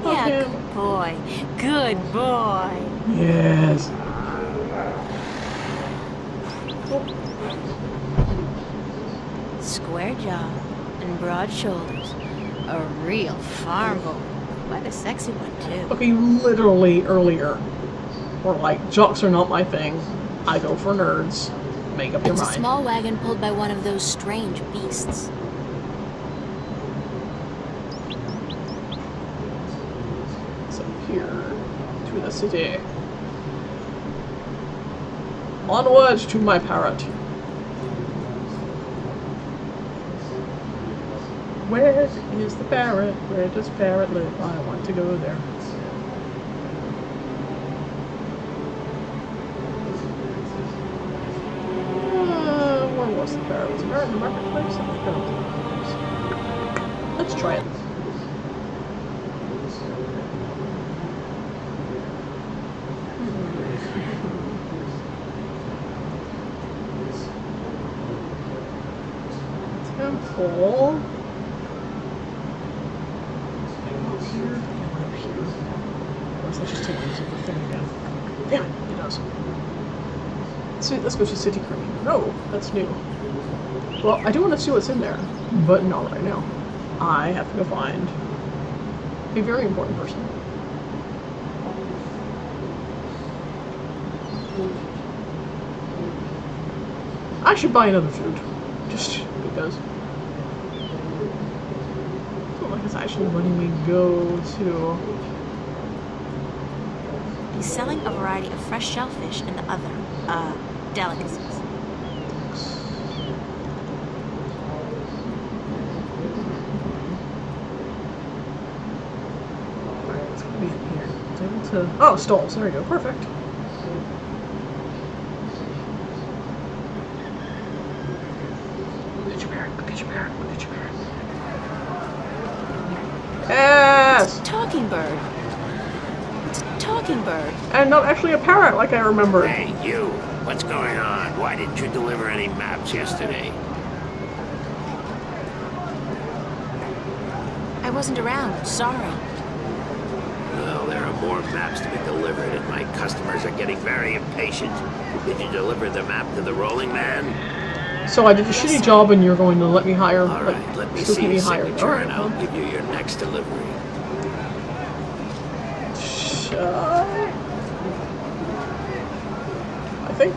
Yeah,
him.
good boy. Good boy.
Yes.
Square jaw. and broad shoulders. A real farm boy. Quite a sexy one, too.
Okay, you literally earlier were like, jocks are not my thing. I go for nerds. Make up your
It's a
mind.
small wagon pulled by one of those strange beasts.
So here to the city. Onwards to my parrot. Where is the parrot? Where does parrot live? I want to go there. Where was the parrot? Was the parrot in the marketplace? I think I don't think it was. Let's try it. Temple. That just take me to the thing again. Damn it, it does. Let's go to City Cream. No, that's new. Well, I do want to see what's in there, but not right now. I have to go find a very important person. I should buy another food, just because. I feel like it's actually letting me go to.
He's selling a variety of fresh shellfish and other, delicacies.
It's gonna be in here. It's able to. Oh, stalls. There we go. Perfect. Look at your parrot. Look at your parrot. Look at your parrot. Yes!
Talking bird. Talking bird.
And not actually a parrot like I remembered.
Hey, you! What's going on? Why didn't you deliver any maps yesterday?
I wasn't around. Sorry.
Well, there are more maps to be delivered, and my customers are getting very impatient. Did you deliver the map to the rolling man?
So I did a shitty job and you're going to let me hire,
All right, let me see your signature and I'll give you your next delivery.
I think.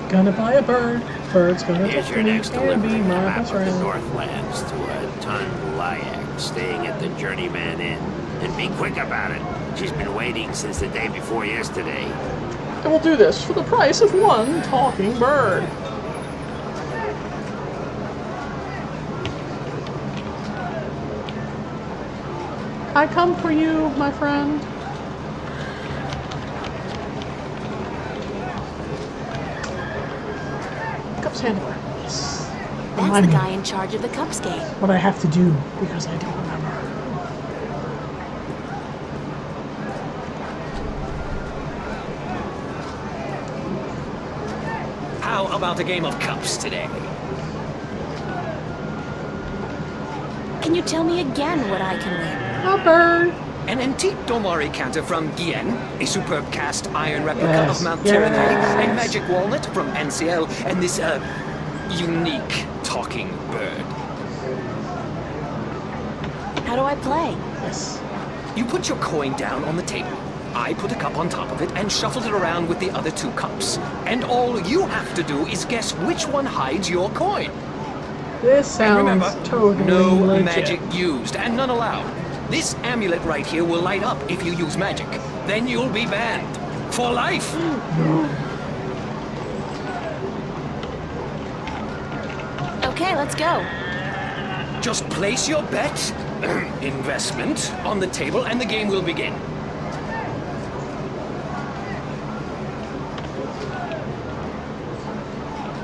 Gonna buy a bird. Bird's gonna
Here's
take
your
me
next
and
delivery,
be
a
my
map
best
of the
friend.
Northlands to a Tun Layak, staying at the Journeyman Inn. And be quick about it. She's been waiting since the day before yesterday.
And we'll do this for the price of one talking bird. I come for you, my friend. Cups handler. Yes.
That's
Remind
the
me
guy in charge of the Cups game.
what I have to do because I don't remember.
How about a game of cups today?
Can you tell me again what I can win?
A bird.
An antique Domari counter from Gien, a superb cast iron replica
Yes.
of Mount
Yes.
Tyranny, a magic walnut from NCL, and this, unique talking bird.
How do I play?
Yes.
You put your coin down on the table. I put a cup on top of it and shuffle it around with the other two cups. And all you have to do is guess which one hides your coin.
This sounds
Remember,
totally
no
legit.
magic used and none allowed. This amulet right here will light up if you use magic. Then you'll be banned. For life.
Okay, let's go.
Just place your bet, investment, on the table and the game will begin.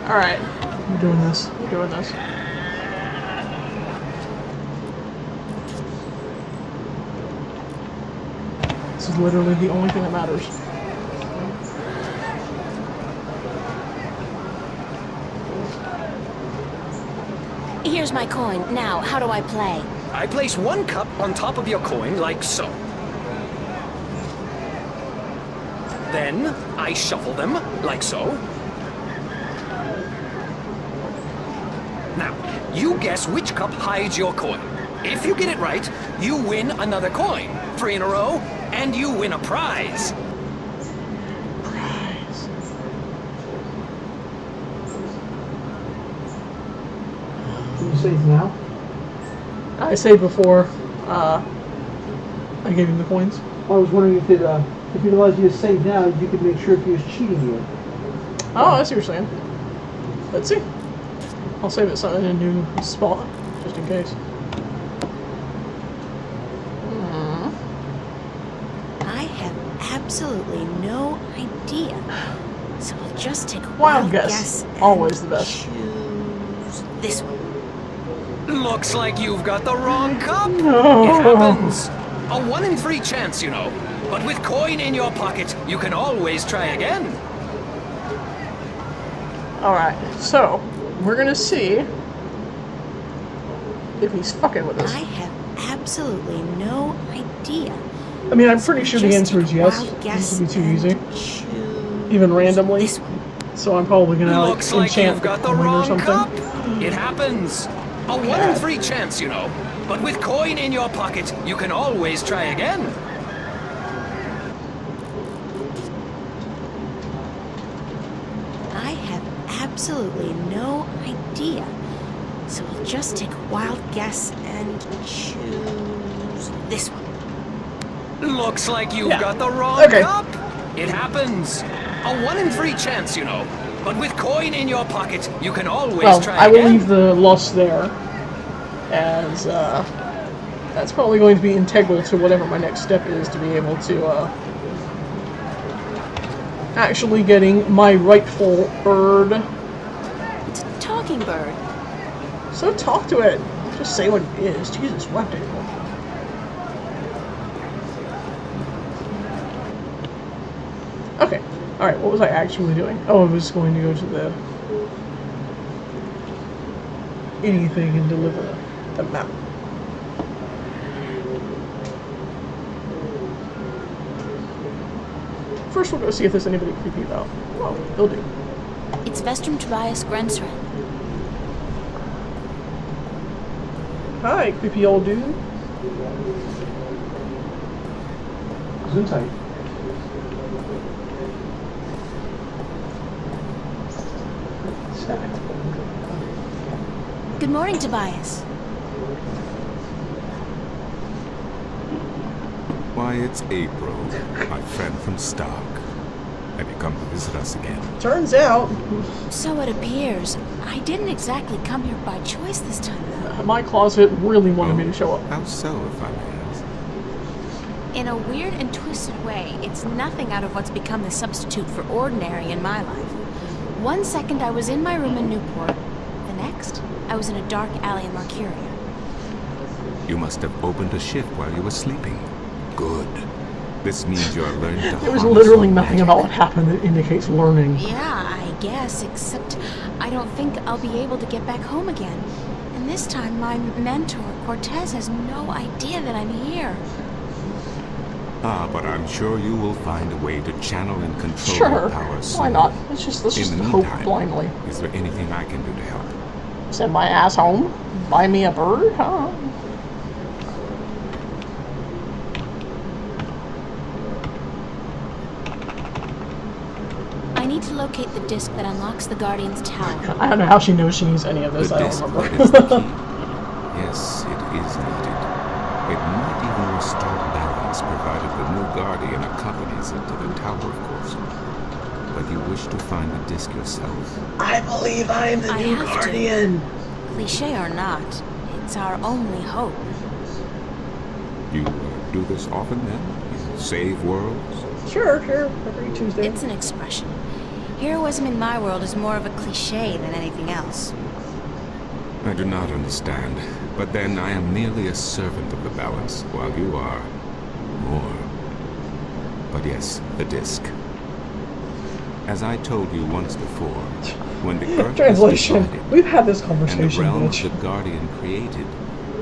Alright. We're doing this. We're doing this. This is literally the only thing that matters.
Here's my coin. Now, how do I play?
I place one cup on top of your coin like so. Then I shuffle them, like so. Now, you guess which cup hides your coin. If you get it right, you win another coin. 3 in a row, and you win a prize.
Prize.
Can you save now?
I saved before I gave him the coins.
I was wondering if it allows you to save now, you could make sure if he was cheating you.
Oh, I see what you're saying. Let's see. I'll save it in a new spot, just in case.
I have absolutely no idea. So I'll just take a
Wild guess. Always the best.
Choose this one.
Looks like you've got the wrong cup.
No.
It happens. A 1 in 3 chance, you know. But with coin in your pocket, you can always try again.
Alright, so we're gonna see if he's fucking with us.
I have absolutely no idea.
I mean, I'm pretty sure the answer is yes. This would be too easy. Even randomly. So I'm probably gonna
Looks like
enchant
you've got the
coin or
wrong
something.
cup. It happens. A 1 in 3 chance, you know. But with coin in your pocket, you can always try again.
I have absolutely no idea. So I'll just take a wild guess and choose this one.
Looks like you've got the wrong cup. It happens. A 1 in 3 chance, you know. But with coin in your pocket, you can always try
I will
again.
leave the loss there, as that's probably going to be integral to whatever my next step is to be able to actually getting my rightful bird.
It's a talking bird.
So talk to it. Just say what it is. Jesus, what the hell? Okay. Alright, what was I actually doing? Oh, I was going to go to the anything and deliver the map. First, we'll go see if there's anybody creepy about. Oh, they'll do.
It's Vestrum Tobias Grensred.
Hi, creepy old dude.
Zoom tight.
Good morning, Tobias.
Why, it's April, my friend from Stark. Have you come to visit us again?
Turns out...
So it appears. I didn't exactly come here by choice this time, though.
My closet really wanted me to show up.
How so, if I may ask?
In a weird and twisted way, it's nothing out of what's become the substitute for ordinary in my life. One second I was in my room in Newport. The next, I was in a dark alley in Marcuria.
You must have opened a shift while you were sleeping. Good. This means you're learning to
There was
harness
literally
your
nothing
magic.
about what happened that indicates learning.
Yeah, I guess, except I don't think I'll be able to get back home again. And this time, my mentor, Cortez, has no idea that I'm here.
Ah, but I'm sure you will find a way to channel and control
Sure,
your powers soon.
why not? Let's just
In the
hope
meantime,
blindly.
is there anything I can do to help?
Send my ass home? Buy me a bird? Huh?
I need to locate the disc that unlocks the Guardian's tower.
I don't know how she knows she needs any of this.
The
I
disc
don't
part is the
remember.
key. Yes, it is needed. It might even restore balance, provided the new Guardian accompanies it to the tower, of course. But you wish to find the disc yourself.
I believe I am the
I
new
have
Guardian.
Cliche or not, it's our only hope.
You do this often then? You save worlds?
Sure, every Tuesday.
It's an expression. Heroism in my world is more of a cliche than anything else.
I do not understand. But then I am merely a servant of the balance, while you are more. But yes, the disc. As I told you once before, when the Earth was
Translation.
divided,
We've had this
and
conversation,
the realm
Mitch.
the Guardian created,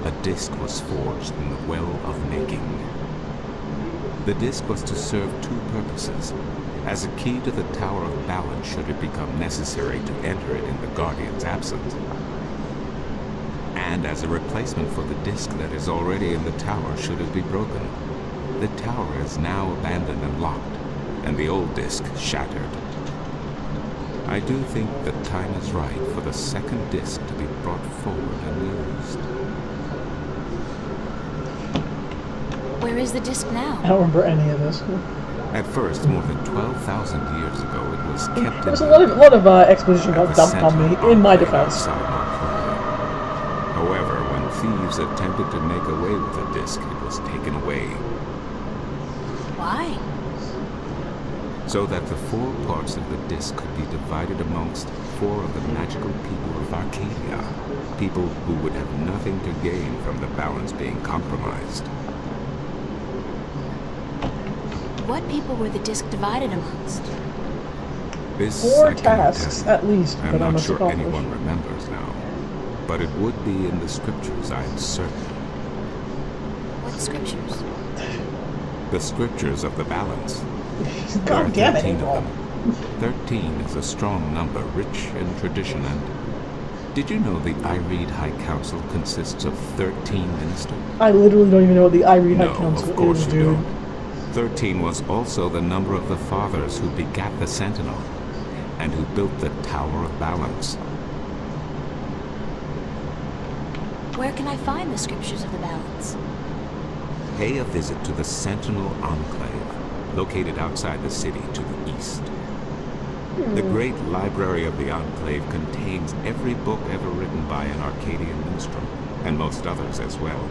a disc was forged in the well of making. The disc was to serve two purposes: as a key to the Tower of Balance should it become necessary to enter it in the Guardian's absence, and as a replacement for the disc that is already in the tower should it be broken. The tower is now abandoned and locked, and the old disc shattered. I do think the time is right for the second disc to be brought forward and used.
Where is the disc now?
I don't remember any of this.
At first, more than 12,000 years ago, it was kept
There's
in
a lot of exposition got dumped on me, in my defense.
However, when thieves attempted to make away with the disc, it was taken away.
Why?
So that the 4 parts of the disc could be divided amongst 4 of the magical people of Arcadia. People who would have nothing to gain from the balance being compromised.
What people were the disc divided amongst?
This
4
I cannot
tasks,
tell you.
at least,
I'm
that I
not
must
sure
accomplish.
anyone remembers now. But it would be in the scriptures, I am certain.
What scriptures?
The scriptures of the balance.
God damn it,
13
April.
of them. 13 is a strong number, rich in tradition, and did you know the Ireed High Council consists of 13 ministers?
I literally don't even know what the Ireed High
No,
Council
of course
is,
you
dude.
don't. 13 was also the number of the fathers who begat the Sentinel, and who built the Tower of Balance.
Where can I find the scriptures of the balance?
Pay a visit to the Sentinel Enclave, located outside the city to the east. The great library of the Enclave contains every book ever written by an Arcadian minstrel, and most others as well.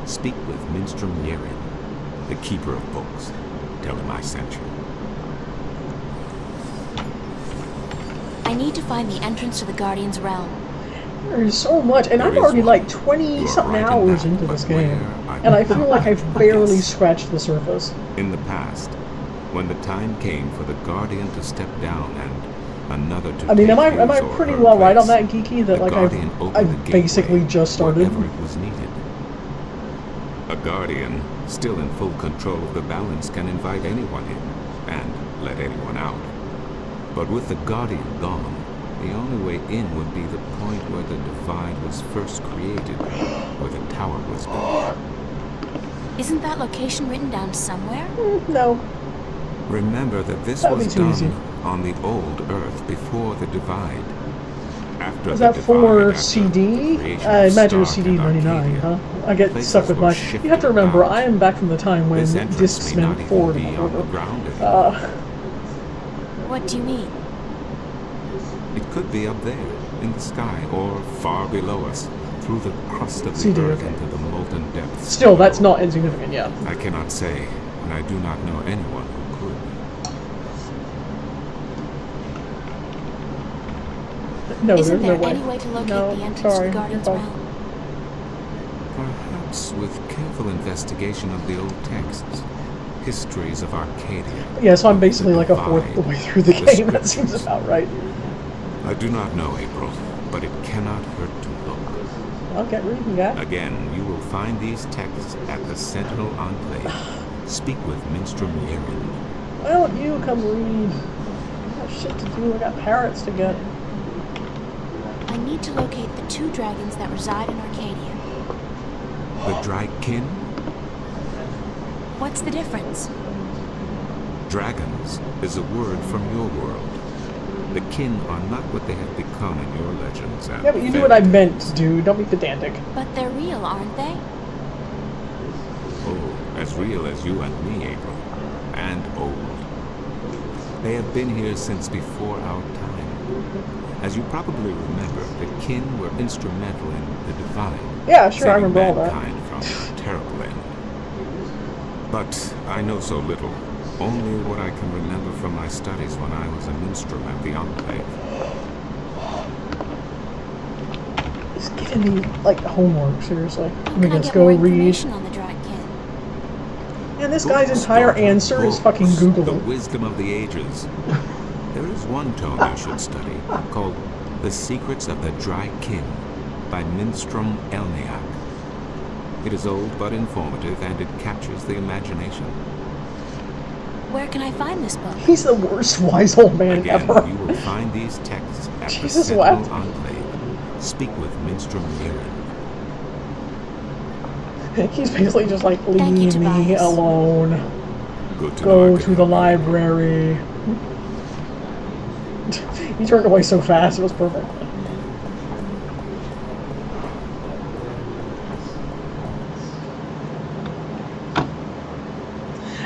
Speak with Minstrom Yerin, the keeper of books. Tell him I sent you.
I need to find the entrance to the Guardian's realm.
There's so much, and I'm already like 20-something hours into this game, and I feel like I've barely scratched the surface.
In the past, when the time came for the Guardian to step down and another to
I mean, am
take
I
his or
pretty
her
well right on
place,
that, Geeky? That
the
like
Guardian opened the
I've basically
gateway
just started.
wherever it was needed. A Guardian, still in full control of the balance, can invite anyone in and let anyone out. But with the Guardian gone, the only way in would be the point where the divide was first created, where the tower was built.
Isn't that location written down somewhere?
No.
Remember that this
That would
was
be too
done
easy.
on the old Earth before the divide. After
Was
the
that for
divide, after
CD?
the creation
I
of
imagine it was
Stark
CD
and
99,
Arcadia,
huh? I get
places
stuck with
were
my...
shifted
You have to remember,
about.
I am back from the time when
This entrance
discs
may not
meant
even
forward
be
and
on the
over.
ground anymore.
What do you mean?
It could be up there, in the sky, or far below us, through the crust of the
CD,
Earth
okay.
into the molten depths.
Still, that's not insignificant, yeah.
I cannot say, and I do not know anyone who could.
No,
Isn't
there's no
there
way.
any way to locate
No,
the entrance
sorry,
to the Guardian's
you're
realm?
Perhaps with careful investigation of the old texts, histories of Arcadia.
Yeah, so I'm
of the
basically like a fourth of the way through the game. That seems about right.
I do not know, April, but it cannot hurt to look.
I'll get reading that.
Again, you will find these texts at the Sentinel Enclave. Speak with Minstrom Yerin.
Why don't you come read? I got shit to do. I got parrots to get.
I need to locate the 2 dragons that reside in Arcadia.
The Drykin?
What's the difference?
Dragons is a word from your world. The kin are not what they have become in your legends. And
Yeah, but you knew what I meant, dude. Don't be pedantic.
But they're real, aren't they?
Oh, as real as you and me, April. And old. They have been here since before our time. As you probably remember, the kin were instrumental in the divide.
Yeah, sure, I
saving
remember all that.
mankind from a terrible end. But I know so little. Only what I can remember from my studies when I was a minstrel at the Enclave.
Just giving me, like, homework, seriously. Let me
Can I
just
get
go
more
read.
information on the Drykin?
And this guy's entire answer is fucking Google
The
it.
wisdom of the ages. There is one tome you should study, called The Secrets of the Drykin by Minstrom Elniak. It is old but informative, and it captures the imagination.
Where can I find this book?
He's the worst wise old man
Again,
ever.
you will find these texts at the
Jesus,
Sentinel
what?
Enclave. Speak with Minstrom Mirren.
He's basically just like,
Thank you,
leave me
Tobias.
alone.
Good to know I
Go
can
to the
help you.
library. He turned away so fast, it was perfect.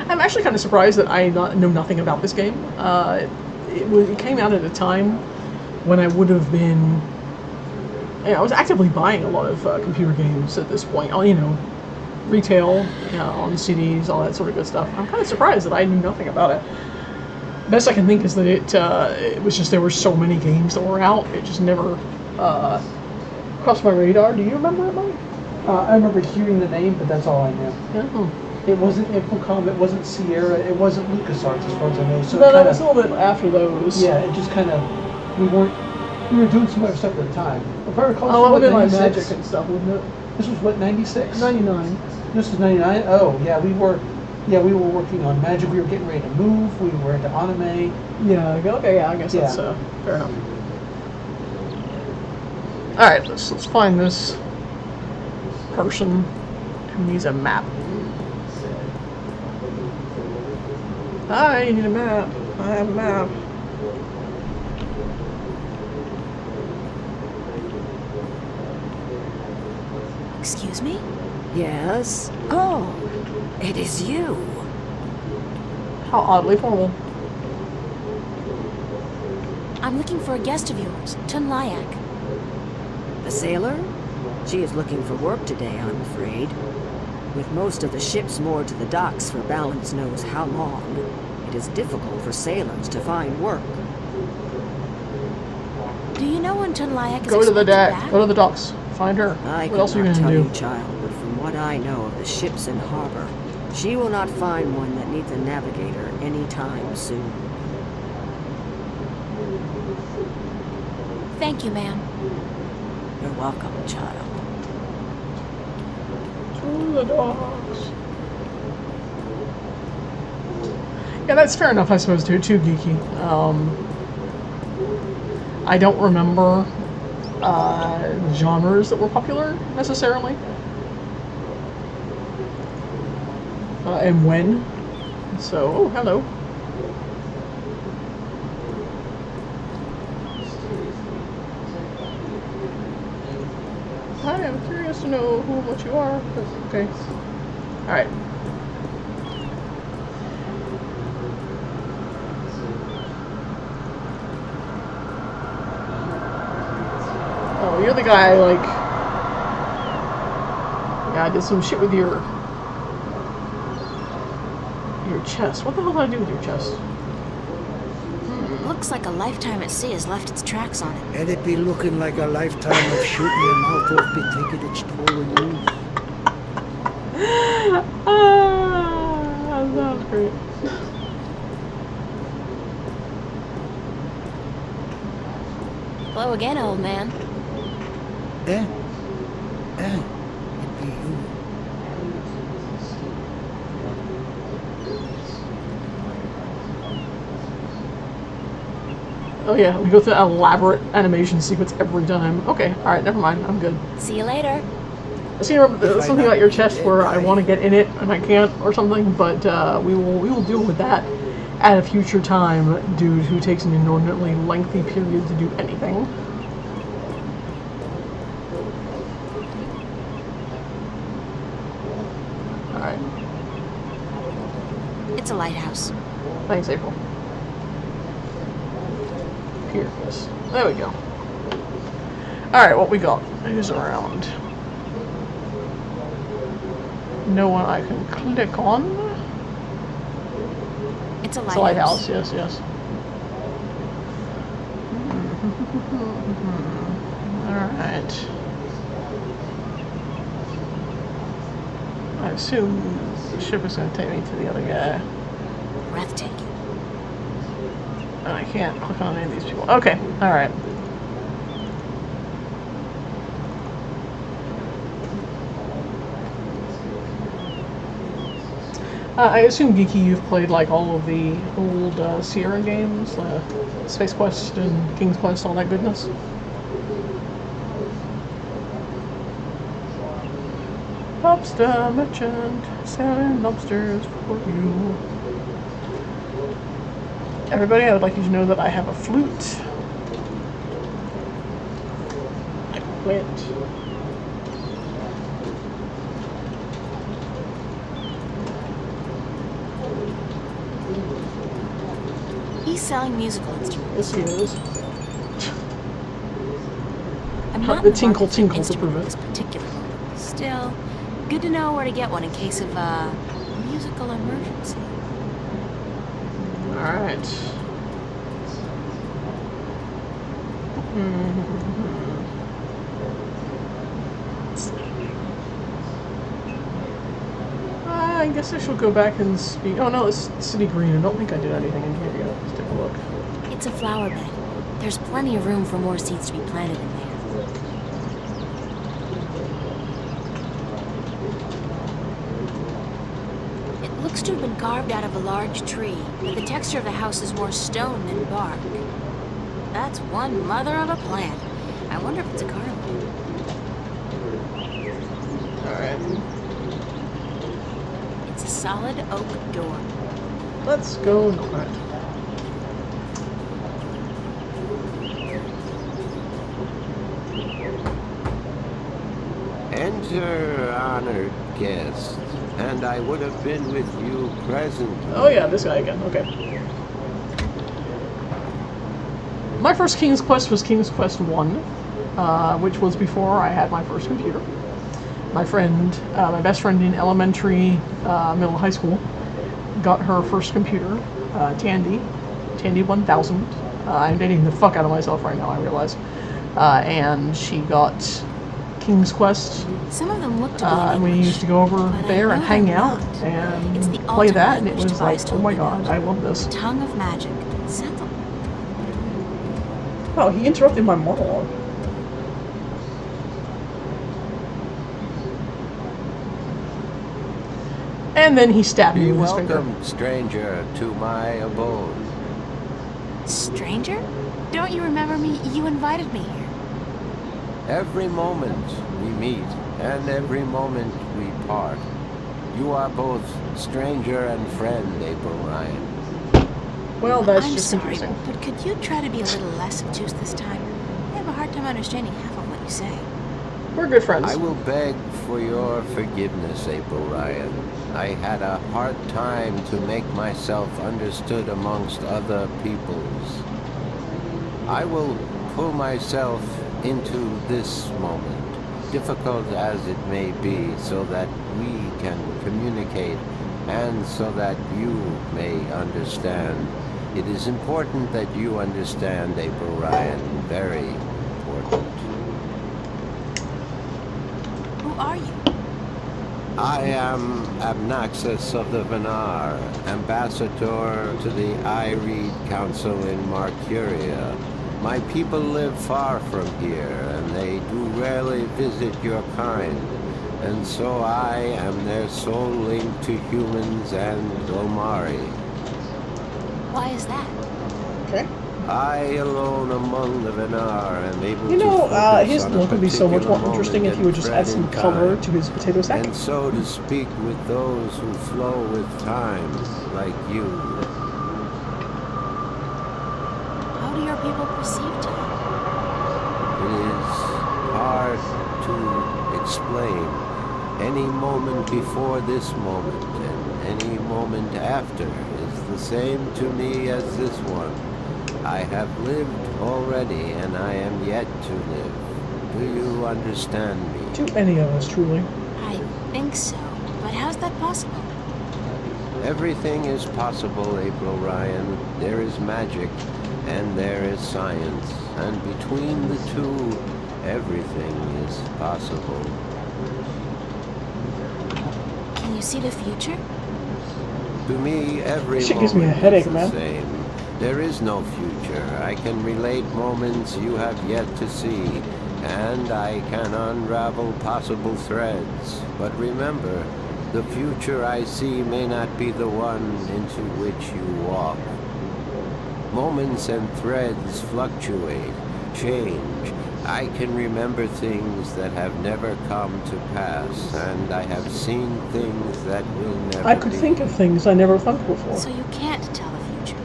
I'm actually kind of surprised that I know nothing about this game. It came out at a time when I would have been... I was actively buying a lot of computer games at this point. You know, retail, on CDs, all that sort of good stuff. I'm kind of surprised that I knew nothing about it. Best I can think is that it was just there were so many games that were out. It just never crossed my radar. Do you remember it, Mike?
I remember hearing the name, but that's all I knew.
Yeah.
It wasn't Infocom, it wasn't Sierra, it wasn't LucasArts as far as I know. So
No, that was a little bit after those.
Yeah, it just kind of, we were doing some other stuff at the time. If I recall,
Oh, it would
this
have
was
been
what,
like
96?
Magic and stuff, wouldn't it?
This was what, 96?
99.
This was 99? Oh, yeah, we were working on Magic, we were getting ready to move, we were into anime.
Yeah, okay, yeah, I guess that's fair enough. Alright, let's find this person who needs a map. Hi, you need a map. I have a map.
Excuse me?
Yes? Oh, it is you.
How oddly formal.
I'm looking for a guest of yours, Tun Lyak.
The sailor? She is looking for work today, I'm afraid. With most of the ships moored to the docks for balance knows how long, it is difficult for sailors to find work.
Do you know when Tun Lyak is
Go to the
expected
deck.
back?
Go to the docks. Find her.
I
What else are you
could not
gonna
tell
do?
you, child, but from what I know of the ships in harbor, she will not find one that needs a navigator anytime soon.
Thank you, ma'am.
You're welcome, child.
To the docks. Yeah, that's fair enough, I suppose, too geeky. I don't remember genres that were popular, necessarily. And when. So, oh, hello. Hi, I'm curious to know who and what you are. Okay. Alright. Oh, you're the guy, like... Yeah, I did some shit with your chest. What the hell did I do with your chest?
Looks like a lifetime at sea has left its tracks on it.
And it be looking like a lifetime of shooting your mouth off be taking its toll on you.
That sounds great.
Hello again, old man.
It be you.
Oh yeah, we go through that elaborate animation sequence every time. Okay, alright, never mind, I'm good.
See you later.
I seem to remember something about your chest where I want to get in it and I can't or something, but we will deal with that at a future time. Dude who takes an inordinately lengthy period to do anything. Alright.
It's a lighthouse.
Thanks, April. Here, yes. There we go. Alright, what we got? Who's around? No one I can click on.
It's a lighthouse.
It's a lighthouse, yes, yes. Alright. I assume the ship is going to take me to the other guy.
Breathtaking.
And I can't click on any of these people. Okay, alright. I assume, Geeky, you've played like all of the old Sierra games, Space Quest and King's Quest, all that goodness. Lobster merchant, selling lobsters for you. Everybody, I would like you to know that I have a flute. I quit.
He's selling musical instruments.
Yes, he is.
I'm not
The
in
tinkle
market for an
tinkle to
instrument
prove
of
it.
this particular one. Still, good to know where to get one in case of a musical emergency.
Alright. I guess I shall go back and speak. Oh no, it's City Green. I don't think I did anything in here yet. Let's take a look.
It's a flower bed. There's plenty of room for more seeds to be planted in there. It looks to have been carved out of a large tree, but the texture of the house is more stone than bark. That's one mother of a plant. I wonder if it's a carnivore.
Alright.
It's a solid oak door.
Let's go knock.
Enter, honored guest, and I would have been with you present.
Oh yeah, this guy again. Okay. My first King's Quest was King's Quest 1, which was before I had my first computer. My friend, my best friend in elementary, middle, high school, got her first computer, Tandy 1000. I'm dating the fuck out of myself right now, I realize. And she got King's Quest.
Some of them look to be
and we used to go over there and hang out and play that, and it was like, oh my god, I love this.
Tongue of magic. Sentinel.
Oh, he interrupted my monologue. And then he stabbed me
Be
with his finger.
welcome, stranger, to my abode.
Stranger? Don't you remember me? You invited me here.
Every moment we meet, and every moment we part. You are both stranger and friend, April Ryan.
Well, that's
I'm
just
sorry,
confusing.
but could you try to be a little less obtuse this time? I have a hard time understanding half of what you say.
We're good friends.
I will beg for your forgiveness, April Ryan. I had a hard time to make myself understood amongst other peoples. I will pull myself into this moment, difficult as it may be, so that we can communicate and so that you may understand. It is important that you understand, April Ryan. Very important.
Who are you?
I am Abnaxus of the Venar, ambassador to the Ireed Council in Marcuria. My people live far from here, and they do rarely visit your kind. And so I am their sole link to humans and Omari.
Why is that?
Okay.
I alone among the Venar am able
You know,
to focus
his
on a
look would be so much more
particular
interesting if
moment
he would just
and
add some
thread in
color
time.
to his potato sack.
And so to speak with those who flow with time, like you.
How do your people perceive time?
It is hard to explain. Any moment before this moment and any moment after is the same to me as this one. I have lived already and I am yet to live. Do you understand me?
Too many of us, truly.
I think so, but how's that possible?
Everything is possible, April Ryan. There is magic and there is science. And between the two, everything is possible.
Can you see the future?
To me, every
Shit
moment
gives me a headache,
is the
man.
same. There is no future. I can relate moments you have yet to see, and I can unravel possible threads. But remember, The future I see may not be the one into which you walk. Moments and threads fluctuate, change. I can remember things that have never come to pass, and I have seen things that will never
I could
be.
think of things I never thought before.
So you can't tell the future.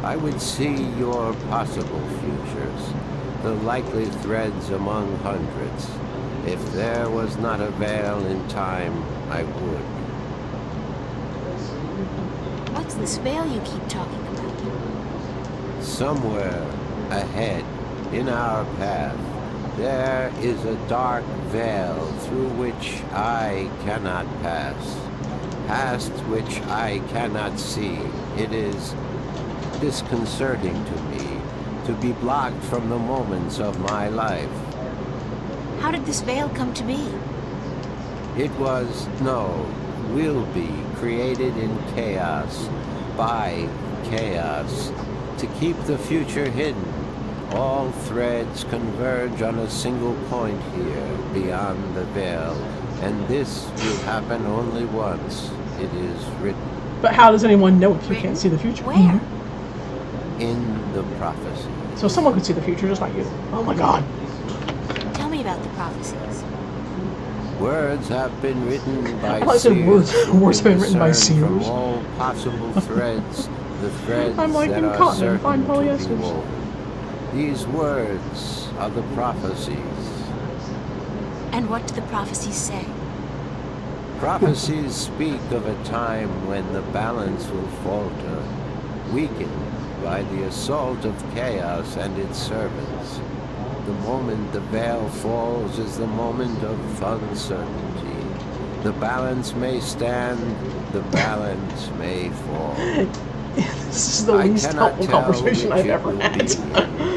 I would see your possible futures, the likely threads among hundreds. If there was not a veil in time, I would.
What's this veil you keep talking about?
Somewhere ahead, in our path, there is a dark veil through which I cannot pass, past which I cannot see. It is disconcerting to me to be blocked from the moments of my life.
How did this veil come to be?
It was, no, will be created in chaos, by chaos, to keep the future hidden. All threads converge on a single point here, beyond the veil, and this will happen only once. It is written.
But how does anyone know if you can't see the future?
Where?
In the prophecy.
So someone could see the future, just not you. Oh my god.
Tell me about the prophecies.
Words have been written by
I said
seers.
words have been written by
discern from
seers.
all possible threads, the threads
I'm like
that are
incontinent, fine
certain to be
polyesters.
woven. These words are the prophecies.
And what do the prophecies say?
Prophecies speak of a time when the balance will falter, weakened by the assault of chaos and its servants. The moment the veil falls is the moment of uncertainty. The balance may stand, the balance may fall.
This is the least helpful conversation I've ever had.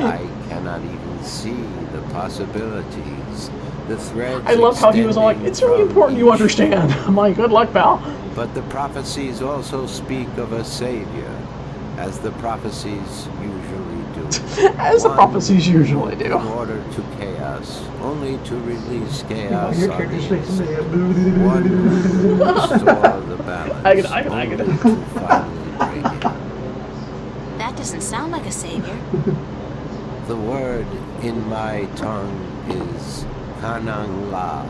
I cannot even see the possibilities. The threads.
I love how he was all like, it's really important you understand. I'm like, good luck, pal.
But the prophecies also speak of a savior, as the prophecies usually do.
As the prophecies usually do.
In order to chaos, only to release chaos
Your
on
character's
the
making
innocent.
me
One who will restore the balance.
I get it.
Only to finally break it.
That doesn't sound like a savior.
The word in my tongue is Kanang La.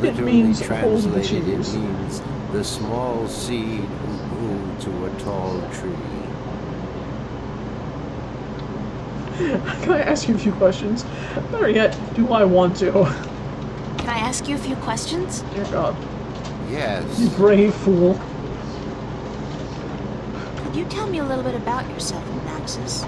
Literally
means hold the
translated, it
cheese.
means the small seed who grew to a tall tree.
Can I ask you a few questions? Better yet, do I want to?
Can I ask you a few questions?
Dear God.
Yes.
You brave fool.
Could you tell me a little bit about yourself, Maxis?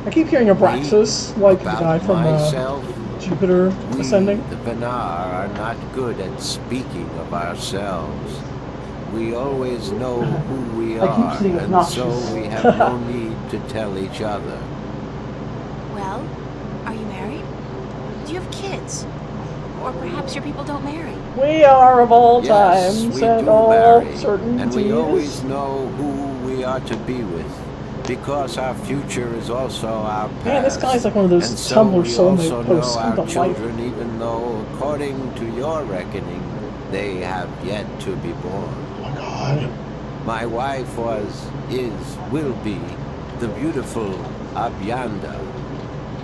I keep hearing Abraxas, like the guy from
myself,
Jupiter Ascending.
The Benar are not good at speaking of ourselves. We always know who we are, and so we have no need to tell each other.
Well, are you married? Do you have kids? Or perhaps your people don't marry?
We are of all
Yes,
times
we
and
do
all
marry,
certainties.
and we always know who we are to be with, because our future is also our past.
Man, this guy's like one of those
and so
Tumblr
we
soulmate
also
posts
know
with the
our
life.
children, even though, according to your reckoning, they have yet to be born.
Oh my God.
My wife will be, the beautiful Abyanda.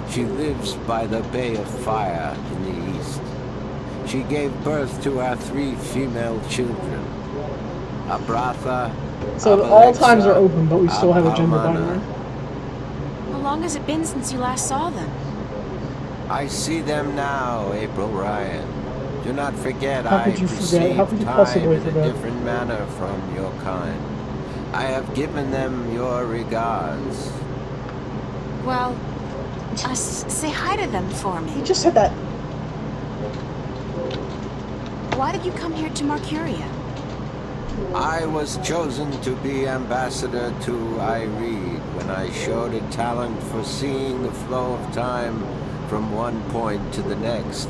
She lives by the Bay of Fire in the east. She gave birth to our 3 female children, Abratha.
So all times are open, but we still have a gender binary.
How long has it been since you last saw them?
I see them now, April Ryan. Do not forget
How
I
could you forget?
perceive
How could you
time
possibly
in a
forget?
different manner from your kind. I have given them your regards.
Well, say hi to them for me.
You just said that.
Why did you come here to Mercuria?
I was chosen to be ambassador to Irede when I showed a talent for seeing the flow of time from one point to the next.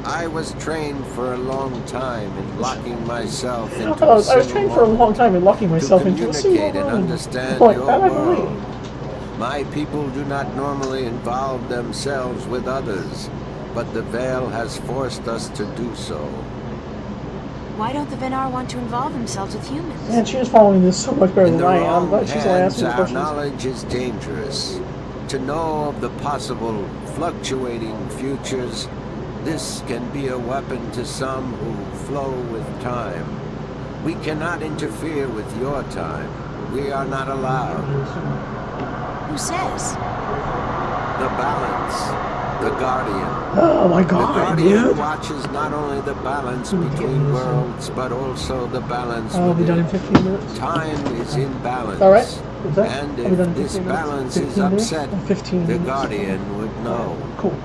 I was trained for a long time in locking myself into
I was trained for a long time in locking myself into a single
communicate and
room.
understand
Like
your
that, I
world.
believe.
My people do not normally involve themselves with others, but the veil has forced us to do so.
Why don't the Venar want to involve themselves with humans?
Man, she is following this so much better
In
than
the
I am.
wrong
But she's only
hands,
asking me
our
questions.
knowledge is dangerous. To know of the possible fluctuating futures, this can be a weapon to some who flow with time. We cannot interfere with your time. We are not allowed.
Who says?
The balance. The Guardian.
Oh my
The
god,
Guardian
dude.
watches not only the balance between worlds, but also the balance
I'll be done in
within.
15 minutes.
Time is in balance.
Alright? Is that?
And
I'll be done in
if this
15 minutes.
balance
15
is
minutes?
upset,
15
the
minutes.
Guardian would know.
Cool.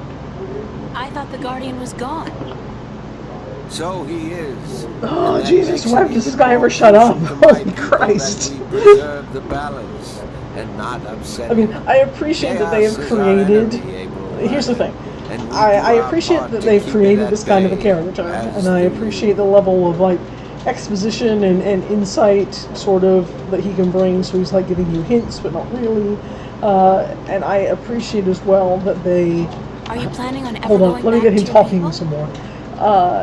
I thought the Guardian was gone.
So he is.
Oh,
And that
Jesus,
makes
why
it
does this
even
guy ever
more
shut up?
crucial to my
Holy
people
Christ.
that we preserve the balance and not upset.
I mean, I appreciate that they have
Chaos is our
created...
enemy, April
Here's the
Ryan.
thing.
And we
I
do our
appreciate
part
that
to
they've
keep it
created
at
this kind of a
bay,
character,
as
and I
do
appreciate the level of, like, exposition and insight, sort of, that he can bring, so he's, like, giving you hints, but not really. And I appreciate as well that they...
Are you planning on ever
Hold on,
going
let me
back
get him
to your
talking
people?
some more.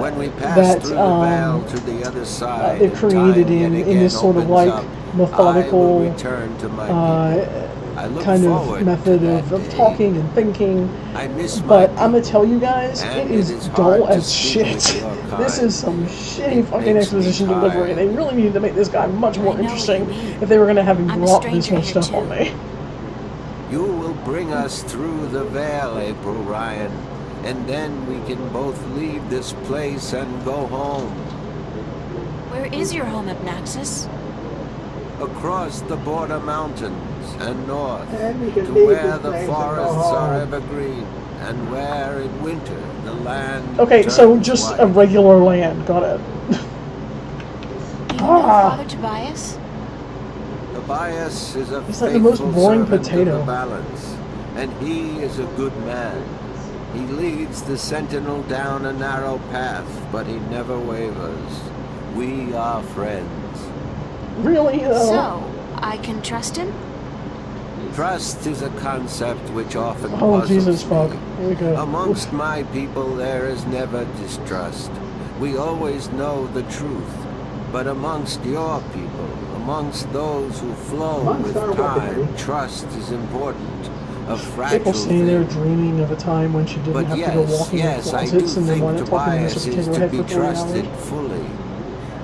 When we pass
That,
through the veil to the other side,
they've
and
created
time yet
in
again
this sort of,
opens
like,
up,
methodical...
I will return to my people. I look
kind
forward
of method
to that
of
day.
talking and thinking.
I miss
But
my
I'm gonna tell you guys,
and
it is
it is
dull
hard to
as
speak
shit.
with your
This
kind.
is some shitty
It
fucking
makes me
exposition delivery.
tired.
They really needed to make this guy much more
I know what
interesting
you mean.
if they were gonna have him
I'm a
drop this
stranger
much
here,
stuff on
too.
me.
You will bring us through the veil, April Ryan, and then we can both leave this place and go home.
Where is your home, Abnaxis?
Across the border mountains and north,
And we can
to
leave
where
this
the
place and go
forests are
home.
evergreen, and where in winter the land
Okay, so
turns
just
white.
a regular land, got it.
Do you know Father Tobias?
Tobias is a
He's like the most
faithful
boring
servant
potato.
of the balance, and he is a good man. He leads the sentinel down a narrow path, but he never wavers. We are friends.
Really?
So, I can trust him?
Trust is a concept which often
Oh,
puzzles
Jesus,
me.
fuck. Here we go.
Amongst my people there is never distrust. We always know the truth. But amongst your people, amongst those who flow with time, trust is important. A fragile
People sitting there
thing.
dreaming of a time when she didn't
But
have
yes,
to go walking
yes,
in
I do
closets and then
think
wind up talking to
Tobias
this
is
potato
to
head
be
for 40
trusted
hours.
fully.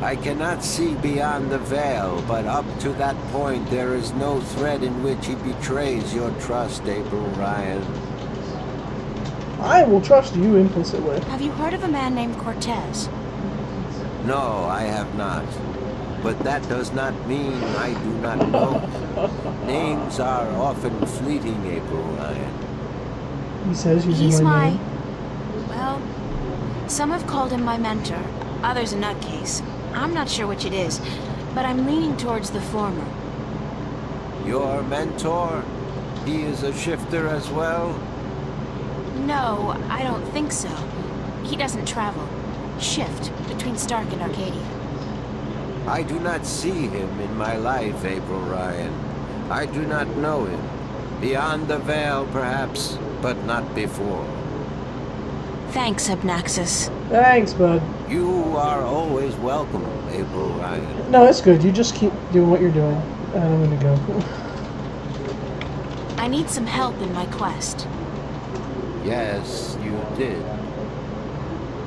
I cannot see beyond the veil, but up to that point there is no thread in which he betrays your trust, April Ryan.
I will trust you implicitly.
Have you heard of a man named Cortez?
No, I have not. But that does not mean I do not know. Names are often fleeting, April Ryan.
He says using
He's
my
my...
name.
Well, some have called him my mentor, others a nutcase. I'm not sure which it is, but I'm leaning towards the former.
Your mentor? He is a shifter as well?
No, I don't think so. He doesn't travel. Shift between Stark and Arcadia.
I do not see him in my life, April Ryan. I do not know him. Beyond the veil, perhaps, but not before.
Thanks, Abnaxis.
Thanks, bud.
You are always welcome, April Ryan.
No, it's good. You just keep doing what you're doing. And I'm gonna go.
I need some help in my quest.
Yes, you did.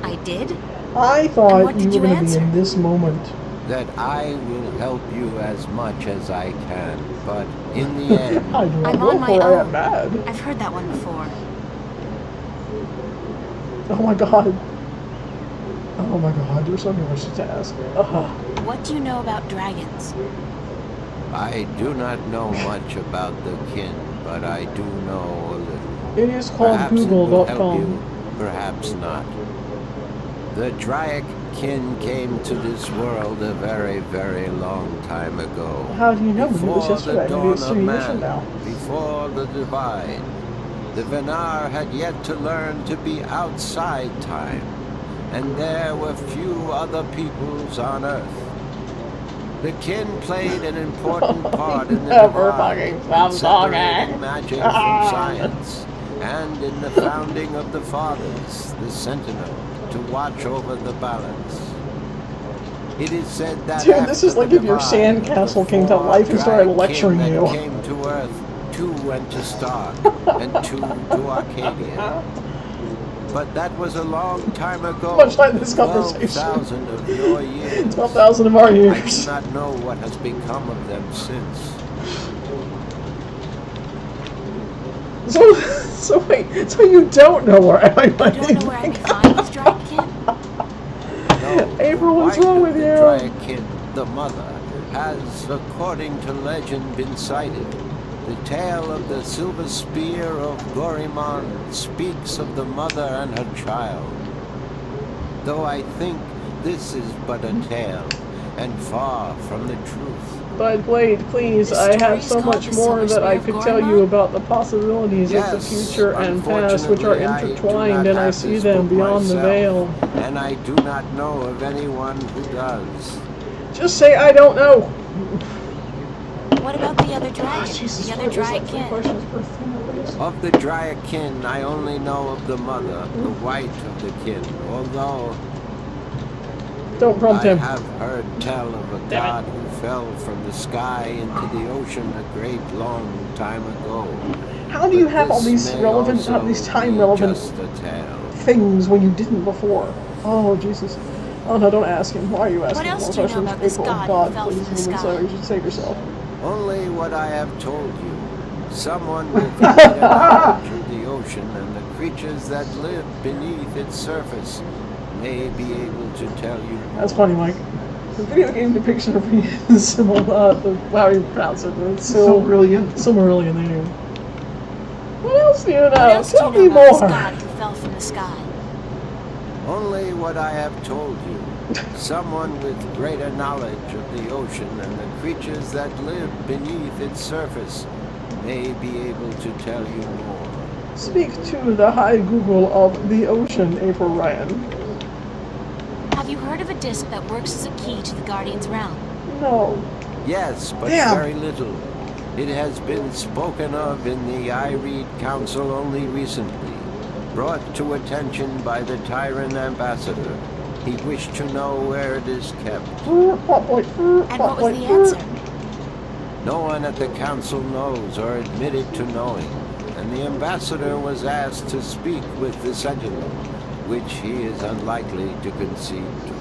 I did?
I
And
thought
what
you
did
were
you
gonna be
answer?
in this moment.
That I will help you as much as I can, but in the end...
I do not
I'm
go
on my
for it, I am
own.
mad.
I've heard that one before.
Oh my god. Oh my god, there's so many questions to ask.
What do you know about dragons?
I do not know much about the kin, but I do know a little.
It is called
Perhaps it will help
Google.com.
you, perhaps not. The Draic kin came to this world a very, very long time ago.
How do you know? Maybe it was
Before
yesterday.
the
Maybe
dawn
it's
of
3 years from
man,
now.
before the divide. The Venar had yet to learn to be outside time, and there were few other peoples on Earth. The kin played an important part in the
Never
divide,
fucking stop
in separating
talking.
magic from science, and in the founding of the Fathers, the Sentinel, to watch over the balance. It is said that
Dude, this is
after
like
the
if your
divide,
sandcastle
the
came to
four
life and started
dry
lecturing
kin
you.
that came to Earth, 2 went to Stark, and 2 to Arcadia. But that was a long time ago.
Much like this conversation.
12,000 of your years.
12,000 of our
I
years.
do not know what has become of them since.
So wait, so you don't know where I might
You don't know where I can find these Dragonkin?
No,
April, what's
the wife
wrong
of
with
the
you?
Dragonkin, the mother, has, according to legend, been sighted. The tale of the silver spear of Gorimon speaks of the mother and her child. Though I think this is but a tale, and far from the truth.
But wait, please, I have so much more that I could tell you about the possibilities of the future and past, which are intertwined, and I see them beyond the veil.
And I do not know of anyone who does.
Just say I don't know.
What about the other dragon?
Jesus,
The other Dragonkin?
Of the Dragonkin, I only know of the mother, the white of the kin, although
don't prompt him.
I have heard tell of a god who fell from the sky into the ocean a great long time ago.
How do you have all these relevant, these time-relevant things when you didn't before? Oh, Jesus. Oh, no, don't ask him. Why are you asking
What else
more
do you know
questions?
about this
April,
god
God,
who fell
please,
from the
woman,
sky?
so you should save yourself.
Only what I have told you. Someone with greater knowledge of the ocean and the creatures that live beneath its surface may be able to tell you more.
That's funny, Mike. The video game depiction of how do you pronounce it? It's
Silmarillion.
Silmarillion, there you go. What else do you know?
What else
Tell
do you
me
know about
more.
this god who fell from the sky?
Only what I have told you. Someone with greater knowledge of the ocean and the creatures that live beneath its surface may be able to tell you more.
Speak to the high Google of the ocean, April Ryan.
Have you heard of a disc that works as a key to the Guardian's realm?
No.
Yes, but
Damn.
very little. It has been spoken of in the iRead Council only recently, brought to attention by the Tyrant Ambassador. He wished to know where it is kept.
And what was the answer?
No one at the council knows or admitted to knowing, and the ambassador was asked to speak with the Sentinel, which he is unlikely to concede to.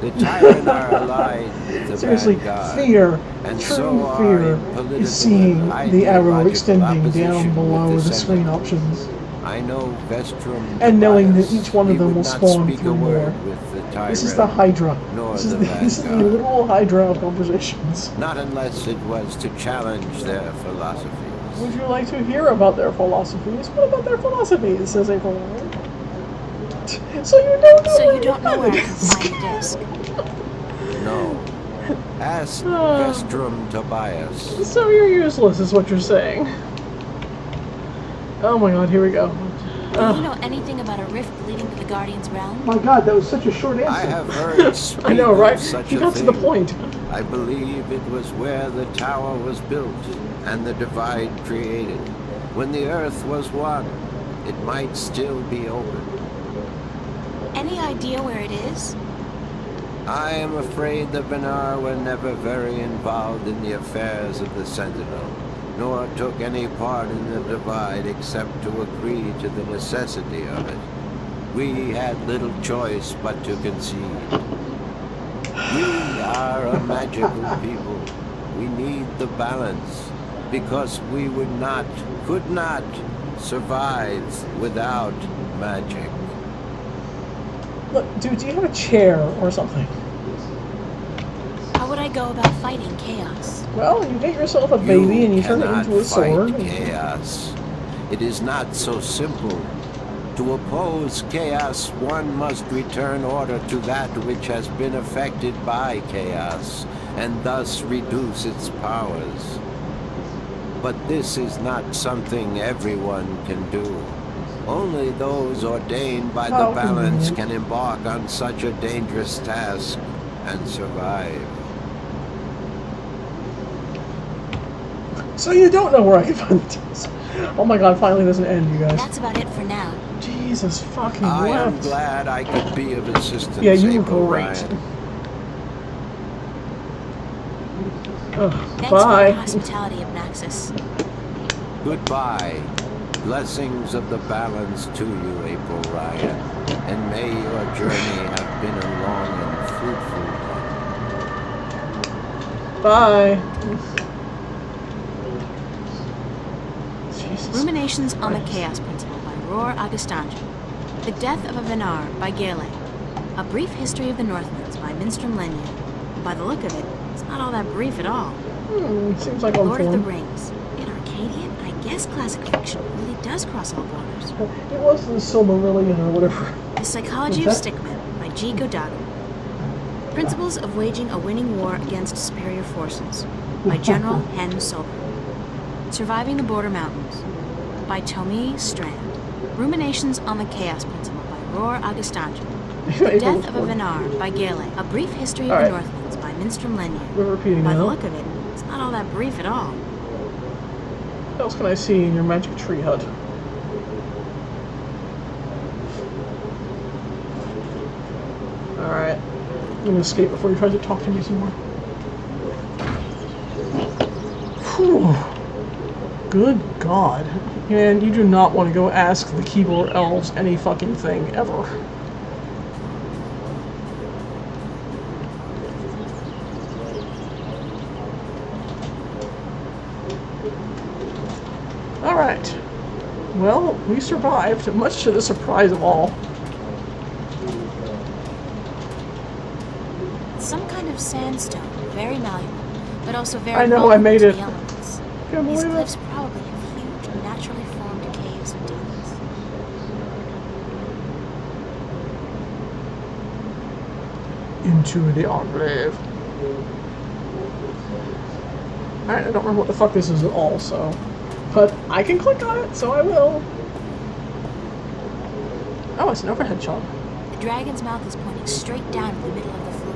The Tyrant are allied with the
Seriously,
Vanguard,
fear,
and
true
so are
fear,
in political
is seeing
and
the arrow
ideological
extending down
opposition
below
with
the screen
Sentinel.
options.
I know Vestrum
And knowing that
Tobias.
each one of
He
them
would
will
not
spawn
speak a
3 more.
word with the Tyrant,
This is the Hydra.
nor
This is
the
this is the
Vanguard.
literal Hydra of conversations.
Not unless it was to challenge their philosophies.
Would you like to hear about their philosophies? What about their philosophies? Says April Ryan. So you don't know.
So you don't know where I can find the disc?
No. Ask Vestrum Tobias.
So you're useless, is what you're saying. Oh my God, here we go.
Do you know anything about a rift leading to the Guardian's realm?
My God, that was such a short answer.
I have heard speak
I know, right?
of such
You
a
got
thing.
to the point.
I believe it was where the tower was built and the divide created. When the earth was one, it might still be open.
Any idea where it is?
I am afraid the Benar were never very involved in the affairs of the Sentinel, nor took any part in the divide except to agree to the necessity of it. We had little choice but to concede. We are a magical people. We need the balance, because we could not survive without magic.
Look, dude, do you have a chair or something?
How would I go about fighting chaos?
Well, you get yourself a baby and you turn it into a sword.
Fight chaos. It is not so simple. To oppose chaos, one must return order to that which has been affected by chaos, and thus reduce its powers. But this is not something everyone can do. Only those ordained by the balance can embark on such a dangerous task and survive.
So you don't know where I can find the disc. Oh my God, finally there's an end, you guys.
That's about it for now.
Jesus fucking
I am
left.
glad I could be of assistance.
Yeah, you were
April
great.
Ryan.
Thanks
bye.
for the hospitality of Naxos.
Goodbye. Blessings of the balance to you, April Ryan. And may your journey have been a long and fruitful one.
Bye. Jesus
Ruminations on the
Christ.
Chaos Principle by Roar Augustanje. The Death of a Venar by Gale. A Brief History of the Northlands by Minstrom Lenya. By the look of it, it's not all that brief at all.
Seems like on
Lord of the
form.
Rings. In Arcadian, I guess classic fiction really does cross all borders.
It was the Silmarillion or whatever.
The Psychology of Stickman by G. Godaga. Principles of Waging a Winning War Against Superior Forces by General Hen Solberg. Surviving the Border Mountains by Tomi Strand. Ruminations on the Chaos Principle by Roar Augustanje. The Death of a Venar by Gale. A Brief History of the Northlands by Minstrom Lenya.
We're repeating
By the
now.
look of it, it's not all that brief at all.
What else can I see in your magic tree hut? Alright. I'm gonna escape before he tries to talk to me some more. Whew. Good God. And you do not want to go ask the keyboard elves any fucking thing ever. Alright. Well, we survived, much to the surprise of all.
Some kind of sandstone, very malleable, but also very
I know, I
vulnerable
made
to
it.
the elements.
Can't
These
believe it.
cliffs probably have huge, naturally formed caves and tunnels.
Into the enclave. Alright, I don't remember what the fuck this is at all, so... But I can click on it, so I will. Oh, it's an overhead shot.
The dragon's mouth is pointing straight down to the middle of the floor.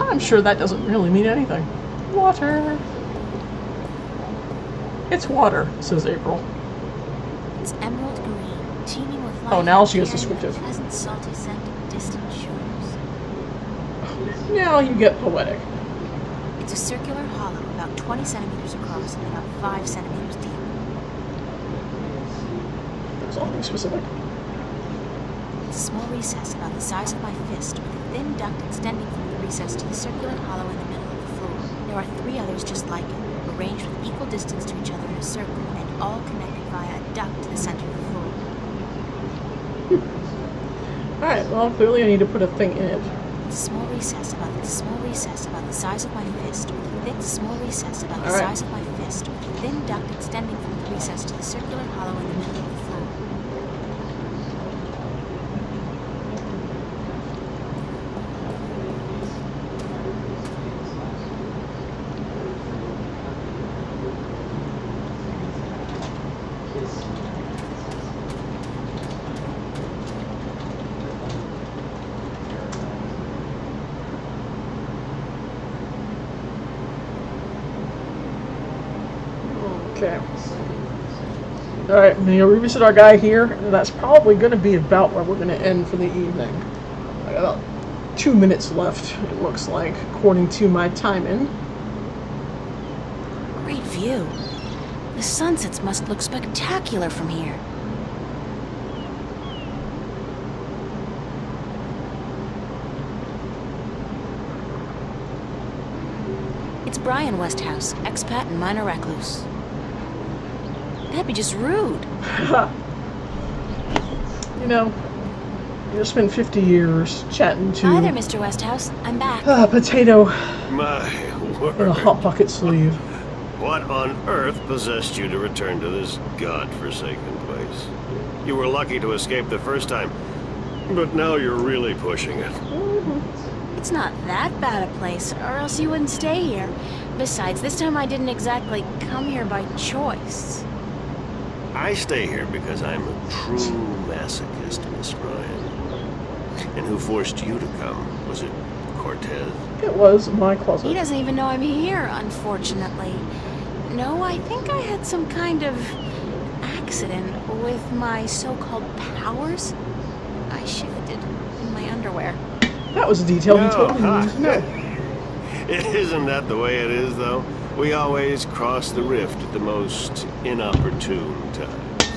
I'm sure that doesn't really mean anything. Water. It's water, says April.
It's emerald green, teeming with life.
Oh, now she gets
carrying
descriptive.
a pleasant salty scent of distant shores.
Now you get poetic.
It's a circular hollow about 20 centimeters across and about 5 centimeters deep.
That's all very specific.
It's a small recess about the size of my fist with a thin duct extending from the recess to the circular hollow in the middle of the floor. There are 3 others just like it, arranged with equal distance to each other in a circle and all connected via a duct to the center of the floor.
Alright, well, clearly I need to put a thing in it.
It's a small recess about the size of my fist with a thick small recess about the
Alright.
size of my fist with a thin duct extending from the recess to the circular hollow in the middle of the floor.
Okay. Alright, I'm going to revisit our guy here, and that's probably going to be about where we're going to end for the evening. I got about 2 minutes left, it looks like, according to my timing.
Great view. The sunsets must look spectacular from here. It's Brian Westhouse, expat and minor recluse. That'd be just rude.
You know, you just spent 50 years chatting to
Hi there, Mr. Westhouse. I'm back.
Potato
My
in a
word.
hot pocket sleeve.
What on earth possessed you to return to this godforsaken place? You were lucky to escape the first time, but now you're really pushing it.
It's not that bad a place, or else you wouldn't stay here. Besides, this time I didn't exactly come here by choice.
I stay here because I'm a true masochist, Miss Ryan. And who forced you to come? Was it Cortez?
It was my closet.
He doesn't even know I'm here, unfortunately. No, I think I had some kind of accident with my so-called powers. I shifted in my underwear.
That was a detail you
Oh,
totally needed to know.
Isn't that the way it is, though? We always cross the rift at the most inopportune times.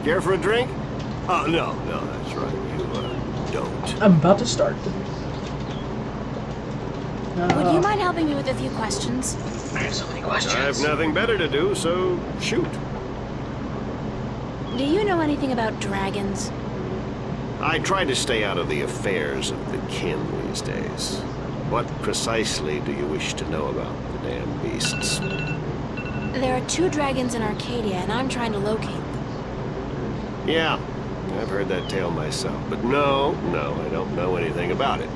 Care for a drink? Oh, no, that's right. You, don't.
I'm about to start.
Would you mind helping me with a few questions?
I have so many
I
questions.
have nothing better to do, so shoot.
Do you know anything about dragons?
I try to stay out of the affairs of the kin these days. What precisely do you wish to know about the damn beasts?
There are 2 dragons in Arcadia, and I'm trying to locate them.
Yeah, I've heard that tale myself. But no, I don't know anything about it.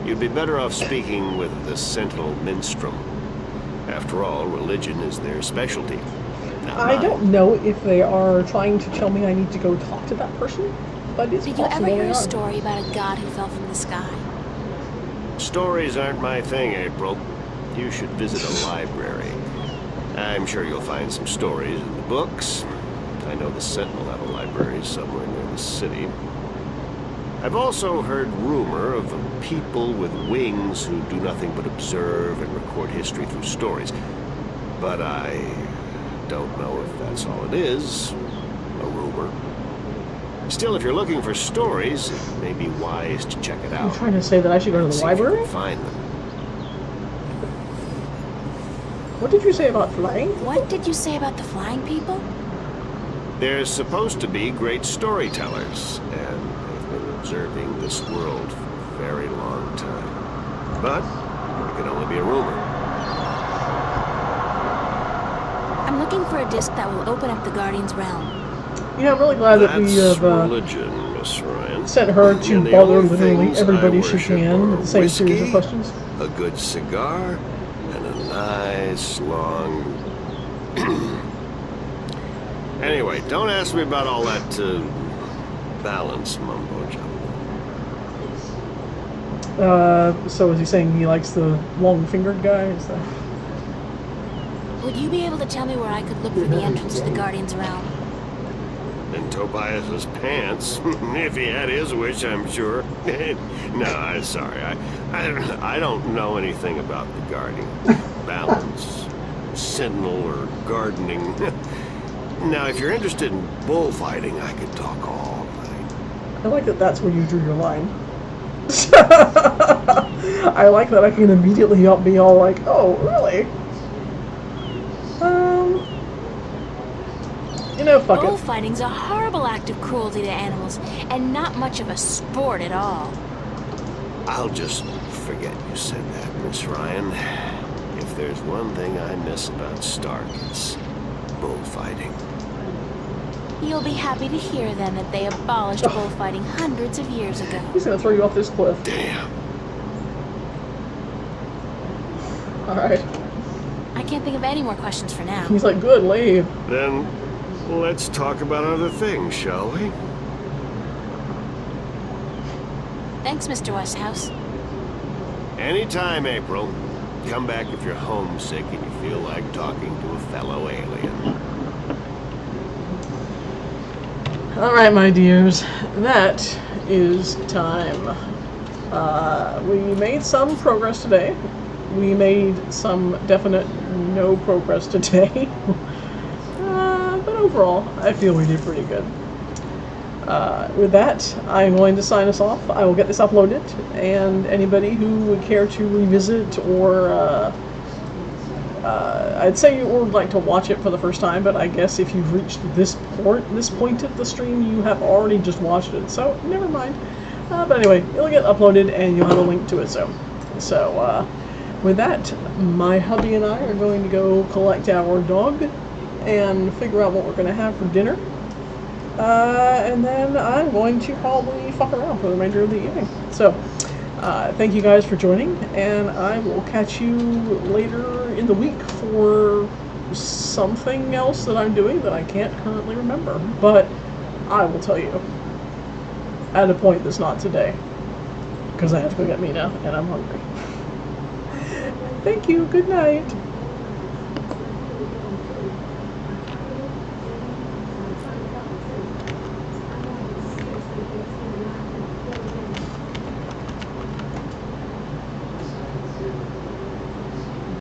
You'd be better off speaking with the Sentinel Minstrom. After all, religion is their specialty.
I don't know if they are trying to tell me I need to go talk to that person, but it's
Did you
possible
ever hear
they
a
are.
story about a god who fell from the sky?
Stories aren't my thing, April. You should visit a library. I'm sure you'll find some stories in the books. I know the Sentinel have a library somewhere near the city. I've also heard rumor of people with wings who do nothing but observe and record history through stories. But I don't know if that's all it is. A rumor. Still, if you're looking for stories, it may be wise to check it out.
You're trying to say that I should go to the
See if you
library?
can find them.
What did you say about flying?
What did you say about the flying people?
They're supposed to be great storytellers, and they've been observing this world for a very long time. But it could only be a rumor.
I'm looking for a disc that will open up the Guardian's realm.
Yeah, I'm really glad that we
That's
have
religion, Miss Ryan.
sent her to
And the
bother
only
literally
things
everybody
I
she
worship
can
are
with the same series of
whiskey,
questions.
a good cigar, and a nice long... Anyway, don't ask me about all that balance mumbo-jumbo.
So is he saying he likes the long-fingered guy? Is that...
Would you be able to tell me where I could look for the entrance to the Guardian's realm?
In Tobias's pants, if he had his wish, I'm sure. No, I'm sorry. I don't know anything about the Guardian. Balance, Sentinel, or gardening. Now, if you're interested in bullfighting, I could talk all night.
I like that that's where you drew your line. I like that I can immediately be all like, oh, really? You know, fuck it.
Bullfighting's a horrible act of cruelty to animals, and not much of a sport at all.
I'll just forget you said that, Miss Ryan. If there's one thing I miss about Stark, it's bullfighting.
You'll be happy to hear then that they abolished bullfighting hundreds of years ago.
He's gonna throw you off this cliff.
Damn.
Alright.
I can't think of any more questions for now.
He's like, good, leave.
Then let's talk about other things, shall we?
Thanks, Mr. Westhouse.
Anytime, April. Come back if you're homesick and you feel like talking to a fellow alien.
Alright, my dears. That is time. We made some progress today. We made some definite no progress today. But overall, I feel we did pretty good. With that, I'm going to sign us off. I will get this uploaded, and anybody who would care to revisit or I'd say you would like to watch it for the first time, but I guess if you've reached this point of the stream, you have already just watched it, so never mind. But anyway, it'll get uploaded, and you'll have a link to it soon. So, with that, my hubby and I are going to go collect our dog and figure out what we're going to have for dinner. And then I'm going to probably fuck around for the remainder of the evening. So, thank you guys for joining, and I will catch you later in the week for something else that I'm doing that I can't currently remember. But I will tell you at a point that's not today, because I have to go get Mina, and I'm hungry. Thank you. Good night.